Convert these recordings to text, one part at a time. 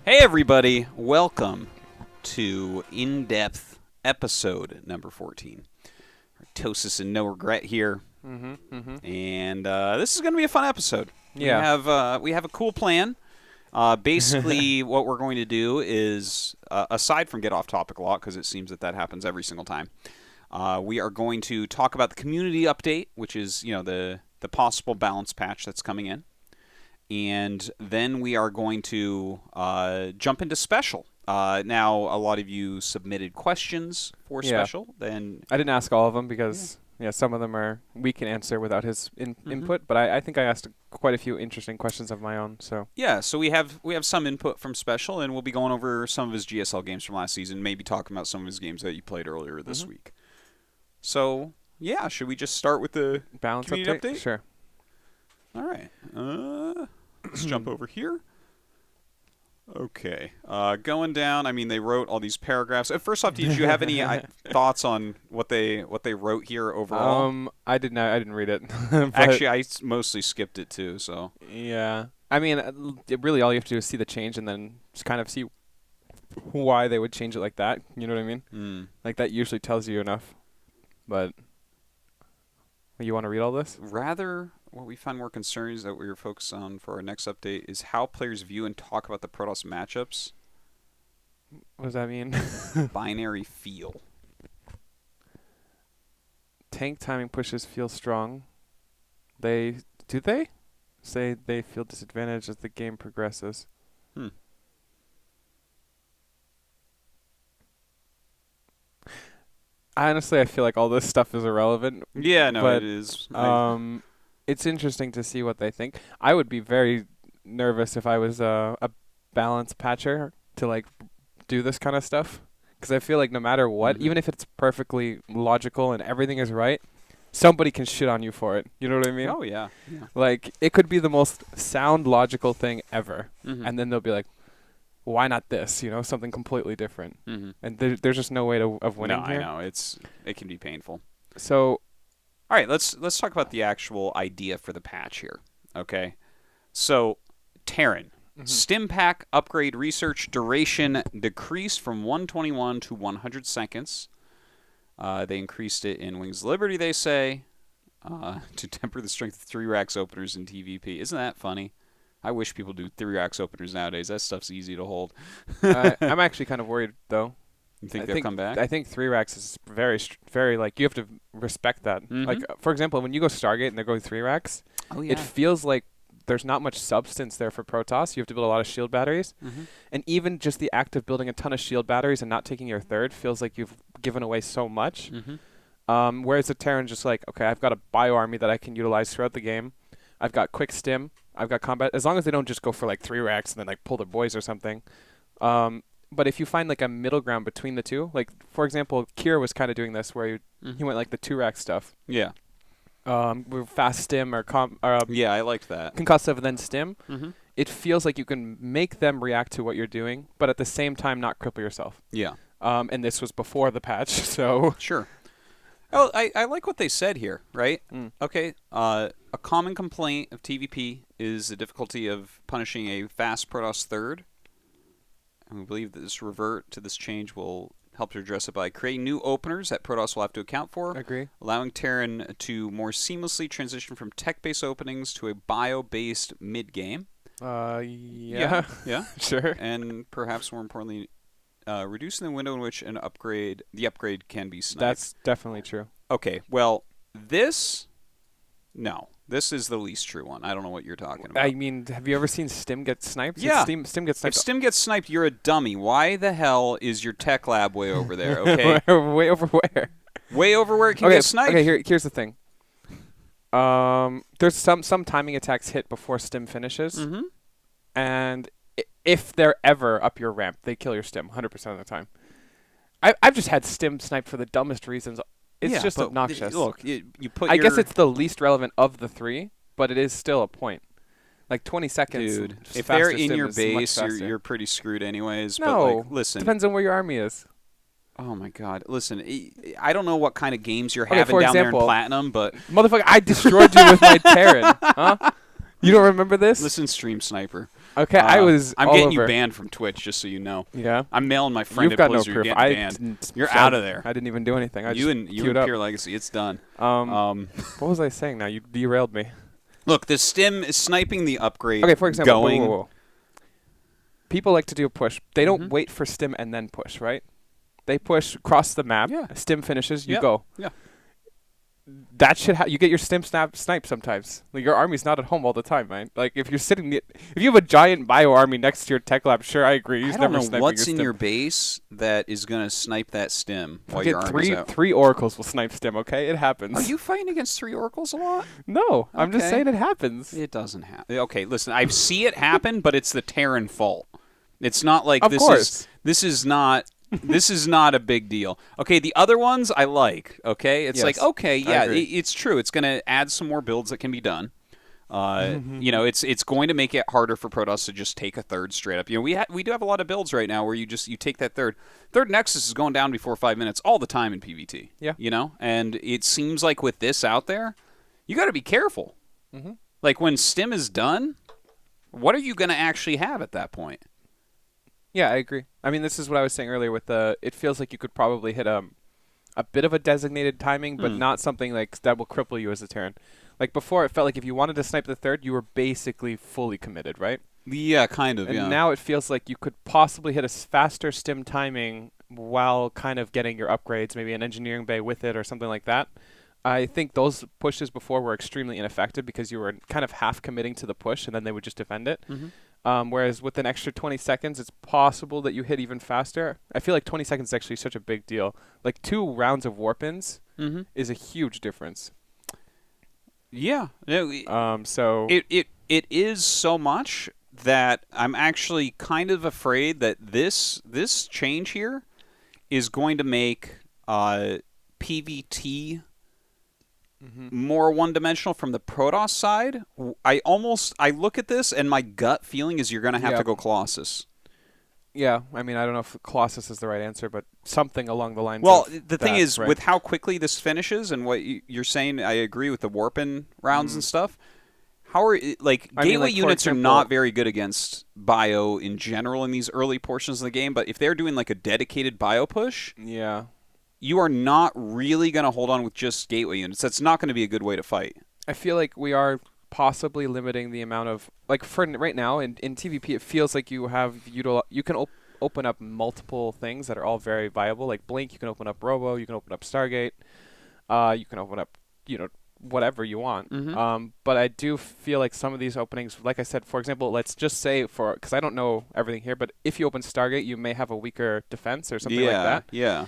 Hey everybody, welcome to In-Depth episode number 14. Artosis and NoRegreT here. And this is going to be a fun episode. Yeah. We have a cool plan. Basically, what we're going to do is, aside from get off topic a lot, because it seems that happens every single time, we are going to talk about the community update, which is the possible balance patch that's coming in. And then we are going to jump into Special. Now, a lot of you submitted questions for Special. Then I didn't ask all of them because some of them we can answer without his input. But I think I asked quite a few interesting questions of my own. So so we have some input from Special, and we'll be going over some of his GSL games from last season. Maybe talking about some of his games that you played earlier this week. So should we just start with the balance update? Sure. All right. Let's jump over here. Okay. Going down, I mean, they wrote all these paragraphs. First off, did you have any thoughts on what they wrote here overall? I didn't read it. Actually, I mostly skipped it too. So yeah, I mean, really, all you have to do is see the change and then just kind of see why they would change it like that. You know what I mean? Like that usually tells you enough. But you want to read all this? Rather, what we find more concerning is that we are focused on for our next update is how players view and talk about the Protoss matchups. What does that mean? Binary feel. Tank timing pushes feel strong. Do they say they feel disadvantaged as the game progresses? Honestly, I feel like all this stuff is irrelevant. Yeah, no, but, it is. It's interesting to see what they think. I would be very nervous if I was a balance patcher to do this kind of stuff, because I feel like no matter what, even if it's perfectly logical and everything is right, somebody can shit on you for it. You know what I mean? Oh yeah. Like it could be the most sound logical thing ever, and then they'll be like, why not this? Something completely different. And there's just no way of winning here. No, I know it can be painful. So, all right, let's talk about the actual idea for the patch here. Okay, so Terran Stim Pack upgrade research duration decreased from 121 to 100 seconds. They increased it in Wings of Liberty, they say, to temper the strength of 3 racks openers in TvP. Isn't that funny? I wish people do 3 racks openers nowadays. That stuff's easy to hold. I'm actually kind of worried, though. You think they'll come back? I think 3 racks is very, very, you have to respect that. For example, when you go Stargate and they're going 3 racks, it feels like there's not much substance there for Protoss. You have to build a lot of shield batteries. And even just the act of building a ton of shield batteries and not taking your 3rd feels like you've given away so much. Whereas the Terran's just like, okay, I've got a bio army that I can utilize throughout the game. I've got quick stim. I've got combat. As long as they don't just go for 3 racks and then pull their boys or something. But if you find a middle ground between the two, for example, Kira was kind of doing this where he went the 2 rack stuff. Yeah. With fast stim or yeah, I liked that. Concussive and then stim. It feels like you can make them react to what you're doing, but at the same time not cripple yourself. Yeah. And this was before the patch, so sure. Oh, I like what they said here, right? Okay. A common complaint of TvP is the difficulty of punishing a fast Protoss 3rd. And we believe that this revert to this change will help to address it by creating new openers that Protoss will have to account for. Agree. Allowing Terran to more seamlessly transition from tech-based openings to a bio-based mid-game. Yeah. Sure. And perhaps more importantly, reducing the window in which the upgrade can be sniped. That's definitely true. Okay, well, this is the least true one. I don't know what you're talking about. I mean, have you ever seen Stim get sniped? Yeah. Stim gets sniped. If Stim gets sniped, you're a dummy. Why the hell is your tech lab way over there, okay? Way over where? Way over where it can get sniped. Okay, here's the thing. There's some timing attacks hit before Stim finishes. And if they're ever up your ramp, they kill your Stim 100% of the time. I've just had Stim sniped for the dumbest reasons. It's just obnoxious. Look, you put I guess it's the least relevant of the 3, but it is still a point. 20 seconds. Dude, if they're in your base, you're pretty screwed anyways. No, but listen. Depends on where your army is. Oh my God! Listen, I don't know what kind of games you're having down there in Platinum, but motherfucker, I destroyed you with my Terran. Huh? You don't remember this? Listen, Stream Sniper. Okay, I'm getting you banned from Twitch, just so you know. Yeah. I'm mailing my friend You've got no Blizzard, proof. you're getting banned. You're out of there. I didn't even do anything. You and Pure Legacy, it's done. What was I saying now? You derailed me. Look, the stim is sniping the upgrade. Okay, for example, whoa. People like to do a push. They don't wait for stim and then push, right? They push across the map. Yeah. Stim finishes, you go. Yeah. That should you get your stim snipe sometimes. Like, your army's not at home all the time, man. Like, if you're sitting, if you have a giant bio army next to your tech lab, sure, I agree. I don't know what's in your base that is going to snipe that stim while your army's out. Three oracles will snipe stim, okay? It happens. Are you fighting against 3 oracles a lot? No, I'm just saying it happens. It doesn't happen. Okay, listen, I see it happen, but it's the Terran fault. It's not like this is not a big deal. Okay, the other ones I like. Okay, it's like, okay, yeah, it's true. It's going to add some more builds that can be done. You know, it's going to make it harder for Protoss to just take a third straight up. You know, we do have a lot of builds right now where you take that third Nexus is going down before 5 minutes all the time in PvT. Yeah, you know, and it seems like with this out there, you got to be careful. Like, when stim is done, what are you going to actually have at that point? Yeah, I agree. I mean, this is what I was saying earlier with it feels like you could probably hit a bit of a designated timing, but not something like that will cripple you as a Terran. Like, before, it felt like if you wanted to snipe the third, you were basically fully committed, right? Yeah, kind of, and now it feels like you could possibly hit a faster stim timing while kind of getting your upgrades, maybe an engineering bay with it or something like that. I think those pushes before were extremely ineffective because you were kind of half committing to the push, and then they would just defend it. Whereas with an extra 20 seconds, it's possible that you hit even faster. I feel like 20 seconds is actually such a big deal. Like, 2 rounds of warp-ins is a huge difference. Yeah. So it is so much that I'm actually kind of afraid that this change here is going to make PvT more one-dimensional from the Protoss side. I look at this and my gut feeling is you're going to have to go Colossus. Yeah, I mean, I don't know if Colossus is the right answer, but something along the lines of Well, the thing is, with how quickly this finishes and what you're saying, I agree with the warp-in rounds and stuff. How are gateway units are not very good against bio in general in these early portions of the game, but if they're doing like a dedicated bio push, you are not really going to hold on with just gateway units. That's not going to be a good way to fight. I feel like we are possibly limiting the amount of, like, for right now in TvP, it feels like you can open up multiple things that are all very viable. Like Blink, you can open up Robo, you can open up Stargate, you can open up, whatever you want. But I do feel like some of these openings, like I said, for example, let's just say because I don't know everything here, but if you open Stargate, you may have a weaker defense or something like that. Yeah.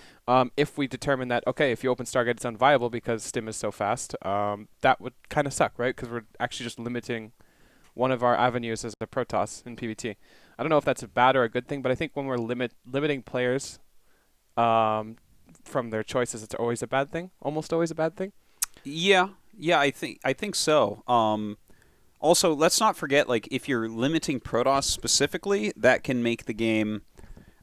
If we determine that, okay, if you open Stargate, it's unviable because stim is so fast, that would kind of suck, right? Because we're actually just limiting one of our avenues as a Protoss in PvT. I don't know if that's a bad or a good thing, but I think when we're limiting players from their choices, it's always a bad thing, almost always a bad thing. Yeah, I think so. Also, let's not forget, like, if you're limiting Protoss specifically, that can make the game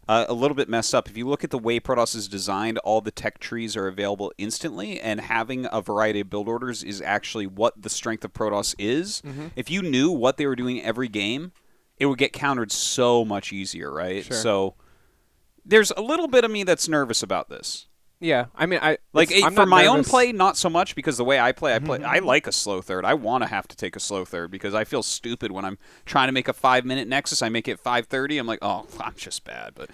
a little bit messed up. If you look at the way Protoss is designed, all the tech trees are available instantly, and having a variety of build orders is actually what the strength of Protoss is. If you knew what they were doing every game, it would get countered so much easier, right? Sure. So there's a little bit of me that's nervous about this. Yeah, I mean, for my own play, not so much, because the way I play, I like a slow third. I want to have to take a slow third because I feel stupid when I'm trying to make a 5-minute Nexus. I make it 5:30. I'm like, oh, I'm just bad. But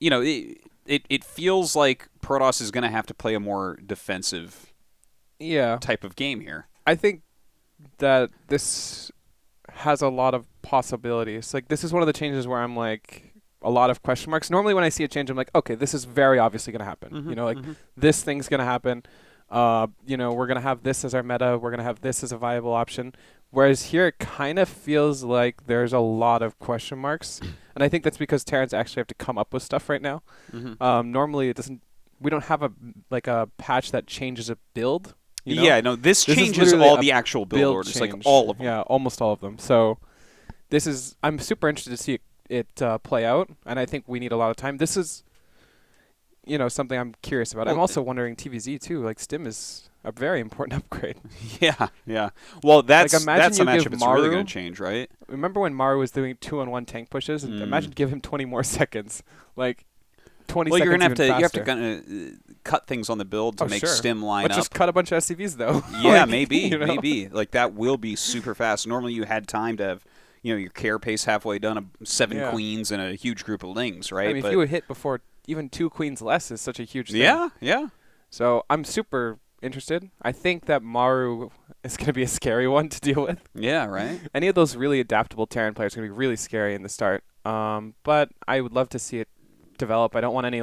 it feels like Protoss is going to have to play a more defensive type of game here. I think that this has a lot of possibilities. Like, this is one of the changes where I'm like, a lot of question marks. Normally when I see a change, I'm like, okay, this is very obviously going to happen. This thing's going to happen. We're going to have this as our meta. We're going to have this as a viable option. Whereas here, it kind of feels like there's a lot of question marks. And I think that's because Terrans actually have to come up with stuff right now. Normally, it doesn't. We don't have a patch that changes a build. This changes all the actual build orders, like all of them. Yeah, almost all of them. So I'm super interested to see it play out, and I think we need a lot of time. This is something I'm curious about. I'm also wondering TVZ too. Like Stim is a very important upgrade. Yeah. Well, that's a matchup that's Maru, really going to change, right? Remember when Maru was doing 2-on-1 tank pushes? And imagine give him 20 more seconds. Like 20 seconds. Well, you have to kind of cut things on the build to make Stim line Let's up. just cut a bunch of SCVs though. Yeah, maybe. Like that will be super fast. Normally you had time to have your care pace halfway done, 7 queens and a huge group of lings, right? I mean, if you would hit before even 2 queens less is such a huge thing. Yeah. So I'm super interested. I think that Maru is going to be a scary one to deal with. Yeah, right. Any of those really adaptable Terran players are going to be really scary in the start. But I would love to see it develop. I don't want any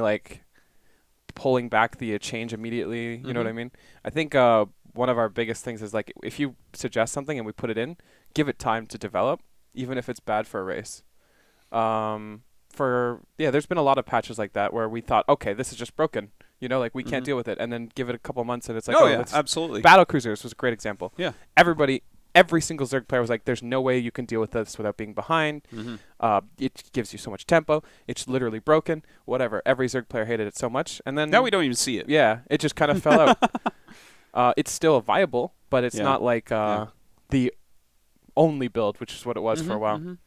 pulling back the change immediately. You know what I mean? I think one of our biggest things is if you suggest something and we put it in, give it time to develop, even if it's bad for a race. There's been a lot of patches like that where we thought, okay, this is just broken. We can't deal with it, and then give it a couple months, and it's like, absolutely. Battle Cruisers was a great example. Yeah. Every single Zerg player was like, there's no way you can deal with this without being behind. It gives you so much tempo. It's literally broken. Whatever. Every Zerg player hated it so much, and then now we don't even see it. Yeah, it just kind of fell out. It's still viable, but it's not the only build, which is what it was for a while.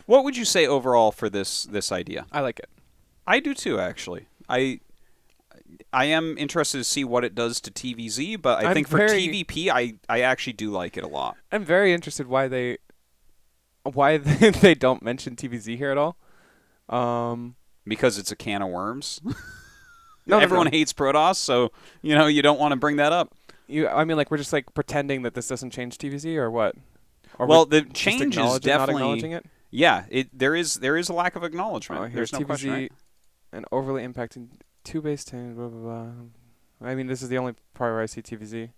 What would you say overall for this idea? I like it. I do too, actually. I am interested to see what it does to TVZ, but I think for TvP, I actually do like it a lot. I'm very interested why they don't mention TVZ here at all. Because it's a can of worms. Everyone hates Protoss, so you don't want to bring that up. We're just pretending that this doesn't change TVZ, or what? Or well, the change is definitely not acknowledging it. Yeah, there is a lack of acknowledgement. There's no TVZ question, right? And overly impacting 2 base 10, blah, blah, blah. I mean, this is the only part where I see TVZ.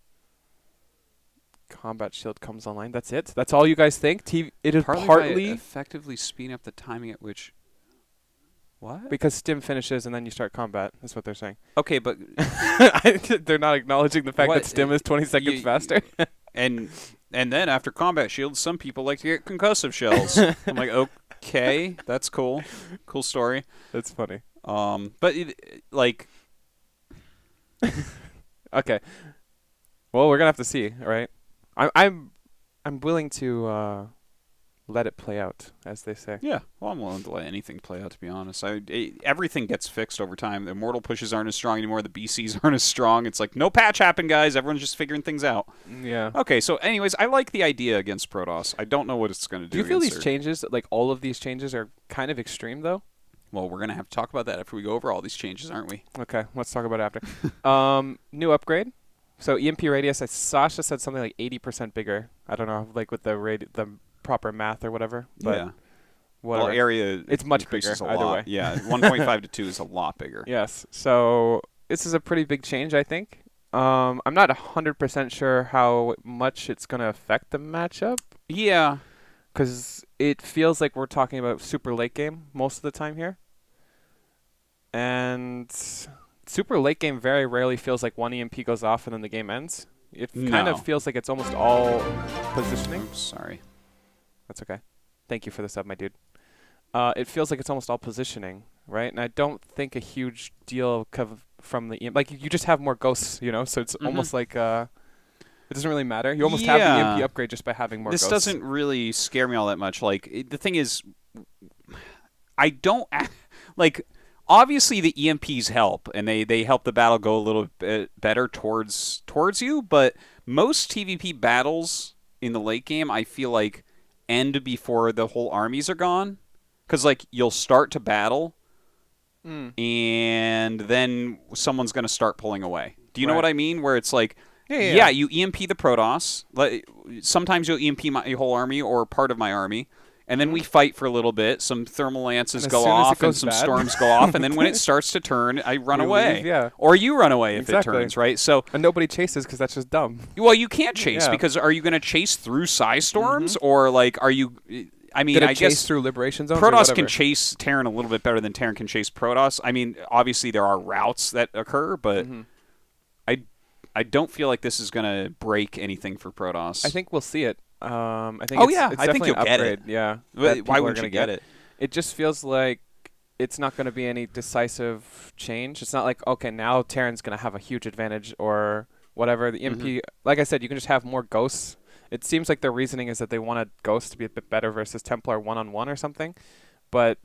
Combat shield comes online. That's it? That's all you guys think? It is partly effectively speeding up the timing at which... What? Because Stim finishes and then you start combat. That's what they're saying. Okay, but... They're not acknowledging the fact that Stim is 20 seconds faster. and then after combat shields, some people like to get concussive shells. I'm like, okay, that's cool. Cool story. That's funny. But okay. Well, we're gonna have to see, right? I'm willing to let it play out, as they say. Yeah. Well, I'm willing to let anything play out, to be honest. Everything gets fixed over time. The Immortal pushes aren't as strong anymore. The BCs aren't as strong. It's like, no patch happened, guys. Everyone's just figuring things out. Yeah. Okay, so anyways, I like the idea against Protoss. I don't know what it's going to do. Do you feel these changes, all of these changes, are kind of extreme, though? Well, we're going to have to talk about that after we go over all these changes, aren't we? Okay, let's talk about it after. New upgrade. So EMP radius, Sasha said something like 80% bigger. I don't know, with the proper math or whatever. But yeah. Whatever. Well, area it's much bigger either way. Yeah, 1.5 to 2 is a lot bigger. Yes. So this is a pretty big change, I think. I'm not 100% sure how much it's going to affect the matchup. Yeah. Because it feels like we're talking about super late game most of the time here. And super late game very rarely feels like one EMP goes off and then the game ends. It kind of feels like it's almost all positioning. I'm sorry. That's okay. Thank you for the sub, my dude. It feels like it's almost all positioning, right? And I don't think a huge deal from the EMP. You just have more ghosts, so it's almost like it doesn't really matter. You almost have the EMP upgrade just by having more ghosts. This doesn't really scare me all that much. The thing is, I don't... Obviously, the EMPs help, and they help the battle go a little bit better towards you, but most TvP battles in the late game, I feel like, end before the whole armies are gone. Because, you'll start to battle, and then someone's going to start pulling away. Do you know what I mean? Where it's yeah, you EMP the Protoss. Sometimes you'll EMP my whole army or part of my army. And then we fight for a little bit. Some thermal lances go off and some storms go off. And then when it starts to turn, I run away. Yeah. Or you run away if it turns, right? And nobody chases because that's just dumb. Well, you can't chase because are you going to chase through psi storms? Or, are you... I mean, I guess through liberation zones. Protoss can chase Terran a little bit better than Terran can chase Protoss. I mean, obviously there are routes that occur, but I don't feel like this is going to break anything for Protoss. I think we'll see it. I think I think you'll get it. Yeah. Why wouldn't you get it? It just feels like it's not going to be any decisive change. It's not like, okay, now Terran's going to have a huge advantage or whatever. The EMP, like I said, you can just have more ghosts. It seems like their reasoning is that they wanted ghosts to be a bit better versus Templar 1-on-1 or something. But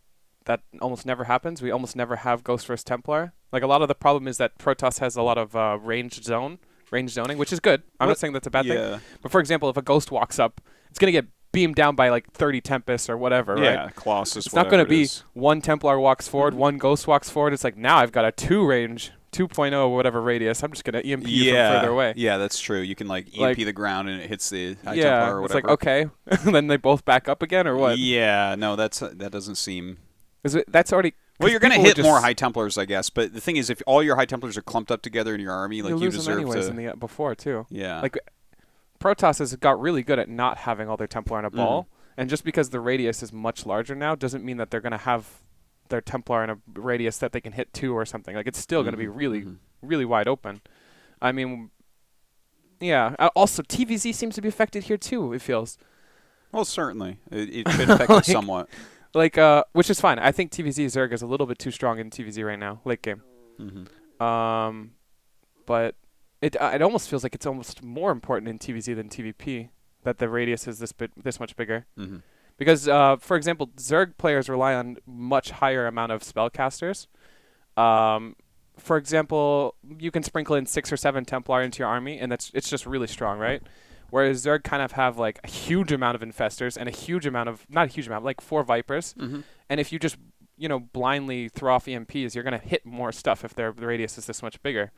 that almost never happens. We almost never have ghost versus Templar. Like, a lot of the problem is that Protoss has a lot of range zoning, which is good. I'm not saying that's a bad thing. But, for example, if a ghost walks up, it's going to get beamed down by like 30 Tempests or whatever, right? Yeah, Colossus. It's not going to be one Templar walks forward, one Ghost walks forward. It's like, now I've got a 2.0 whatever radius. I'm just going to EMP you from further away. Yeah, that's true. You can like EMP the ground and it hits the high Templar or whatever. It's like, okay. Then they both back up again or what? Yeah, no, that doesn't seem... That's already... Well, you're going to hit more High Templars, I guess. But the thing is, if all your High Templars are clumped up together in your army, like you deserve anyways to... in the before, too. Yeah. Like, Protoss has got really good at not having all their Templar in a ball. And just because the radius is much larger now doesn't mean that they're going to have their Templar in a radius that they can hit 2 or something. Like, it's still going to be really, really wide open. I mean, yeah. Also, TVZ seems to be affected here, too, it feels. Well, certainly. It should affect it somewhat. Like, which is fine. I think TVZ Zerg is a little bit too strong in TVZ right now, late game. But it almost feels like it's almost more important in TVZ than TVP. That the radius is this much bigger. Because, for example, Zerg players rely on much higher amount of spellcasters. For example, you can sprinkle in 6 or 7 Templar into your army, and it's just really strong, right? Whereas Zerg kind of have like a huge amount of Infestors and a huge amount of, not a huge amount, like 4 Vipers. And if you just, blindly throw off EMPs, you're going to hit more stuff if the radius is this much bigger.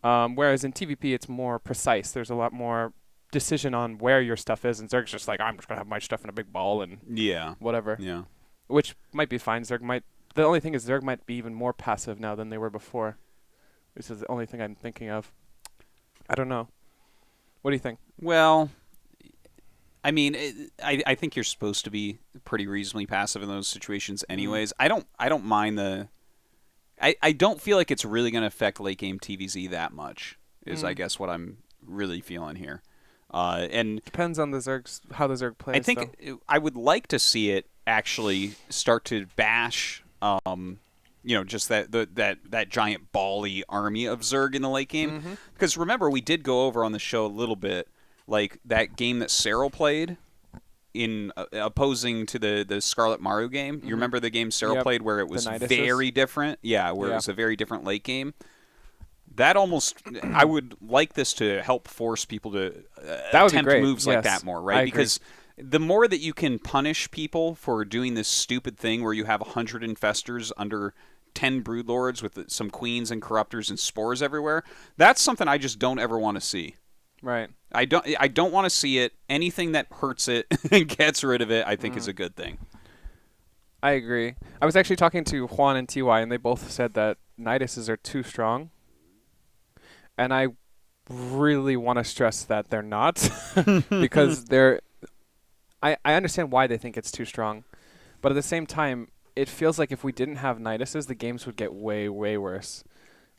Whereas in TVP, it's more precise. There's a lot more decision on where your stuff is, and Zerg's just like, I'm just gonna have my stuff in a big ball and whatever. Yeah, which might be fine. The only thing is Zerg might be even more passive now than they were before. This is the only thing I'm thinking of. I don't know. What do you think? Well, I mean, I think you're supposed to be pretty reasonably passive in those situations, anyways. I don't mind I don't feel like it's really gonna affect late game TVZ that much. Is I guess what I'm really feeling here. And depends on how the Zerg plays. I think I would like to see it actually start to bash, just that giant bally army of Zerg in the late game. Because remember, we did go over on the show a little bit, like that game that Cyril played in opposing to the Scarlet Maru game. You remember the game Cyril played where it was very different? Yeah, where it was a very different late game. That almost, I would like this to help force people to attempt moves like that more, right? Because the more that you can punish people for doing this stupid thing where you have 100 Infestors under 10 Broodlords with some Queens and Corruptors and Spores everywhere, that's something I just don't ever want to see. Right. I don't want to see it. Anything that hurts it and gets rid of it, I think is a good thing. I agree. I was actually talking to Juan and TY, and they both said that Niduses are too strong. And I really want to stress that they're not, because I understand why they think it's too strong, but at the same time, it feels like if we didn't have Niduses, the games would get way, way worse.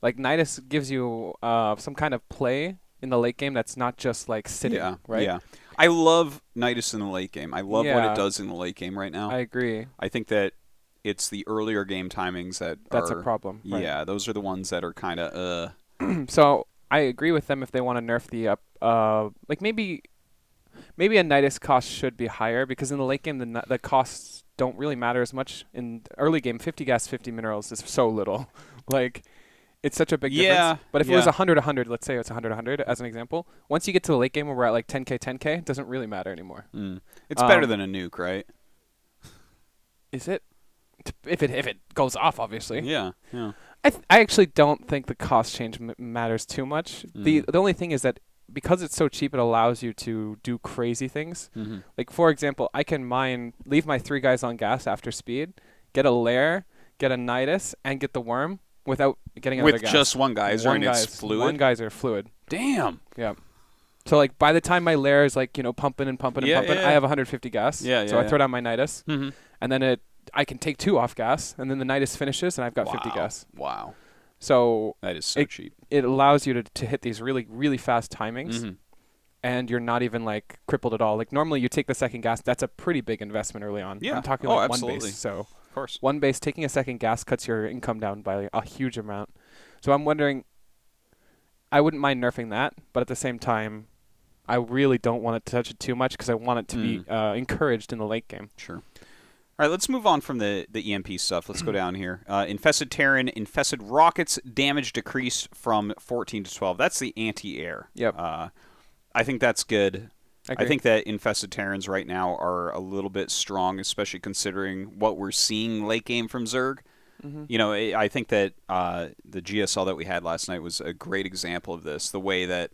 Like, Nidus gives you some kind of play in the late game that's not just like sitting, right? Yeah. I love Nidus in the late game. I love what it does in the late game right now. I agree. I think that it's the earlier game timings that's a problem. Right? Yeah, those are the ones that are kind of So I agree with them if they want to nerf the like maybe a Nidus cost should be higher, because in the late game the costs don't really matter as much. In early game, 50 gas, 50 minerals is so little. Like, it's such a big difference. But if it was 100-100, let's say it's 100-100 as an example, once you get to the late game where we're at like 10k, it doesn't really matter anymore. It's better than a nuke, right? Is it? If it goes off, obviously. Yeah. I actually don't think the cost change matters too much. The only thing is that because it's so cheap, it allows you to do crazy things. Like, for example, I can leave my 3 guys on gas after speed, get a lair, get a Nidus, and get the worm without getting another gas. With just one geyser and it's fluid? One geyser fluid. Damn. Yeah. So, like, by the time my lair is, like, pumping and pumping and pumping, I have 150 gas. So I throw down my Nidus, and then I can take 2 off gas, and then the Nidus finishes, and I've got 50 gas. Wow. So that is so cheap. It allows you to hit these really, really fast timings, and you're not even, like, crippled at all. Like, normally you take the second gas, that's a pretty big investment early on. Yeah. I'm talking like one base. So Of course. One base taking a second gas cuts your income down by a huge amount. So I'm wondering, I wouldn't mind nerfing that, but at the same time, I really don't want to touch it too much because I want it to be encouraged in the late game. Sure. All right, let's move on from the EMP stuff. Let's go down here. Infested Terran, infested rockets, damage decreased from 14 to 12. That's the anti-air. Yep. I think that's good. I think that Infested Terrans right now are a little bit strong, especially considering what we're seeing late game from Zerg. You know, I think that the GSL that we had last night was a great example of this. The way that,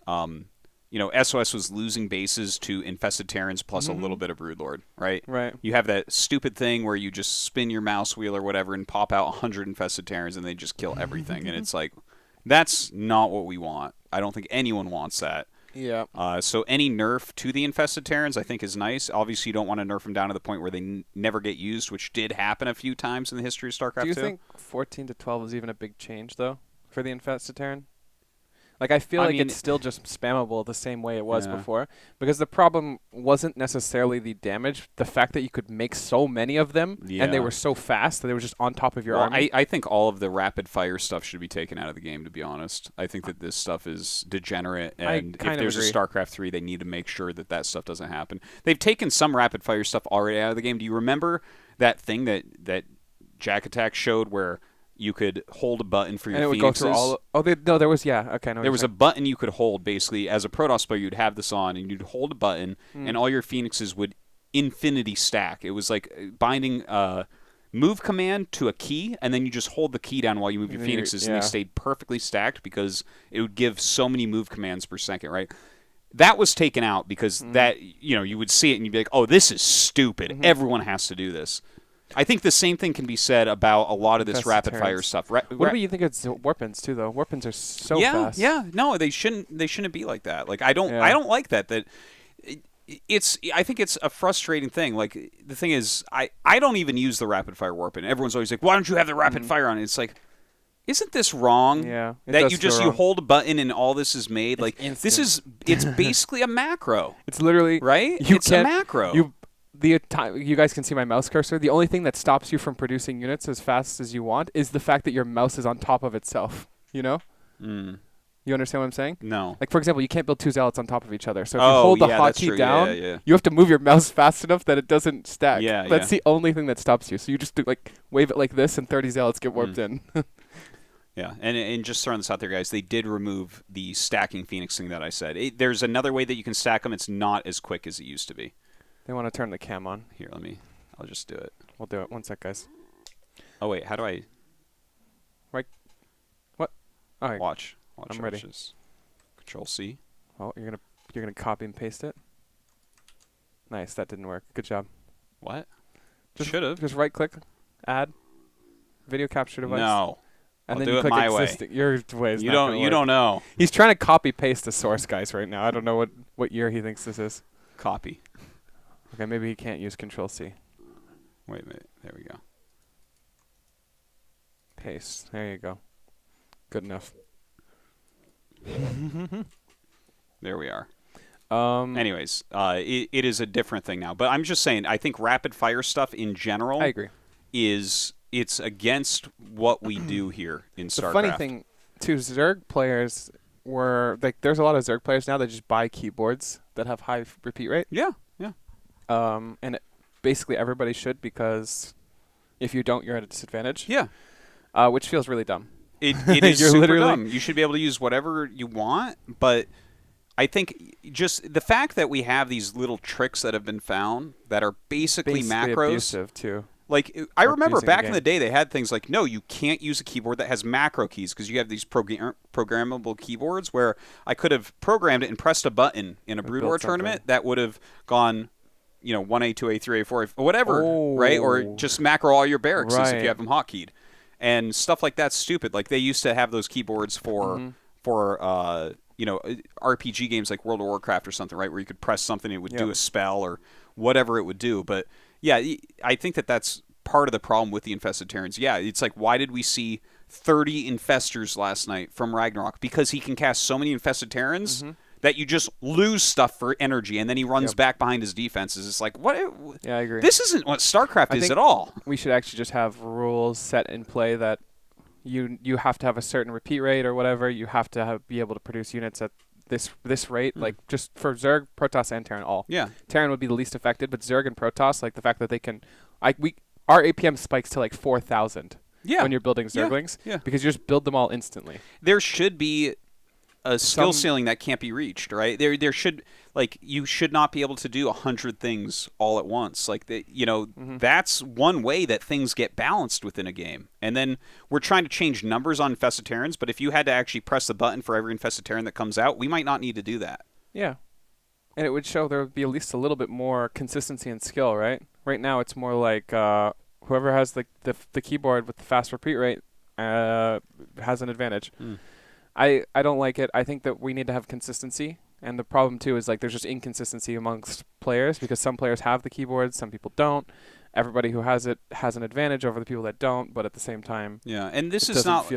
you know, SOS was losing bases to Infested Terrans plus a little bit of Broodlord, right? Right. You have that stupid thing where you just spin your mouse wheel or whatever and pop out 100 Infested Terrans and they just kill everything. And it's like, that's not what we want. I don't think anyone wants that. Yeah. So any nerf to the Infested Terrans I think is nice. Obviously, you don't want to nerf them down to the point where they never get used, which did happen a few times in the history of StarCraft 2. Do you think 14 to 12 is even a big change, though, for the Infested Terran? Like, I feel like it's still just spammable the same way it was before. Because the problem wasn't necessarily the damage. The fact that you could make so many of them, and they were so fast that they were just on top of your army. I think all of the rapid fire stuff should be taken out of the game, to be honest. I think that this stuff is degenerate. And if there's a StarCraft 3, they need to make sure that that stuff doesn't happen. They've taken some rapid fire stuff already out of the game. Do you remember that thing that Jack Attack showed where you could hold a button for your and it would Phoenixes? go through all. There was okay. There was a button you could hold basically as a Protoss player. You'd have this on and you'd hold a button, and all your Phoenixes would infinity stack. It was like binding move command to a key, and then you just hold the key down while you move your Phoenixes, and they stayed perfectly stacked because it would give so many move commands per second, right? That was taken out because that, you know, you would see it and you'd be like, oh, this is stupid. Everyone has to do this. I think the same thing can be said about a lot of this rapid fire stuff. What about you think it's Warpins too, though? Warpins are so fast. Yeah, no, they shouldn't be like that. Like I don't like that. I think it's a frustrating thing. Like the thing is, I don't even use the rapid fire Warpin. Everyone's always like, why don't you have the rapid fire on it? It's like, isn't this wrong? Yeah, that you hold a button and all this is made. Like it's basically a macro. It's literally right. It's a macro. You guys can see my mouse cursor. The only thing that stops you from producing units as fast as you want is the fact that your mouse is on top of itself. You know? You understand what I'm saying? No. Like, for example, you can't build two zealots on top of each other. So if you hold the hotkey down, you have to move your mouse fast enough that it doesn't stack. Yeah, That's the only thing that stops you. So you just do, like, wave it like this and 30 zealots get warped in. Yeah, and just throwing this out there, guys, they did remove the stacking Phoenix thing that I said. There's another way that you can stack them. It's not as quick as it used to be. They want to turn the cam on. Here, I'll just do it. We'll do it. One sec, guys. Oh, wait, how do I? Right. What? All right. Watch. I'm ready. Control C. Oh, you're gonna copy and paste it. Nice. That didn't work. Good job. What? Should have. Just right click, add, video capture device. No. And I'll then do you click my existing. way. Your way is you not don't. You don't know. He's trying to copy paste the source, guys, right now. I don't know what year he thinks this is. Copy. Okay, maybe he can't use Control C. Wait a minute. There we go. Paste. There you go. Good enough. There we are. Anyways, it is a different thing now. But I'm just saying, I think rapid fire stuff in general I agree. It's against what we do here in StarCraft. The funny thing, too, Zerg players were, like, there's a lot of Zerg players now that just buy keyboards that have high repeat rate. Yeah. And basically everybody should, because if you don't, you're at a disadvantage. Yeah. Which feels really dumb. It is super dumb. You should be able to use whatever you want, but I think just the fact that we have these little tricks that have been found that are basically macros. Abusive too. Like, I remember back in the day, they had things like, no, you can't use a keyboard that has macro keys because you have these programmable keyboards where I could have programmed it and pressed a button in a Brood War tournament that would have gone, 1A, 2A, 3A, 4A, whatever, right? Or just macro all your barracks if you have them hotkeyed. And stuff like that's stupid. Like, they used to have those keyboards for RPG games like World of Warcraft or something, right? Where you could press something and it would do a spell or whatever it would do. But, yeah, I think that's part of the problem with the Infested Terrans. Yeah, it's like, why did we see 30 Infestors last night from Ragnarok? Because he can cast so many Infested Terrans that you just lose stuff for energy, and then he runs back behind his defenses. It's like, what? Yeah, I agree. This isn't what StarCraft is at all. We should actually just have rules set in play that you have to have a certain repeat rate or whatever. You have to be able to produce units at this rate, like just for Zerg, Protoss, and Terran all. Yeah. Terran would be the least affected, but Zerg and Protoss, like the fact that they can, our APM spikes to like 4,000. Yeah. When you're building Zerglings. Yeah. Because you just build them all instantly. There should be a skill ceiling that can't be reached, right? There should, like, you should not be able to do 100 things all at once. Like, that's one way that things get balanced within a game. And then we're trying to change numbers on Infested Terrans, but if you had to actually press the button for every Infested Terran that comes out, we might not need to do that. Yeah. And it would show there would be at least a little bit more consistency and skill, right? Right now it's more like whoever has the keyboard with the fast repeat rate has an advantage. I don't like it. I think that we need to have consistency. And the problem, too, is like there's just inconsistency amongst players because some players have the keyboard, some people don't. Everybody who has it has an advantage over the people that don't, but at the same time, yeah. And this is not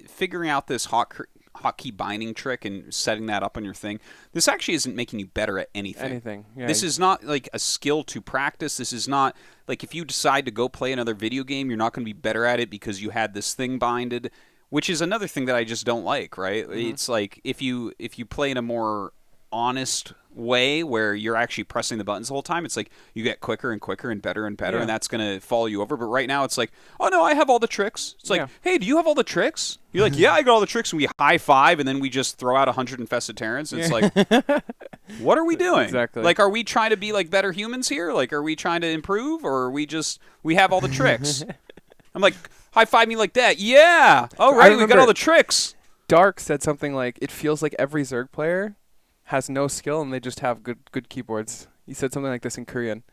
figuring out this hotkey binding trick and setting that up on your thing. This actually isn't making you better at anything. Yeah, this is not like a skill to practice. This is not like if you decide to go play another video game, you're not going to be better at it because you had this thing binded. Which is another thing that I just don't like, right? It's like if you play in a more honest way where you're actually pressing the buttons the whole time, it's like you get quicker and quicker and better, and that's going to follow you over. But right now it's like, oh no, I have all the tricks. It's like, hey, do you have all the tricks? You're like, yeah, I got all the tricks, and we high five, and then we just throw out 100 Infested Terrans. It's like, what are we doing? Exactly. Like, are we trying to be like better humans here? Like, are we trying to improve, or are we have all the tricks? I'm like, high five me like that. Yeah. Oh, right. We got all the tricks. Dark said something like, it feels like every Zerg player has no skill and they just have good keyboards. He said something like this in Korean.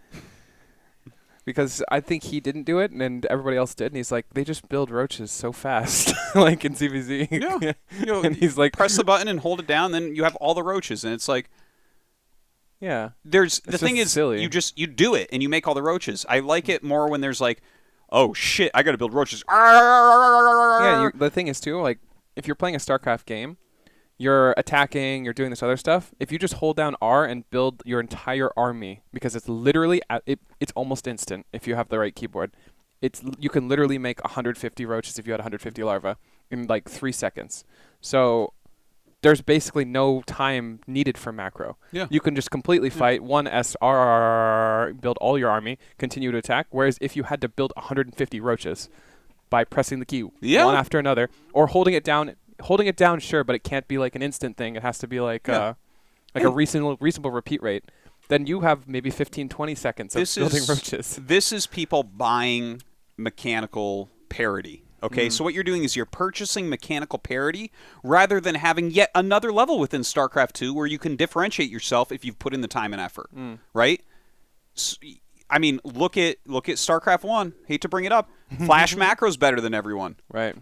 Because I think he didn't do it and everybody else did. And he's like, they just build roaches so fast, like in CVZ. Yeah. And he's like, press the button and hold it down, then you have all the roaches. And it's like, yeah. The thing is, silly. You do it and you make all the roaches. I like it more when there's like, oh shit, I gotta build roaches. Yeah, the thing is too, like, if you're playing a StarCraft game, you're attacking, you're doing this other stuff. If you just hold down R and build your entire army, because it's literally, it's almost instant if you have the right keyboard. You can literally make 150 roaches if you had 150 larvae in like 3 seconds. So there's basically no time needed for macro. Yeah. You can just completely fight, 1 SR, build all your army, continue to attack. Whereas if you had to build 150 roaches by pressing the key one after another, or holding it down, sure, but it can't be like an instant thing. It has to be like a reasonable repeat rate. Then you have maybe 15, 20 seconds of building roaches. This is people buying mechanical parity. Okay, so what you're doing is you're purchasing mechanical parity rather than having yet another level within StarCraft 2 where you can differentiate yourself if you've put in the time and effort, right? So, I mean, look at StarCraft 1. Hate to bring it up. Flash macro's better than everyone. Right.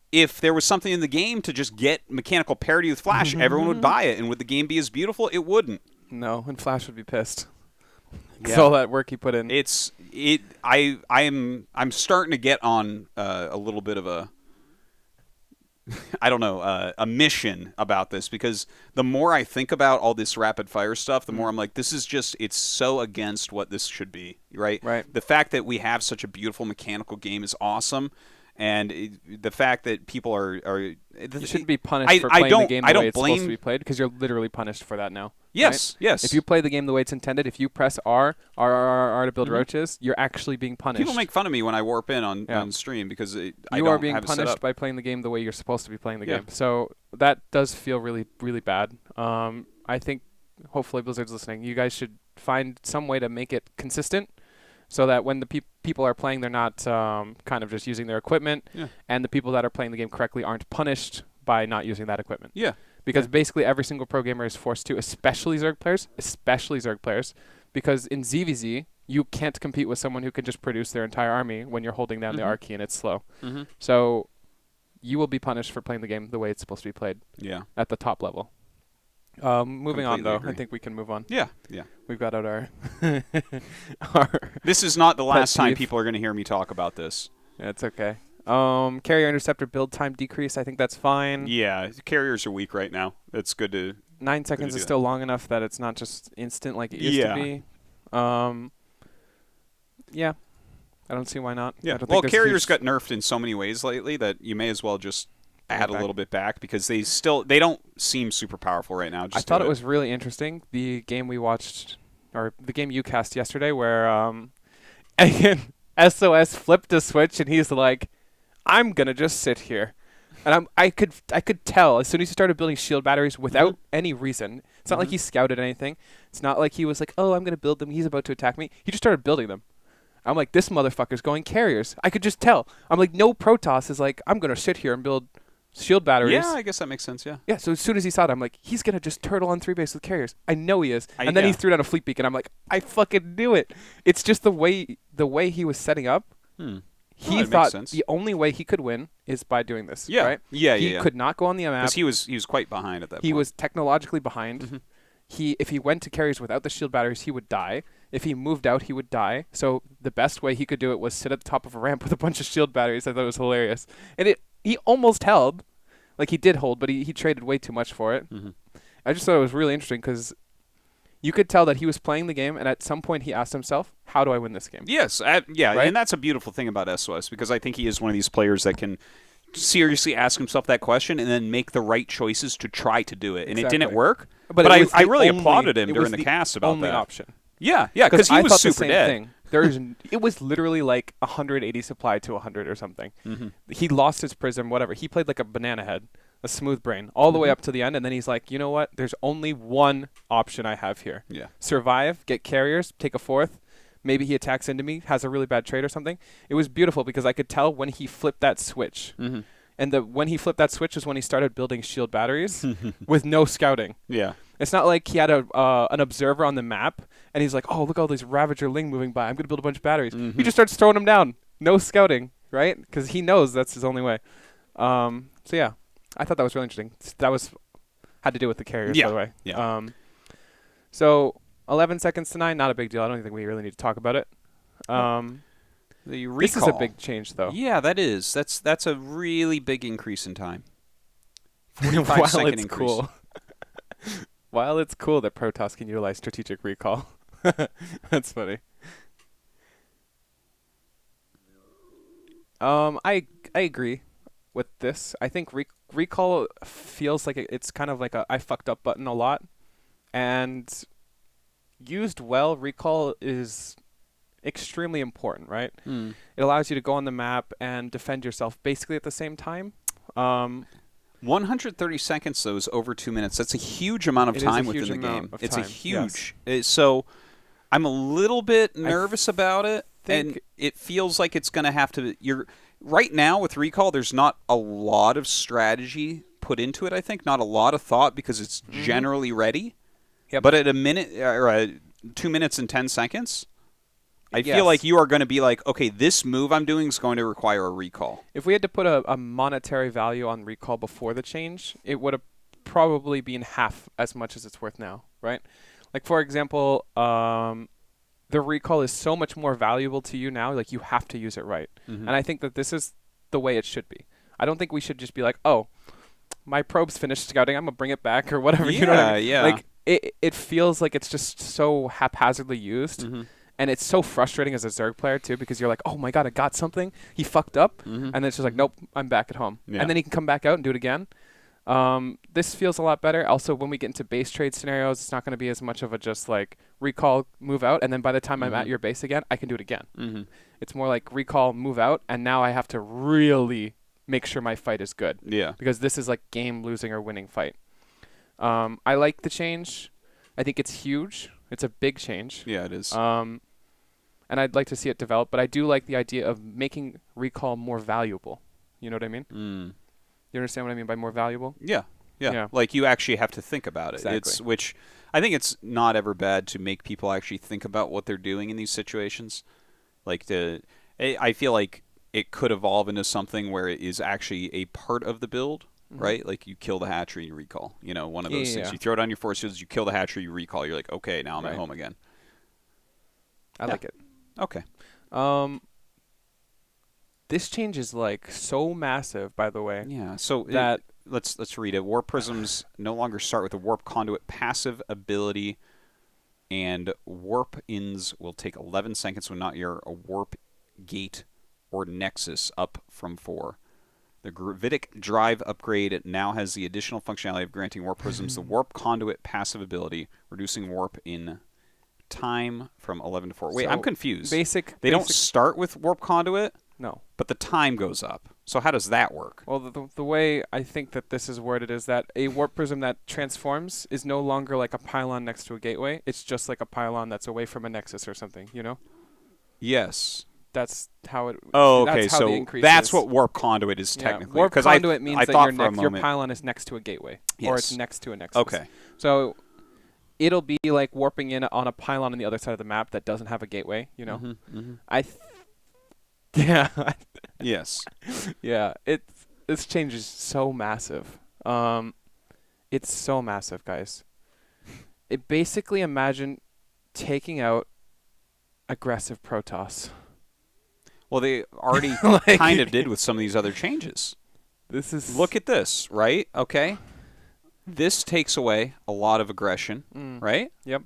If there was something in the game to just get mechanical parity with Flash, everyone would buy it. And would the game be as beautiful? It wouldn't. No, and Flash would be pissed. Yeah. All that work he put in. I'm starting to get on a little bit of a a mission about this, because the more I think about all this rapid fire stuff, the more I'm like, this is just, it's so against what this should be, right? Right. The fact that we have such a beautiful mechanical game is awesome. And the fact that people are you shouldn't be punished for playing the game the way it's supposed to be played, because you're literally punished for that now. Yes, right? yes. If you play the game the way it's intended, if you press R to build roaches, you're actually being punished. People make fun of me when I warp in on stream because I don't are being have it set punished up. by playing the game the way you're supposed to be playing the game. So that does feel really, really bad. I think hopefully Blizzard's listening. You guys should find some way to make it consistent, so that when the people are playing, they're not kind of just using their equipment, and the people that are playing the game correctly aren't punished by not using that equipment. Yeah. Because basically every single pro gamer is forced to, especially Zerg players, because in ZVZ, you can't compete with someone who can just produce their entire army when you're holding down the R key and it's slow. So you will be punished for playing the game the way it's supposed to be played at the top level. Moving on, though. Agree. I think we can move on. Yeah. We've got out our... This is not the last time people are going to hear me talk about this. Yeah, it's okay. Carrier interceptor build time decrease. I think that's fine. Yeah, carriers are weak right now. It's good to 9 seconds is still long enough that it's not just instant like it used to be. Yeah, I don't see why not. Yeah, well, carriers got nerfed in so many ways lately that you may as well just add a little bit back because they don't seem super powerful right now. I thought it was really interesting, the game we watched, or the game you cast yesterday, where SOS flipped a switch and he's like, I'm gonna just sit here. And I could tell as soon as he started building shield batteries without any reason. It's not like he scouted anything. It's not like he was like, oh, I'm going to build them. He's about to attack me. He just started building them. I'm like, this motherfucker's going carriers. I could just tell. I'm like, no Protoss is like, I'm going to sit here and build shield batteries. Yeah, I guess that makes sense, yeah. Yeah, so as soon as he saw it, I'm like, he's going to just turtle on 3 base with carriers. I know he is. And then he threw down a fleet beacon. I'm like, I fucking knew it. It's just the way he was setting up. He thought the only way he could win is by doing this. Yeah. Right? He could not go on the map. Because he was quite behind at that point. He was technologically behind. If he went to carries without the shield batteries, he would die. If he moved out, he would die. So the best way he could do it was sit at the top of a ramp with a bunch of shield batteries. I thought it was hilarious. And he almost held. Like, he did hold, but he traded way too much for it. I just thought it was really interesting because you could tell that he was playing the game, and at some point he asked himself, how do I win this game? Yes, yeah, right? And that's a beautiful thing about SOS, because I think he is one of these players that can seriously ask himself that question and then make the right choices to try to do it. And it didn't work, but I really applauded him during the cast about that. Only option. Yeah, because he was super dead. Thing. It was literally like 180 supply to 100 or something. He lost his prism, whatever. He played like a banana head, a smooth brain, all the way up to the end, and then he's like, you know what? There's only one option I have here. Yeah. Survive, get carriers, take a fourth. Maybe he attacks into me, has a really bad trade or something. It was beautiful because I could tell when he flipped that switch. And when he flipped that switch is when he started building shield batteries with no scouting. Yeah. It's not like he had an observer on the map, and he's like, oh, look at all these Ravager Ling moving by. I'm going to build a bunch of batteries. He just starts throwing them down. No scouting, right? Because he knows that's his only way. So, yeah, I thought that was really interesting. That had to do with the carriers, by the way. Yeah. So, 11 seconds to 9, not a big deal. I don't think we really need to talk about it. The recall. This is a big change, though. Yeah, that is. That's a really big increase in time. 45-second increase. Cool. While it's cool that Protoss can utilize strategic recall. That's funny. I agree with this. I think recall feels like it's kind of like a I fucked up button a lot. And used well, recall is extremely important, right? It allows you to go on the map and defend yourself basically at the same time. 130 seconds, though, is over 2 minutes. That's a huge amount of time within the game. It's a huge. So I'm a little bit nervous about it, and it feels like it's going to have to. Right now with recall, there's not a lot of strategy put into it. I think not a lot of thought because it's generally ready. Yep. But at a minute or 2 minutes and 10 seconds. I feel like you are going to be like, okay, this move I'm doing is going to require a recall. If we had to put a monetary value on recall before the change, it would have probably been half as much as it's worth now, right? Like, for example, the recall is so much more valuable to you now, like you have to use it right. And I think that this is the way it should be. I don't think we should just be like, oh, my probe's finished scouting, I'm going to bring it back or whatever. Yeah, you know what I mean? Yeah. Like, it feels like it's just so haphazardly used. And it's so frustrating as a Zerg player, too, because you're like, oh, my God, I got something. He fucked up. And then it's just like, nope, I'm back at home. Yeah. And then he can come back out and do it again. This feels a lot better. Also, when we get into base trade scenarios, it's not going to be as much of a just, like, recall, move out. And then by the time I'm at your base again, I can do it again. It's more like recall, move out. And now I have to really make sure my fight is good. Yeah. Because this is, like, game losing or winning fight. I like the change. I think it's huge. It's a big change. Yeah, it is. And I'd like to see it develop, but I do like the idea of making recall more valuable. You know what I mean? You understand what I mean by more valuable? Yeah. Like you actually have to think about it. Exactly. Which I think it's not ever bad to make people actually think about what they're doing in these situations. Like I feel like it could evolve into something where it is actually a part of the build. Right? Like you kill the hatchery, you recall. You know, one of those things. You throw it on your force fields, you kill the hatchery, you recall. You're like, okay, now I'm at home again. I like it. Okay. This change is like so massive, by the way. Yeah. So that let's read it. Warp prisms no longer start with a warp conduit passive ability, and warp ins will take 11 seconds when not your warp gate or nexus up from 4. The Gravitic Drive upgrade now has the additional functionality of granting warp prisms the warp conduit passive ability, reducing warp in time from 11 to 4. Wait, So I'm confused. They don't start with warp conduit? No. But the time goes up. So how does that work? Well, the way I think that this is worded is that a warp prism that transforms is no longer like a pylon next to a gateway. It's just like a pylon that's away from a nexus or something, you know? Yes. That's how it... Oh, okay. That's how the increase that's is. what warp conduit is technically. Warp conduit means that your your pylon is next to a gateway. Yes. Or it's next to a nexus. Okay. So it'll be like warping in on a pylon on the other side of the map that doesn't have a gateway, you know? Yeah. Yes. Yeah. This change is so massive. It's so massive, guys. It basically, imagine taking out aggressive Protoss. Well, they already kind of did with some of these other changes. Look at this, right? Okay. This takes away a lot of aggression, right? Yep.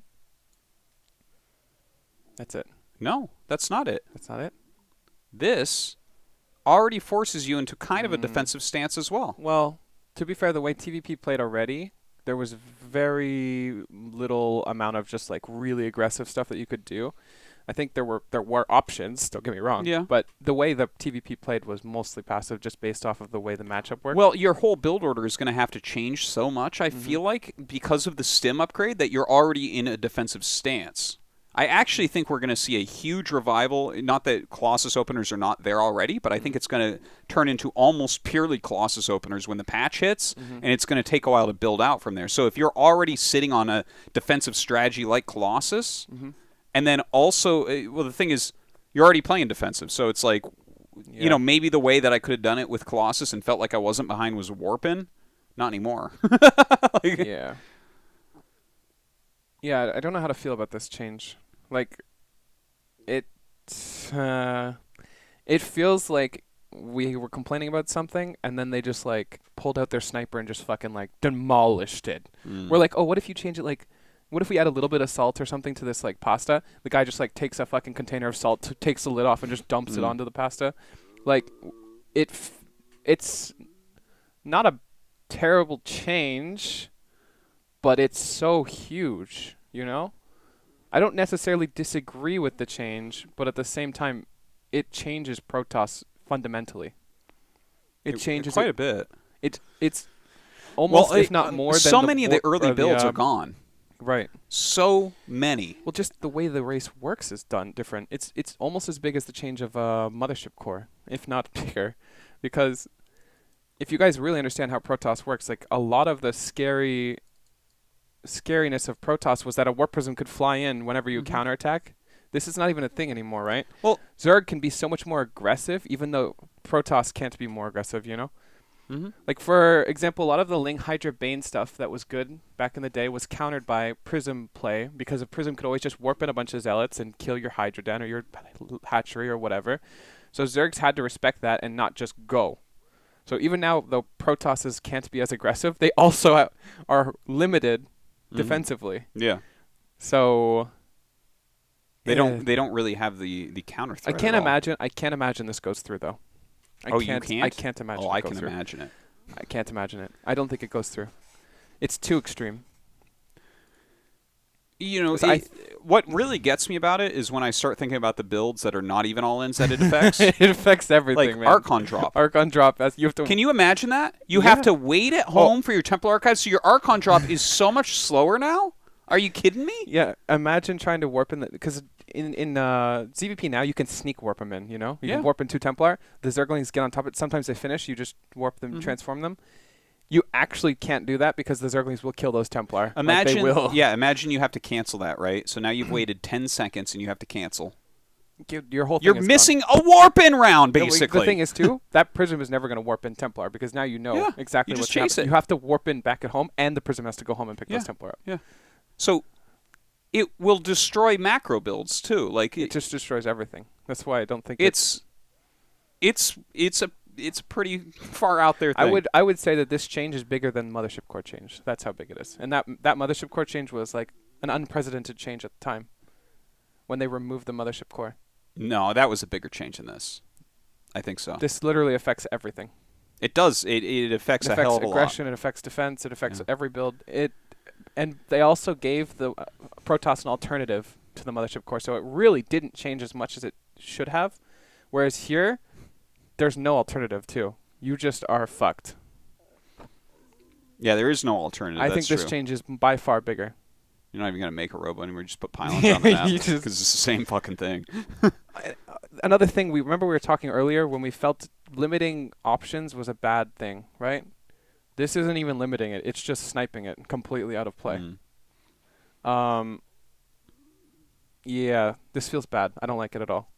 That's it. No, that's not it. That's not it? This already forces you into kind of a defensive stance as well. Well, to be fair, the way TvP played already, there was very little amount of just like really aggressive stuff that you could do. I think there were options, don't get me wrong. Yeah. But the way the TvP played was mostly passive just based off of the way the matchup worked. Well, your whole build order is going to have to change so much, I feel like, because of the stim upgrade, that you're already in a defensive stance. I actually think we're going to see a huge revival. Not that Colossus openers are not there already, but I think it's going to turn into almost purely Colossus openers when the patch hits, and it's going to take a while to build out from there. So if you're already sitting on a defensive strategy like Colossus, and then also, well, the thing is, you're already playing defensive, so it's like, you know, maybe the way that I could have done it with Colossus and felt like I wasn't behind was warping. Not anymore. Yeah. Yeah, I don't know how to feel about this change. Like, it feels like we were complaining about something, and then they just, like, pulled out their sniper and just fucking, like, demolished it. We're like, oh, what if you change it, like, what if we add a little bit of salt or something to this, like, pasta? The guy just, like, takes a fucking container of salt, takes the lid off, and just dumps it onto the pasta. Like, it's not a terrible change, but it's so huge, you know? I don't necessarily disagree with the change, but at the same time, it changes Protoss fundamentally. It changes quite a bit. It's almost, if not more, than so many of the early builds are gone. Right. So many. Well, just the way the race works is done different. It's almost as big as the change of Mothership Core, if not bigger, because if you guys really understand how Protoss works, like a lot of the scariness of Protoss was that a warp prism could fly in whenever you counterattack. This is not even a thing anymore, right? Well, Zerg can be so much more aggressive, even though Protoss can't be more aggressive, you know? Like, for example, a lot of the Ling Hydra Bane stuff that was good back in the day was countered by Prism play, because a Prism could always just warp in a bunch of Zealots and kill your Hydra Den or your hatchery or whatever. So Zergs had to respect that and not just go. So even now, though Protosses can't be as aggressive, they also are limited defensively. Yeah. So they don't really have the counter threat. I can't imagine this goes through, though. You can't? I can't imagine. Oh, it I goes can through. imagine it. I can't imagine it. I don't think it goes through. It's too extreme. You know, what really gets me about it is when I start thinking about the builds that are not even all-ins that it affects. It affects everything, like man. Archon drop. Archon drop. You have to. Can you imagine that? You have to wait at home for your Temple Archives, so your Archon drop is so much slower now? Are you kidding me? Yeah, imagine trying to warp in because in ZVP now you can sneak warp them in. You know, you can warp in 2 Templar. The Zerglings get on top of it. Sometimes they finish. You just warp them, transform them. You actually can't do that because the Zerglings will kill those Templar. Imagine, they will. Yeah, imagine you have to cancel that, right? So now you've waited 10 seconds and you have to cancel. Your whole thing You're is missing gone. a warp-in round, basically. The thing is, too, that Prism is never going to warp in Templar because now you know exactly what's happening. You have to warp in back at home, and the Prism has to go home and pick those Templar up. Yeah. So it will destroy macro builds, too. Like it just destroys everything. That's why I don't think it's a pretty far out there thing. I would say that this change is bigger than mothership core change. That's how big it is. And that mothership core change was like an unprecedented change at the time when they removed the mothership core. No, that was a bigger change than this. I think so. This literally affects everything. It does. It affects a hell of a lot. It affects aggression. It affects defense. It affects every build. And they also gave the Protoss an alternative to the mothership core, so it really didn't change as much as it should have. Whereas here, there's no alternative too. You just are fucked. Yeah, there is no alternative. I think this change is by far bigger. You're not even going to make a robo anymore. You just put pylons on the map because it's the same fucking thing. Another thing, we were talking earlier when we felt limiting options was a bad thing, right? This isn't even limiting it. It's just sniping it completely out of play. Yeah, this feels bad. I don't like it at all.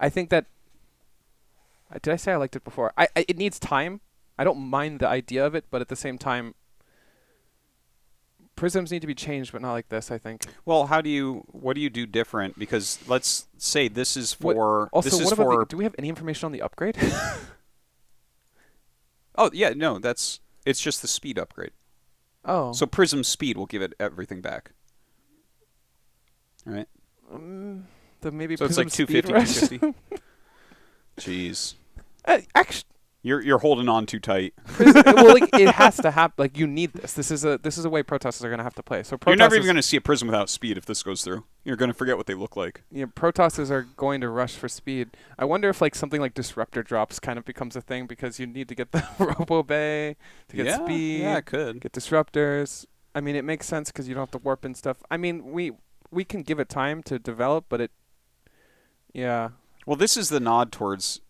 I think that... Did I say I liked it before? It needs time. I don't mind the idea of it, but at the same time, prisms need to be changed, but not like this, I think. Well, what do you do different? Because let's say this is for... do we have any information on the upgrade? Oh, yeah, no, it's just the speed upgrade. Oh. So prism speed will give it everything back. All right? Maybe so it's like 250, 250. Jeez. Actually, you're holding on too tight. Well, like it has to happen. Like you need this. This is a way Protosses are going to have to play. So you're never even going to see a prism without speed if this goes through. You're going to forget what they look like. Yeah, Protosses are going to rush for speed. I wonder if like something like disruptor drops kind of becomes a thing because you need to get the Robo Bay to get speed. Yeah, it could get disruptors. I mean, it makes sense because you don't have to warp and stuff. I mean, we can give it time to develop, but yeah. Well, this is the nod towards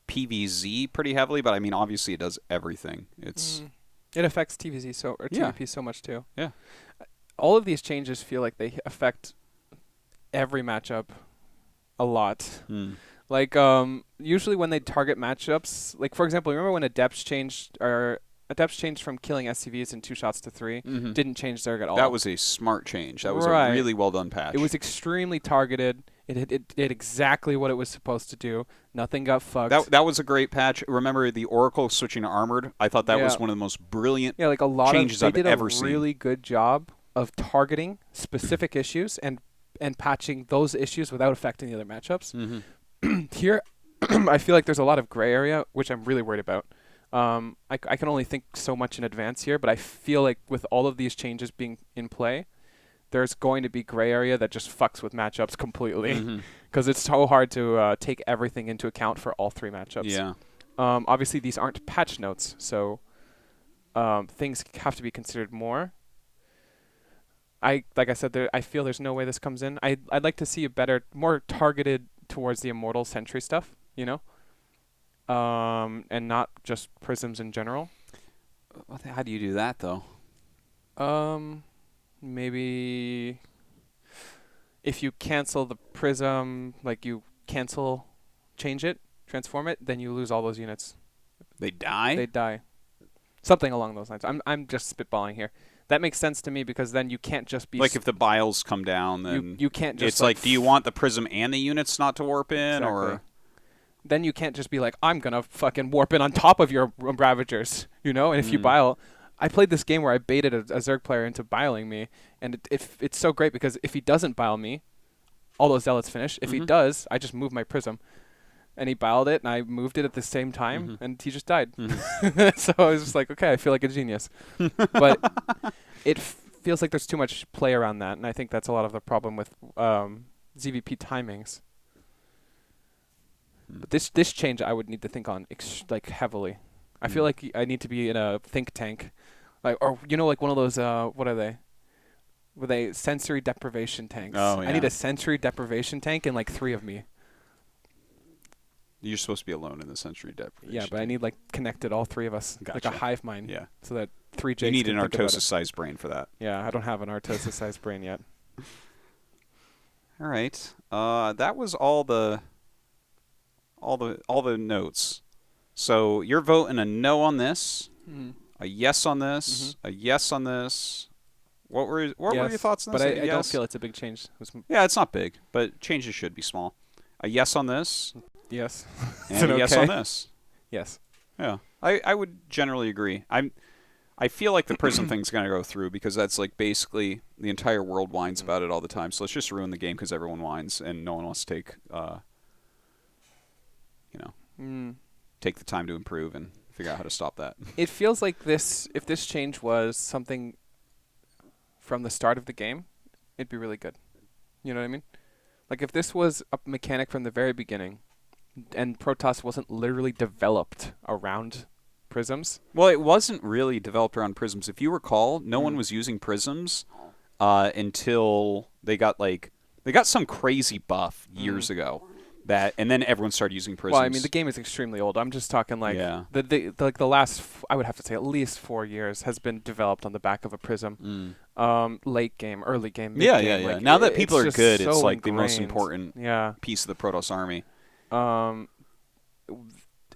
PVZ pretty heavily, but I mean, obviously it does everything. It affects TVZ TvP so much too. Yeah. All of these changes feel like they affect every matchup a lot. Like usually when they target matchups, like for example, remember when Adepts changed from killing SCVs in 2 shots to 3, didn't change Zerg at all. That was a smart change. That was a really well done patch. It was extremely targeted. It did exactly what it was supposed to do. Nothing got fucked. That was a great patch. Remember the Oracle switching to Armored? I thought that was one of the most brilliant like a lot changes of, they I've ever seen. did a really good job of targeting specific issues and patching those issues without affecting the other matchups. Here, I feel like there's a lot of gray area, which I'm really worried about. I can only think so much in advance here, but I feel like with all of these changes being in play, there's going to be gray area that just fucks with matchups completely because it's so hard to take everything into account for all 3 matchups. Yeah. Obviously, these aren't patch notes, so things have to be considered more. Like I said, I feel there's no way this comes in. I'd like to see a better, more targeted towards the Immortal Sentry stuff, you know? And not just prisms in general. How do you do that, though? Maybe if you cancel the prism, like you change it, transform it, then you lose all those units. They die? They die. Something along those lines. I'm just spitballing here. That makes sense to me because then you can't just be... Like if the biles come down, then... You can't just... It's like, do you want the prism and the units not to warp in, or... Then you can't just be like, I'm going to fucking warp in on top of your Ravagers, you know? And if you bile... I played this game where I baited a Zerg player into biling me, and it's so great because if he doesn't bile me, all those zealots finish. If he does, I just move my prism. And he biled it, and I moved it at the same time, and he just died. So I was just like, okay, I feel like a genius. But it feels like there's too much play around that, and I think that's a lot of the problem with ZVP timings. But this change I would need to think on like heavily. I feel like I need to be in a think tank, like, or like one of those what are they? Were they sensory deprivation tanks? Oh, yeah. I need a sensory deprivation tank and like 3 of me. You're supposed to be alone in the sensory deprivation. Yeah, but I need like connected all 3 of us, like a hive mind. Yeah. So that 3 Jakes. You need an Artosis-sized brain for that. Yeah, I don't have an Artosis-sized brain yet. All right. That was all the notes. So you're voting a no on this, a yes on this, a yes on this. What were your thoughts on this? But I don't feel it's a big change. Yeah, it's not big, but changes should be small. A yes on this, Yes. And a yes on this. Yes. Yeah. I would generally agree. I feel like the Prism thing's going to go through because that's like basically the entire world whines about it all the time. So let's just ruin the game because everyone whines and no one wants to take, take the time to improve and figure out how to stop that. It feels like if this change was something from the start of the game, it'd be really good. You know what I mean? Like if this was a mechanic from the very beginning and Protoss wasn't literally developed around prisms. Well, it wasn't really developed around prisms. If you recall, no one was using prisms until they got some crazy buff years ago. And then everyone started using prisms. Well, I mean, the game is extremely old. I'm just talking like the last, I would have to say, at least 4 years has been developed on the back of a prism. Late game, early game, mid game. Yeah. Like, now that people are good, it's like the most important piece of the Protoss army.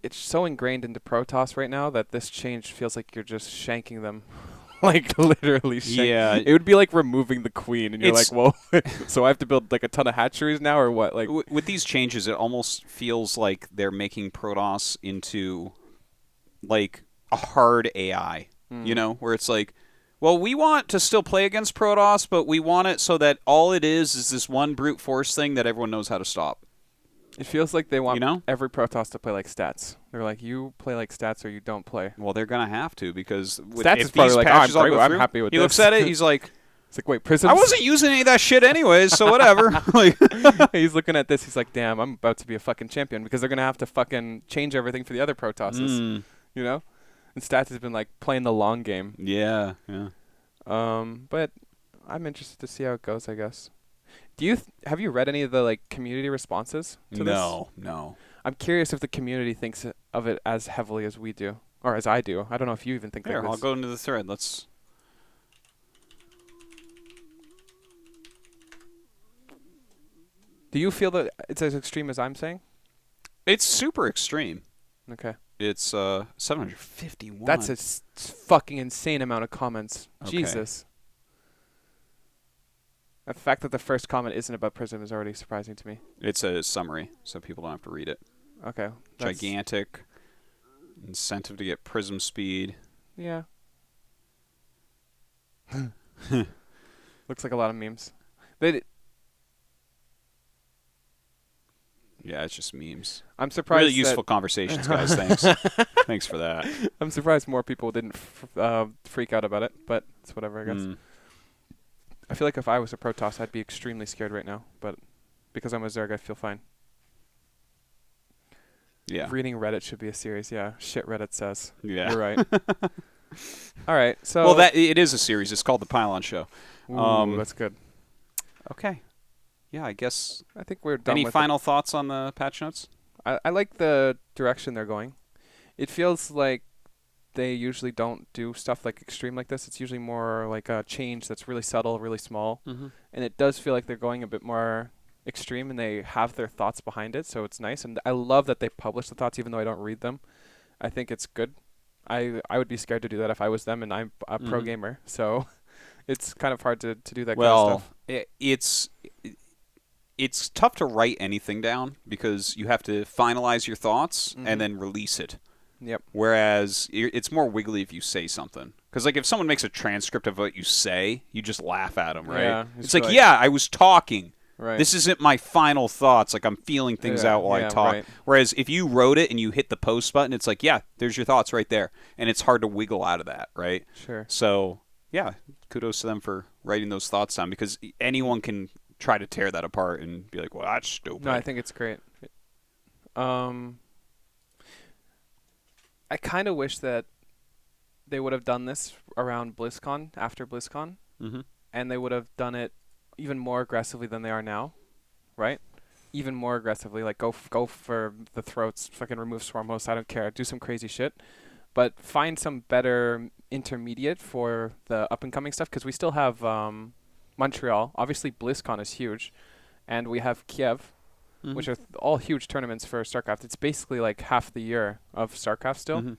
It's so ingrained into Protoss right now that this change feels like you're just shanking them. Like literally shanking. Yeah. It would be like removing the queen and you're like, whoa, so I have to build like a ton of hatcheries now or what? Like with these changes, it almost feels like they're making Protoss into like a hard AI, you know, where it's like, well, we want to still play against Protoss, but we want it so that all it is this one brute force thing that everyone knows how to stop. It feels like they want every Protoss to play like stats. They're like, you play like stats or you don't play. Well, they're going to have to because stats is probably like, I'm happy with this. He looks at it, he's like, it's like, wait, prisms? I wasn't using any of that shit anyways, so whatever. Like, he's looking at this, he's like, damn, I'm about to be a fucking champion because they're going to have to fucking change everything for the other Protosses. You know? And stats has been like playing the long game. Yeah. But I'm interested to see how it goes, I guess. Have you read any of the like community responses to this? No. I'm curious if the community thinks of it as heavily as we do, or as I do. I don't know if you even think. Here, I'll go into the thread. Let's. Do you feel that it's as extreme as I'm saying? It's super extreme. Okay. It's 751. That's a fucking insane amount of comments. Okay. Jesus. The fact that the first comment isn't about Prism is already surprising to me. It's a summary, so people don't have to read it. Okay. Gigantic. Incentive to get Prism speed. Yeah. Looks like a lot of memes. Yeah, it's just memes. I'm surprised. Really useful conversations, guys. Thanks. Thanks for that. I'm surprised more people didn't freak out about it, but it's whatever, I guess. I feel like if I was a Protoss, I'd be extremely scared right now, but because I'm a Zerg, I feel fine. Yeah. Reading Reddit should be a series. Yeah. Shit Reddit says. Yeah. You're right. All right. So. Well, it is a series. It's called The Pylon Show. Ooh, that's good. Okay. Yeah, I guess. I think we're done. Any final thoughts on the patch notes? I like the direction they're going. It feels like they usually don't do stuff like extreme like this. It's usually more like a change that's really subtle, really small. And it does feel like they're going a bit more extreme and they have their thoughts behind it, so it's nice. And I love that they publish the thoughts even though I don't read them. I think it's good. I would be scared to do that if I was them, and I'm a pro gamer, so it's kind of hard to do that kind of stuff. It's tough to write anything down because you have to finalize your thoughts and then release it. Yep. Whereas it's more wiggly if you say something. Because like if someone makes a transcript of what you say, you just laugh at them, right? Yeah, it's like, yeah, I was talking. Right. This isn't my final thoughts. Like I'm feeling things out while I talk. Right. Whereas if you wrote it and you hit the post button, it's like, yeah, there's your thoughts right there. And it's hard to wiggle out of that, right? Sure. So, yeah, kudos to them for writing those thoughts down because anyone can try to tear that apart and be like, well, that's stupid. No, I think it's great. I kind of wish that they would have done this around BlizzCon, after BlizzCon, and they would have done it even more aggressively than they are now, right? Even more aggressively, like go for the throats, fucking remove swarm hosts, I don't care, do some crazy shit, but find some better intermediate for the up-and-coming stuff, because we still have Montreal. Obviously, BlizzCon is huge, and we have Kiev, which are all huge tournaments for StarCraft. It's basically like half the year of StarCraft still.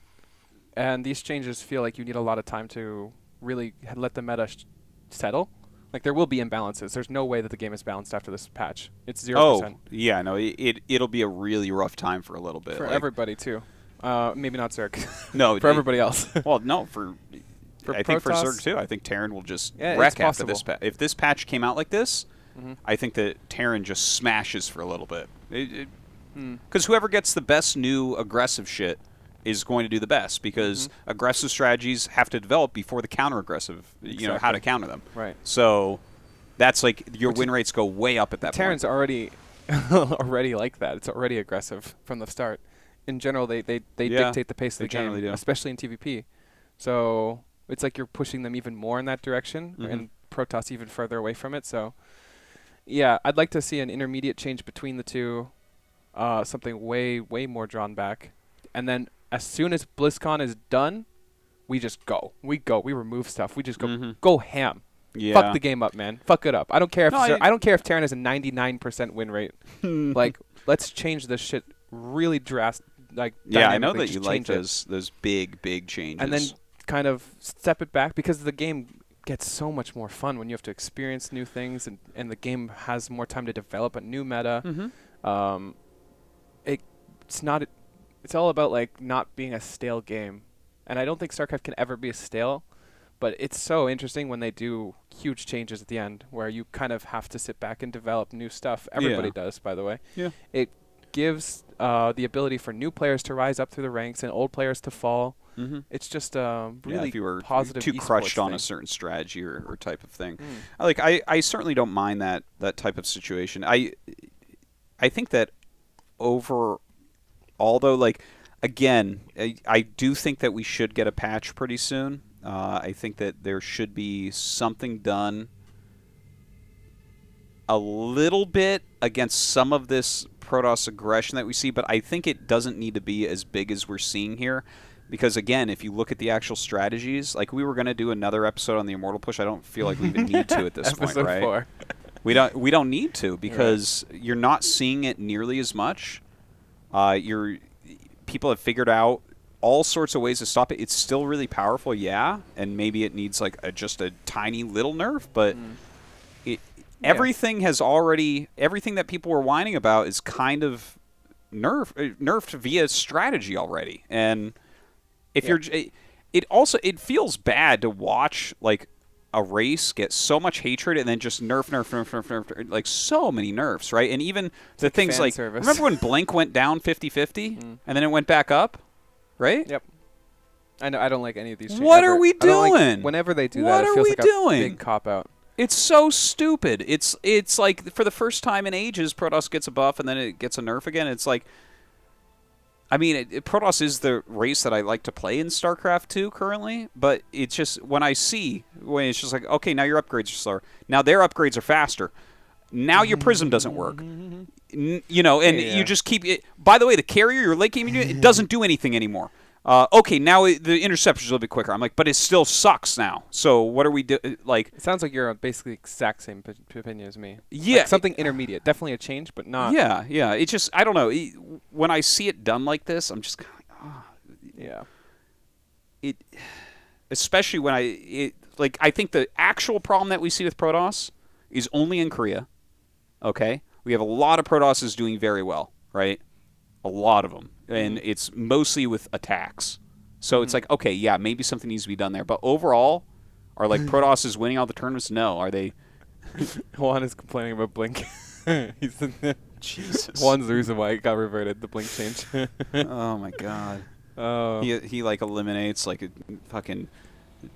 And these changes feel like you need a lot of time to really let the meta settle. Like, there will be imbalances. There's no way that the game is balanced after this patch. It's 0%. Oh, yeah, no, it'll be a really rough time for a little bit. For everybody, too. Maybe not Zerg. No. For everybody else. Well, no, I think for Zerg, too. I think Terran will just wreck after this patch. If this patch came out like this, I think that Terran just smashes for a little bit. Because whoever gets the best new aggressive shit is going to do the best, because aggressive strategies have to develop before the counter-aggressive, you know, how to counter them. Right. So that's like your win rates go way up at that Terran's point. already like that. It's already aggressive from the start. In general, they dictate the pace of the game, especially in TvP. So it's like you're pushing them even more in that direction, and Protoss even further away from it. So yeah, I'd like to see an intermediate change between the two, something way more drawn back, and then as soon as BlizzCon is done, we just go. We remove stuff. We just go ham. Yeah. Fuck the game up, man. Fuck it up. I don't care if I don't care if Terran has a 99% win rate. Like, let's change this shit really drastic. Like, yeah, I know that you like those big changes. And then kind of step it back, because the game gets so much more fun when you have to experience new things, and the game has more time to develop a new meta. It's all about, like, not being a stale game. And I don't think StarCraft can ever be a stale, but it's so interesting when they do huge changes at the end, where you kind of have to sit back and develop new stuff. Everybody does, by the way. Yeah. It gives the ability for new players to rise up through the ranks and old players to fall. It's just a really if you were positive too crushed on thing. a certain strategy or type of thing. I certainly don't mind that type of situation. I think that although, like, again, I do think that we should get a patch pretty soon. I think that there should be something done a little bit against some of this Protoss aggression that we see, but I think it doesn't need to be as big as we're seeing here. Because, again, if you look at the actual strategies, like, we were going to do another episode on the Immortal push. I don't feel like we even need to at this point, right? Episode 4. We don't need to, because you're not seeing it nearly as much. People have figured out all sorts of ways to stop it. It's still really powerful, yeah, and maybe it needs, like, just a tiny little nerf, but everything that people were whining about is kind of nerfed via strategy already. And if it feels bad to watch, like, a race get so much hatred and then just nerf, like, so many nerfs, right? And even the things like, remember when Blink went down 50-50 and then it went back up, right? Yep. I know. I don't like any of these changes. What are we doing? Whenever they do that, it feels like a big cop-out. It's so stupid. It's like, for the first time in ages, Protoss gets a buff and then it gets a nerf again. It's like, I mean, Protoss is the race that I like to play in StarCraft 2 currently, but it's just, when it's just like, okay, now your upgrades are slower. Now their upgrades are faster. Now your Prism doesn't work. You know, and you just keep it. By the way, the carrier, your late game unit, it doesn't do anything anymore. Okay, now the interception's a little bit quicker. I'm like, but it still sucks now. So what are we doing? Like, it sounds like you're on basically exact same opinion as me. Yeah, like something intermediate, definitely a change, but not. Yeah. It just, I don't know. When I see it done like this, I'm just kind of like, It, especially when I think the actual problem that we see with Protoss is only in Korea. Okay, we have a lot of Protosses doing very well, right? A lot of them. And it's mostly with attacks. So it's like, okay, yeah, maybe something needs to be done there. But overall, are, like, Protosses winning all the tournaments? No. Are they? Juan is complaining about Blink. Jesus. Juan's the reason why it got reverted, the Blink change. Oh, my God. He, like, eliminates, like, a fucking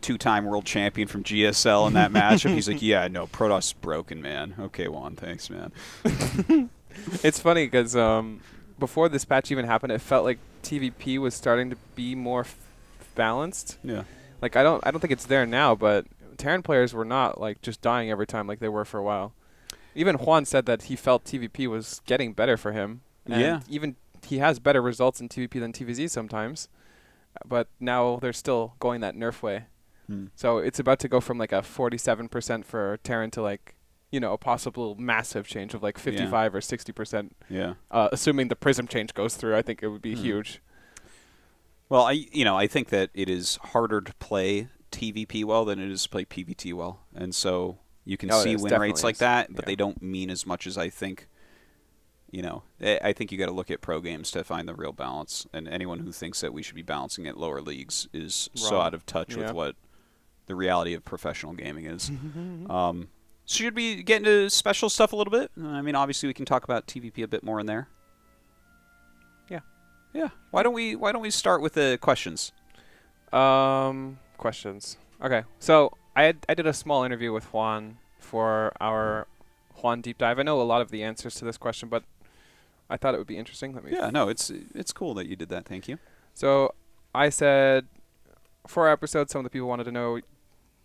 2-time world champion from GSL in that matchup. He's like, yeah, no, Protoss is broken, man. Okay, Juan, thanks, man. It's funny because before this patch even happened, it felt like TvP was starting to be more balanced. Yeah. Like, I don't think it's there now, but Terran players were not, like, just dying every time like they were for a while. Even Juan said that he felt TvP was getting better for him. And even he has better results in TvP than TvZ sometimes. But now they're still going that nerf way. So it's about to go from, like, a 47% for Terran to, like, you know, a possible massive change of, like, 55 or 60%. Yeah. Assuming the Prism change goes through, I think it would be huge. Well, I think that it is harder to play TvP well than it is to play PvT well. And so You can see win rates like that, but yeah. they don't mean as much as I think. You know, I think you got to look at pro games to find the real balance. And anyone who thinks that we should be balancing at lower leagues is so out of touch with what the reality of professional gaming is. Should we get into special stuff a little bit? I mean, obviously we can talk about TvP a bit more in there. Yeah. Why don't we start with the questions? Questions. Okay. So I did a small interview with Juan for our Juan deep dive. I know a lot of the answers to this question, but I thought it would be interesting. It's cool that you did that. Thank you. So I said, for our episode, some of the people wanted to know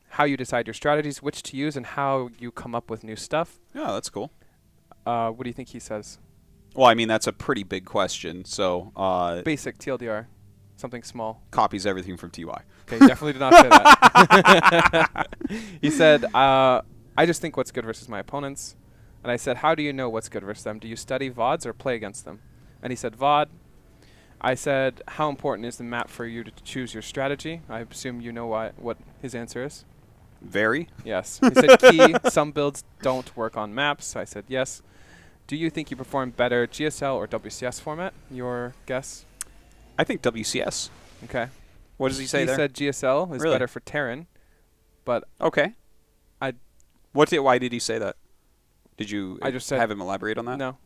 how you decide your strategies, which to use, and how you come up with new stuff. Yeah, that's cool. What do you think he says? Well, I mean, that's a pretty big question. So basic TLDR, something small. Copies everything from TY. Okay, definitely did not say that. He said, I just think what's good versus my opponents. And I said, how do you know what's good versus them? Do you study VODs or play against them? And he said, VOD. I said, how important is the map for you to choose your strategy? I assume you know what his answer is. Very. Yes. He said, key, some builds don't work on maps. I said, yes. Do you think you perform better GSL or WCS format? Your guess? I think WCS. Okay. What does he say there? He said GSL is better for Terran, but okay. Why did he say that? Did you have him elaborate on that? No.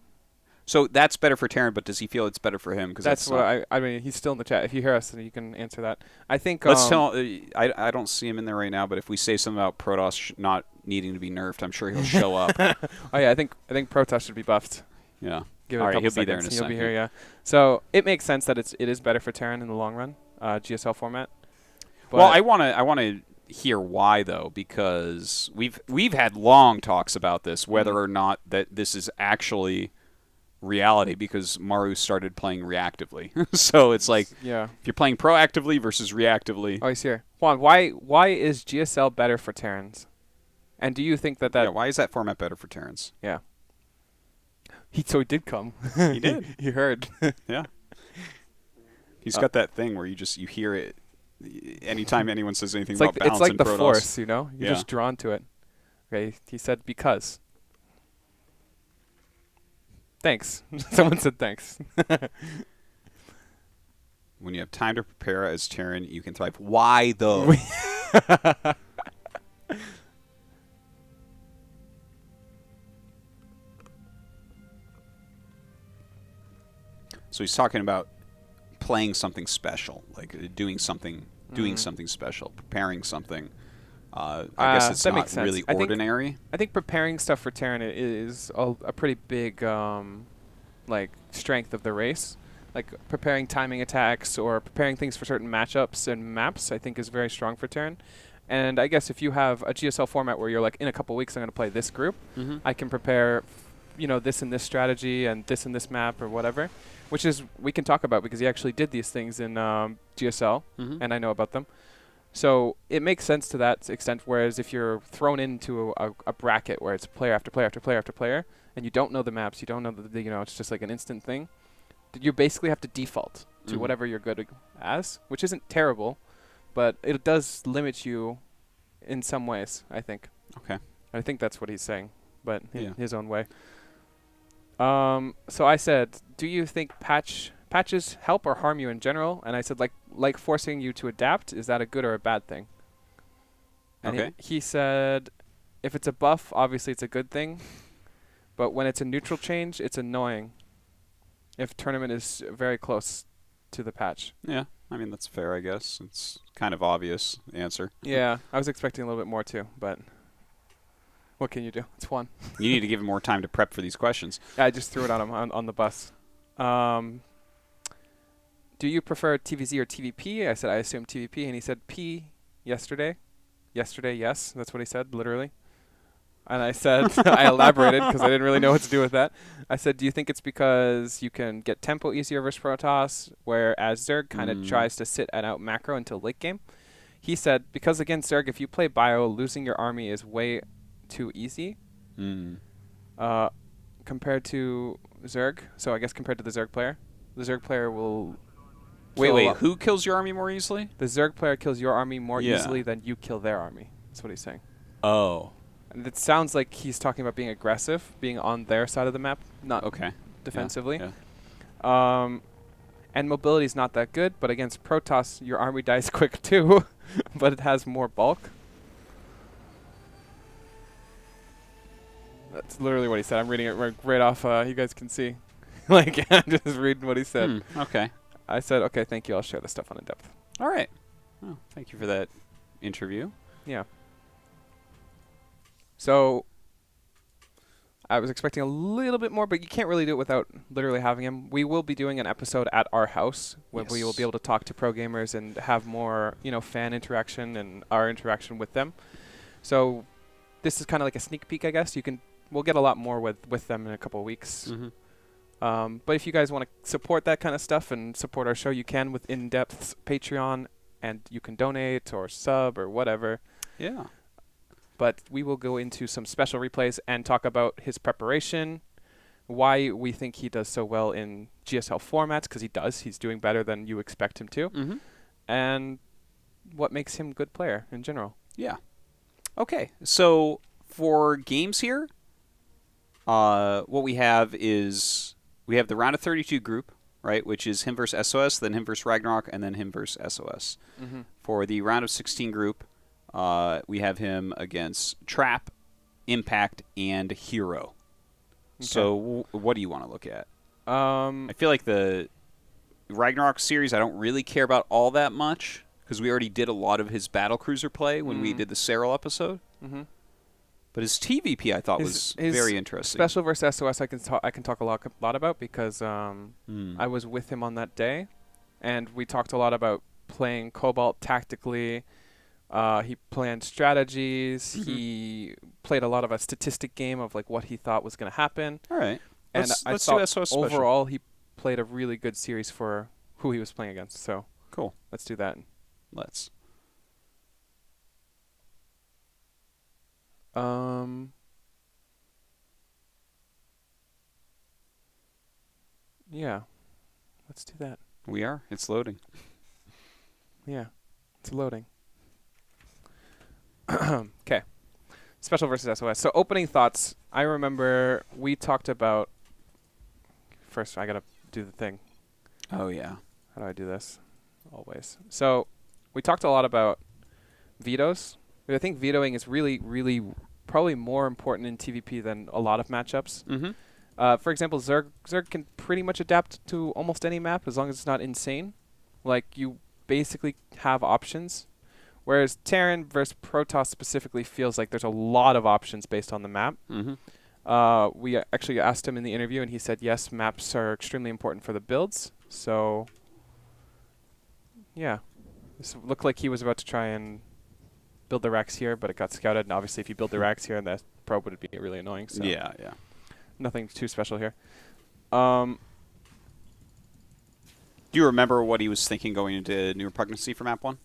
So that's better for Terran, but does he feel it's better for him? That's what I mean. He's still in the chat. If you hear us, then you can answer that. I think. Let's tell. I don't see him in there right now, but if we say something about Protoss not needing to be nerfed, I'm sure he'll show up. Oh yeah, I think Protoss should be buffed. Yeah. Give it a couple he'll seconds. be there in a second. He'll be here. Yeah. So it makes sense that it is better for Terran in the long run, GSL format. But well, I want to hear why though, because we've had long talks about this, whether or not that this is actually reality, because Maru started playing reactively. So it's like, if you're playing proactively versus reactively. Oh, he's here. Juan, why is GSL better for Terrans? And do you think that why is that format better for Terrans? Yeah. So he did come. He did. He heard. Yeah. He's got that thing where you hear it anytime anyone says anything about balance. It's like in the Protoss. Force, you know? You're just drawn to it. Okay, he said because. Thanks. Someone said thanks. When you have time to prepare as Terran, you can thrive. Why, though? So he's talking about playing something special, like doing something special, preparing something. I guess it's not really ordinary. I think preparing stuff for Terran is a pretty big strength of the race. Like preparing timing attacks or preparing things for certain matchups and maps, I think is very strong for Terran. And I guess if you have a GSL format where you're like, in a couple weeks I'm going to play this group, I can prepare, this and this strategy and this map or whatever, which is we can talk about because he actually did these things in GSL, and I know about them. So it makes sense to that extent, whereas if you're thrown into a bracket where it's player after player after player after player, and you don't know the maps, you don't know it's just like an instant thing, you basically have to default to whatever you're good as, which isn't terrible, but it does limit you in some ways, I think. Okay. I think that's what he's saying, but in his own way. So I said, do you think patches help or harm you in general? And I said, like forcing you to adapt, is that a good or a bad thing? And he said, if it's a buff, obviously it's a good thing, but when it's a neutral change, it's annoying if tournament is very close to the patch. Yeah, I mean, that's fair, I guess. It's kind of obvious answer. Yeah, I was expecting a little bit more too, but what can you do? It's one. You need to give him more time to prep for these questions. Yeah, I just threw it on him on the bus. Do you prefer TVZ or TvP? I said, I assume TvP, and he said P yesterday. Yesterday, yes. That's what he said, literally. And I said, I elaborated because I didn't really know what to do with that. I said, do you think it's because you can get tempo easier versus Protoss, whereas Zerg kind of tries to sit and out macro until late game? He said, because against Zerg, if you play bio, losing your army is way too easy compared to Zerg. So I guess compared to the Zerg player. The Zerg player will... Wait, who kills your army more easily? The Zerg player kills your army more easily than you kill their army. That's what he's saying. Oh. And it sounds like he's talking about being aggressive, being on their side of the map, not defensively. And mobility is not that good, but against Protoss, your army dies quick too, but it has more bulk. That's literally what he said. I'm reading it right off. You guys can see. Like, I'm just reading what he said. Okay. I said, okay, thank you. I'll share the stuff on in-depth. All right. Oh, thank you for that interview. Yeah. So I was expecting a little bit more, but you can't really do it without literally having him. We will be doing an episode at our house where we will be able to talk to pro gamers and have more, fan interaction and our interaction with them. So this is kind of like a sneak peek, I guess. We'll get a lot more with them in a couple of weeks. But if you guys want to support that kind of stuff and support our show, you can with in-depth Patreon, and you can donate or sub or whatever. Yeah. But we will go into some special replays and talk about his preparation, why we think he does so well in GSL formats, because he does. He's doing better than you expect him to. And what makes him a good player in general. Yeah. Okay. So for games here, what we have is we have the round of 32 group, right, which is him versus SOS, then him versus Ragnarok, and then him versus SOS. For the round of 16 group, we have him against Trap, Impact, and Hero. Okay. So what do you want to look at? I feel like the Ragnarok series I don't really care about all that much because we already did a lot of his battlecruiser play when we did the SpeCial's episode. But his TvP I thought was very interesting. Special versus SOS I can talk a lot about because I was with him on that day, and we talked a lot about playing Cobalt tactically. He planned strategies. He played a lot of a statistic game of like what he thought was going to happen. All right. And let's I do thought SOS overall he played a really good series for who he was playing against. So cool. Let's do that. Let's. Yeah. Let's do that. We are. It's loading. Yeah. It's loading. Okay. Special versus SOS. So opening thoughts. I remember we talked about... First, I got to do the thing. Oh, yeah. How do I do this? Always. So we talked a lot about vetoes. I think vetoing is really, really probably more important in TvP than a lot of matchups. For example, Zerg can pretty much adapt to almost any map as long as it's not insane. Like, you basically have options. Whereas Terran versus Protoss specifically feels like there's a lot of options based on the map. We actually asked him in the interview, and he said, yes, maps are extremely important for the builds. So, yeah. This looked like he was about to try and build the racks here, but it got scouted. And obviously, if you build the racks here, the probe would be really annoying. So yeah. Nothing too special here. Do you remember what he was thinking going into New Repugnancy for map 1?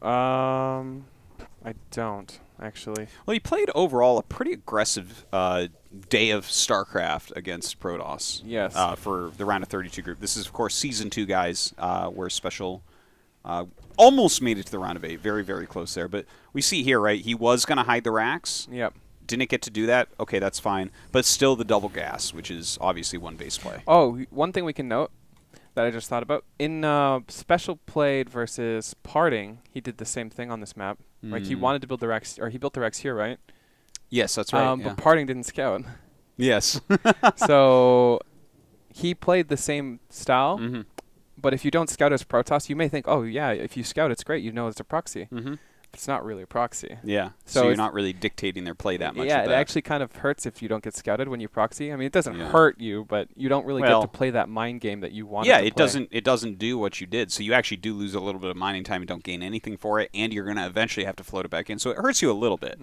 I don't, actually. Well, he played overall a pretty aggressive day of StarCraft against Protoss. Yes. For the round of 32 group. This is, of course, Season 2 guys, where SpeCial almost made it to the round of 8. Very, very close there. But we see here, right, he was going to hide the racks. Yep. Didn't get to do that. Okay, that's fine. But still the double gas, which is obviously one base play. Oh, one thing we can note that I just thought about. In SpeCial played versus Parting, he did the same thing on this map. Like, he wanted to build the racks, or he built the racks here, right? Yes, that's right. But Parting didn't scout. Yes. So he played the same style, but if you don't scout as Protoss, you may think, oh, yeah, if you scout, it's great. You know it's a proxy. It's not really a proxy. Yeah. So you're not really dictating their play that much. Yeah, it actually kind of hurts if you don't get scouted when you proxy. I mean, it doesn't hurt you, but you don't really get to play that mind game that you want. Yeah, it doesn't do what you did. So you actually do lose a little bit of mining time and don't gain anything for it, and you're going to eventually have to float it back in. So it hurts you a little bit.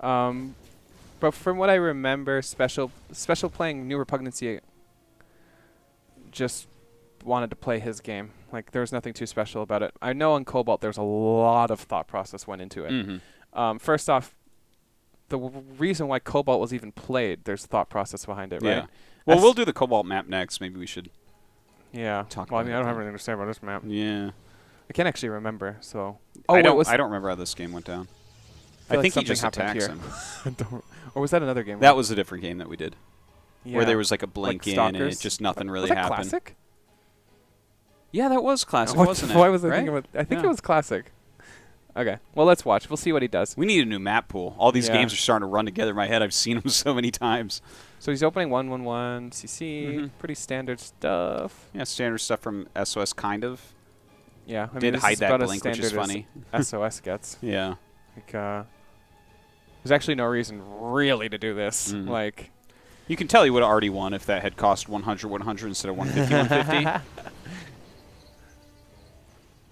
But from what I remember, SpeCial playing New Repugnancy just wanted to play his game. Like, there was nothing too special about it. I know on Cobalt there's a lot of thought process went into it. First off, the reason why Cobalt was even played, there's thought process behind it, right? Well, we'll do the Cobalt map next. Maybe we should talk about it. I mean, I don't have anything to say about this map. Yeah. I can't actually remember, so... I don't remember how this game went down. I think he something just happened attacks here. him. Or was that another game? That was a different game that we did. Yeah. Where there was like a blink like in and it just nothing really was that happened. Classic? Yeah, that was classic, wasn't it? Why was I right? thinking about? I think it was classic. Okay, well let's watch. We'll see what he does. We need a new map pool. All these games are starting to run together in my head. I've seen them so many times. So he's opening 111 CC. Pretty standard stuff. Yeah, standard stuff from SOS, kind of. Yeah, I Did mean, hide that about blink, which is funny. SOS gets. Yeah. Like, there's actually no reason really to do this. Like, you can tell he would have already won if that had cost 100 instead of 150 150.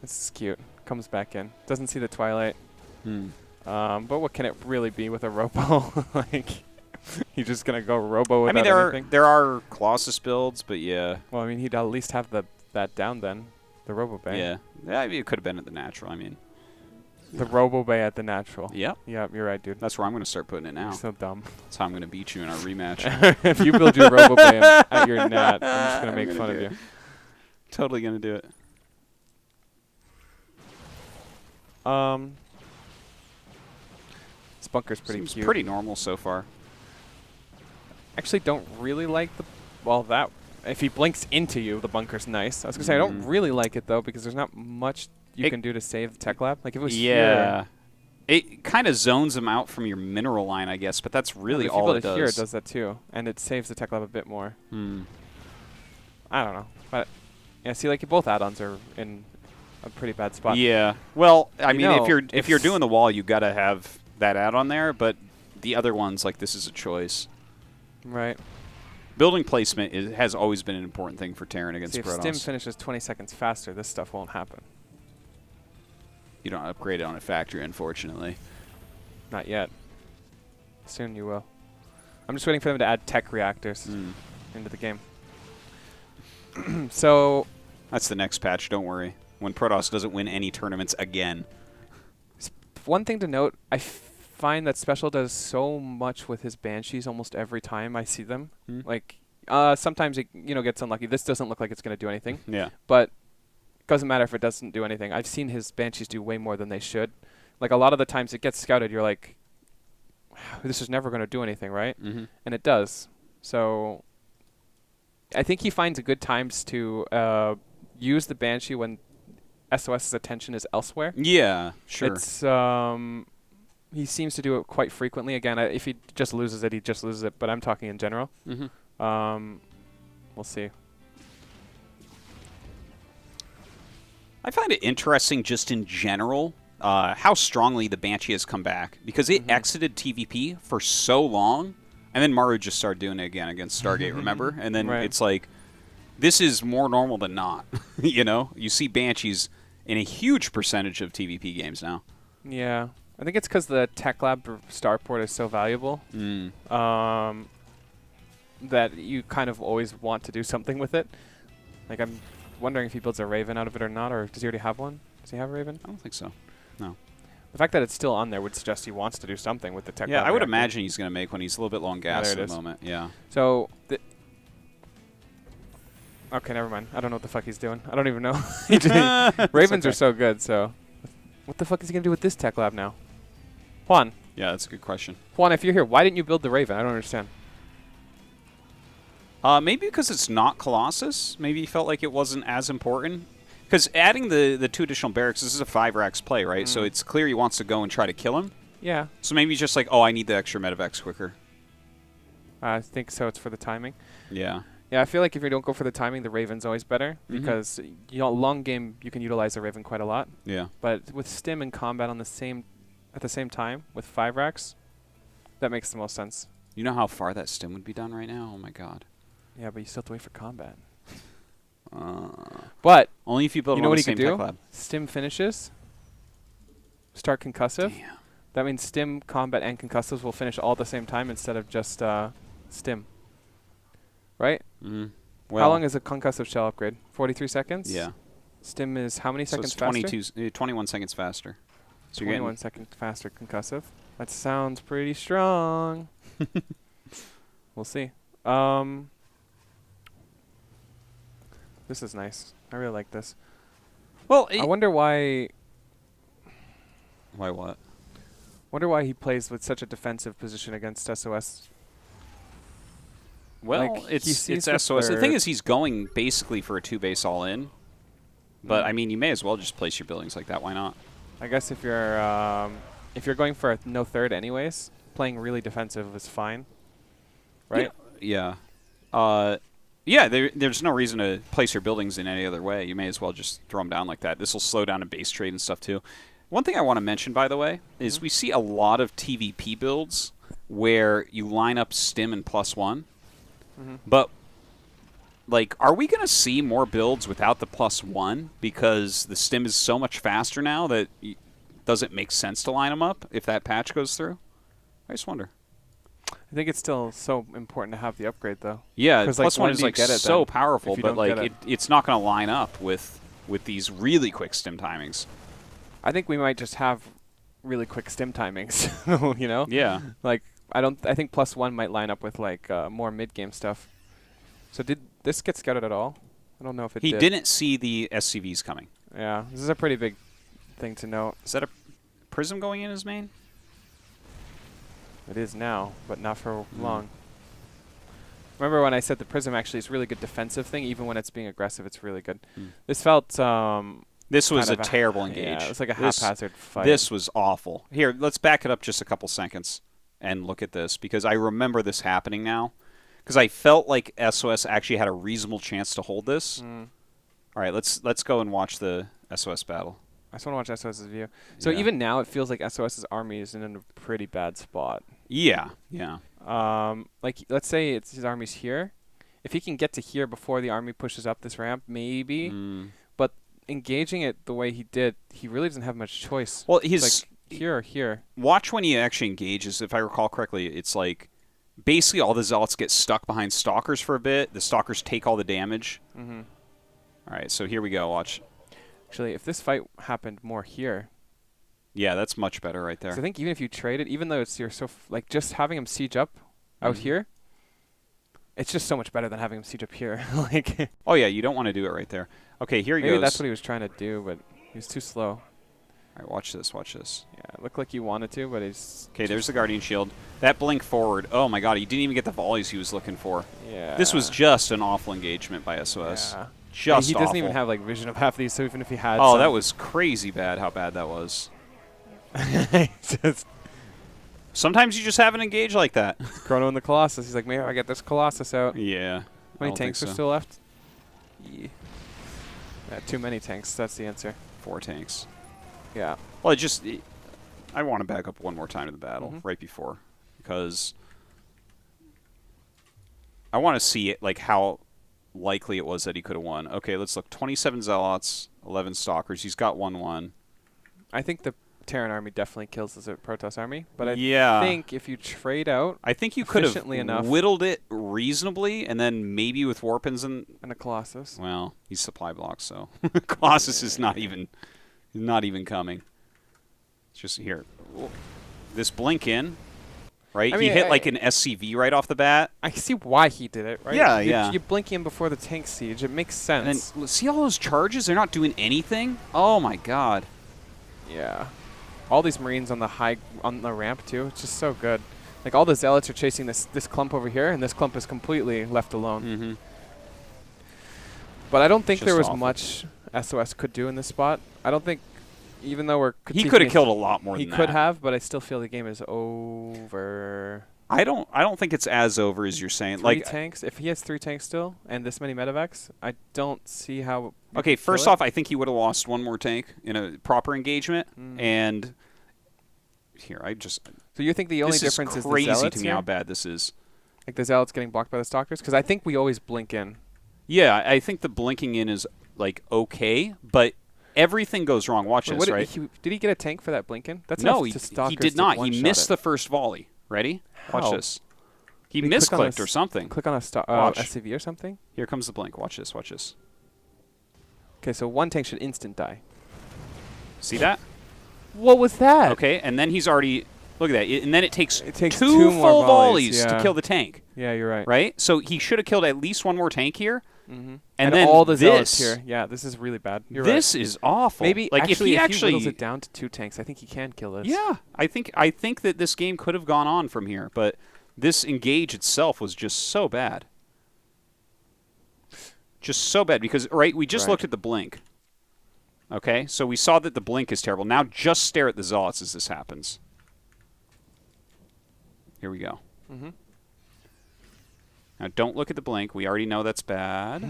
This is cute. Comes back in. Doesn't see the Twilight. But what can it really be with a Robo? Like, he's just gonna go Robo without anything. there are Colossus builds, but yeah. Well, I mean, he'd at least have that down then. The Robo Bay. Yeah. I mean, it could have been at the natural. I mean. The Robo Bay at the natural. Yep. Yep, you're right, dude. That's where I'm going to start putting it now. You're so dumb. That's how I'm going to beat you in our rematch. If you build your Robo Bay at your nat, I'm just going to make fun of you. Totally going to do it. This bunker's pretty Seems cute. pretty normal so far. Actually, don't really like the... Well, that... If he blinks into you, the bunker's nice. I was going to say, I don't really like it, though, because there's not much you can do to save the Tech Lab. Like, if it was here... It kind of zones them out from your mineral line, I guess, but that's really all it does. If you build it here, it does that, too. And it saves the Tech Lab a bit more. I don't know. But, yeah, see, like, both add-ons are in a pretty bad spot. Yeah. Well, I mean, if you're doing the wall, you got to have that add-on there, but the other ones, like, this is a choice. Right. Building placement has always been an important thing for Terran against Protoss. If Stim finishes 20 seconds faster, this stuff won't happen. You don't upgrade it on a factory, unfortunately. Not yet. Soon you will. I'm just waiting for them to add tech reactors into the game. So... That's the next patch, don't worry. When Protoss doesn't win any tournaments again. One thing to note, I find that SpeCial does so much with his Banshees almost every time I see them. Like, sometimes it gets unlucky. This doesn't look like it's going to do anything. Yeah. But it doesn't matter if it doesn't do anything. I've seen his Banshees do way more than they should. Like, a lot of the times it gets scouted, you're like, this is never going to do anything, right? And it does. So I think he finds a good times to use the Banshee when SOS's attention is elsewhere. Yeah, sure. It's he seems to do it quite frequently. Again, if he just loses it, he just loses it. But I'm talking in general. We'll see. I find it interesting just in general how strongly the Banshee has come back. Because it exited TvP for so long, and then Maru just started doing it again against Stargate, remember? And then it's like, this is more normal than not. You see Banshees in a huge percentage of TvP games now. Yeah. I think it's because the Tech Lab starport is so valuable that you kind of always want to do something with it. Like, I'm wondering if he builds a Raven out of it or not, or does he already have one? Does he have a Raven? I don't think so. No. The fact that it's still on there would suggest he wants to do something with the Tech Lab. Yeah, I would imagine he's going to make one. He's a little bit long gas at the moment. Yeah. So... Okay, never mind. I don't know what the fuck he's doing. I don't even know. Ravens are so good, so... What the fuck is he going to do with this Tech Lab now? Juan. Yeah, that's a good question. Juan, if you're here, why didn't you build the Raven? I don't understand. Maybe because it's not Colossus. Maybe he felt like it wasn't as important. Because adding the 2 additional barracks, this is a 5-racks play, right? So it's clear he wants to go and try to kill him. Yeah. So maybe he's just like, oh, I need the extra medevacs quicker. I think so. It's for the timing. Yeah. Yeah, I feel like if you don't go for the timing, the Raven's always better. Because, long game, you can utilize the Raven quite a lot. Yeah. But with Stim and combat at the same time, with 5-racks, that makes the most sense. You know how far that Stim would be done right now? Oh, my God. Yeah, but you still have to wait for combat. But only if you build what the he same could do? Tech Lab. Stim finishes. Start concussive. Damn. That means Stim, combat, and concussives will finish all at the same time instead of just Stim. Right? Well, how long is a concussive shell upgrade? 43 seconds? Yeah. Stim is how many seconds it's faster? 21 seconds faster. So 21 seconds faster concussive. That sounds pretty strong. We'll see. This is nice. I really like this. Well, I wonder why... Why what? Wonder why he plays with such a defensive position against SOS. Well, Like, it's SOS. The thing is, he's going basically for a 2-base all-in. But, I mean, you may as well just place your buildings like that. Why not? I guess if you're going for a no third anyways, playing really defensive is fine. Right? Yeah. There's no reason to place your buildings in any other way. You may as well just throw them down like that. This will slow down a base trade and stuff, too. One thing I want to mention, by the way, is we see a lot of TvP builds where you line up stim and +1. But, like, are we going to see more builds without the +1 because the stim is so much faster now that it doesn't make sense to line them up if that patch goes through? I just wonder. I think it's still so important to have the upgrade, though. Yeah, +1 is like so powerful, but like it's not going to line up with these really quick stim timings. I think we might just have really quick stim timings, you know? Yeah. Like, I think +1 might line up with like more mid-game stuff. So did this get scouted at all? I don't know if it did. He didn't see the SCVs coming. Yeah, this is a pretty big thing to note. Is that a Prism going in his main? It is now, but not for long. Remember when I said the Prism actually is a really good defensive thing, even when it's being aggressive, it's really good. This felt this was a terrible engage. Yeah, it was like a haphazard fight. This was awful. Here, let's back it up just a couple seconds and look at this, because I remember this happening now. Because I felt like SOS actually had a reasonable chance to hold this. All right, let's go and watch the SOS battle. I just want to watch SOS's view. So even now, it feels like SOS's army is in a pretty bad spot. Yeah. Like, let's say his army's here. If he can get to here before the army pushes up this ramp, maybe. But engaging it the way he did, he really doesn't have much choice. Well, he's like here or here. Watch when he actually engages. If I recall correctly, it's like basically all the Zealots get stuck behind Stalkers for a bit. The Stalkers take all the damage. All right, so here we go. Watch. Actually, if this fight happened more here. Yeah, that's much better right there. So I think even if you trade it, even though you're so like just having him siege up out here, it's just so much better than having him siege up here. Like. Oh yeah, you don't want to do it right there. Okay, here he goes. Maybe that's what he was trying to do, but he was too slow. All right, watch this. Watch this. Yeah, it looked like he wanted to, but he's. Okay, there's the Guardian Shield. That blink forward. Oh my God, he didn't even get the volleys he was looking for. Yeah. This was just an awful engagement by SOS. Yeah. Just he awful. doesn't even have like vision of half these, so even if he had. Oh, that was crazy bad. How bad that was. Sometimes you just have an engage like that. Chrono and the Colossus. He's like, maybe I get this Colossus out. Yeah. How many tanks are still left? Yeah, too many tanks. That's the answer. 4 tanks. Yeah. Well, I want to back up one more time to the battle right before, because I want to see it like how likely it was that he could have won. Okay, let's look. 27 Zealots, 11 Stalkers. He's got 1-1. I think the Terran army definitely kills the Protoss army, but I think if you trade out, I think you could have enough whittled it reasonably, and then maybe with Warpins and a Colossus. Well, he's supply blocked, so Colossus is not even coming. It's just here. This blink in, right? I He mean, hit like an SCV right off the bat. I see why he did it, right? Yeah, yeah. You blink him before the tank siege. It makes sense. And then see all those charges? They're not doing anything. Oh my God. Yeah. All these Marines on the ramp too. It's just so good. Like all the Zealots are chasing this clump over here, and this clump is completely left alone. But I don't think there was much SOS could do in this spot. I don't think, even though he could have killed a lot more. He than could that. have, but I still feel the game is over. I don't think it's as over as you're saying. Three tanks. If he has 3 tanks still and this many medevacs, I don't see how. Okay, first off, I think he would have lost 1 more tank in a proper engagement, and here So you think the only difference is the Zealots? This is crazy to me how bad this is. Like the Zealots getting blocked by the Stalkers, because I think we always blink in. Yeah, I think the blinking in is like okay, but everything goes wrong. Watch this, right? Did he get a tank for that blink in? That's no, he did not. He missed the first volley. Ready? How? Watch this. He misclicked or something. Click on a SCV or something. Here comes the blink. Watch this. Watch this. Okay, so 1 tank should instant die. See that? What was that? Okay, and then he's already... Look at that. And then it takes 2 full full volleys to kill the tank. Yeah, you're right. Right? So he should have killed at least 1 more tank here. And then all the zealots here. Yeah, this is really bad. This is awful. Maybe like actually, if he whittles it down to 2 tanks, I think he can kill this. Yeah, I think that this game could have gone on from here, but this engage itself was just so bad. Just so bad because we just looked at the blink. Okay, so we saw that the blink is terrible. Now just stare at the zealots as this happens. Here we go. Now, don't look at the blink. We already know that's bad.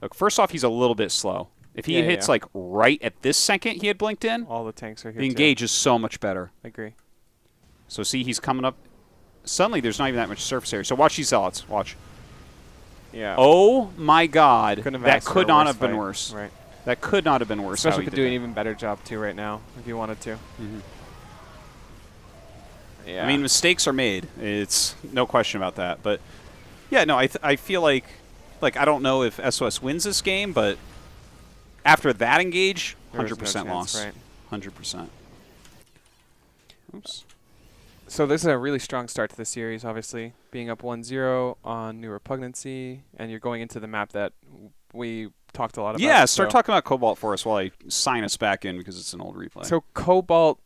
Look, first off, he's a little bit slow. If he hits, like, right at this second he had blinked in, all the tanks are here, the engage is so much better. I agree. So, see, he's coming up. Suddenly, there's not even that much surface area. So, watch these zealots. Watch. Yeah. Oh, my God. That could not have been worse. Right. That could not have been worse. Especially could do an even better job, too, right now, if you wanted to. Yeah. I mean, mistakes are made. It's no question about that. But, yeah, no, I feel like I don't know if SOS wins this game, but after that engage, 100% loss. Right. 100%. Oops. So this is a really strong start to the series, obviously. Being up 1-0 on New Repugnancy, and you're going into the map that we talked a lot about. Yeah, start talking about Cobalt for us while I sign us back in because it's an old replay. So Cobalt...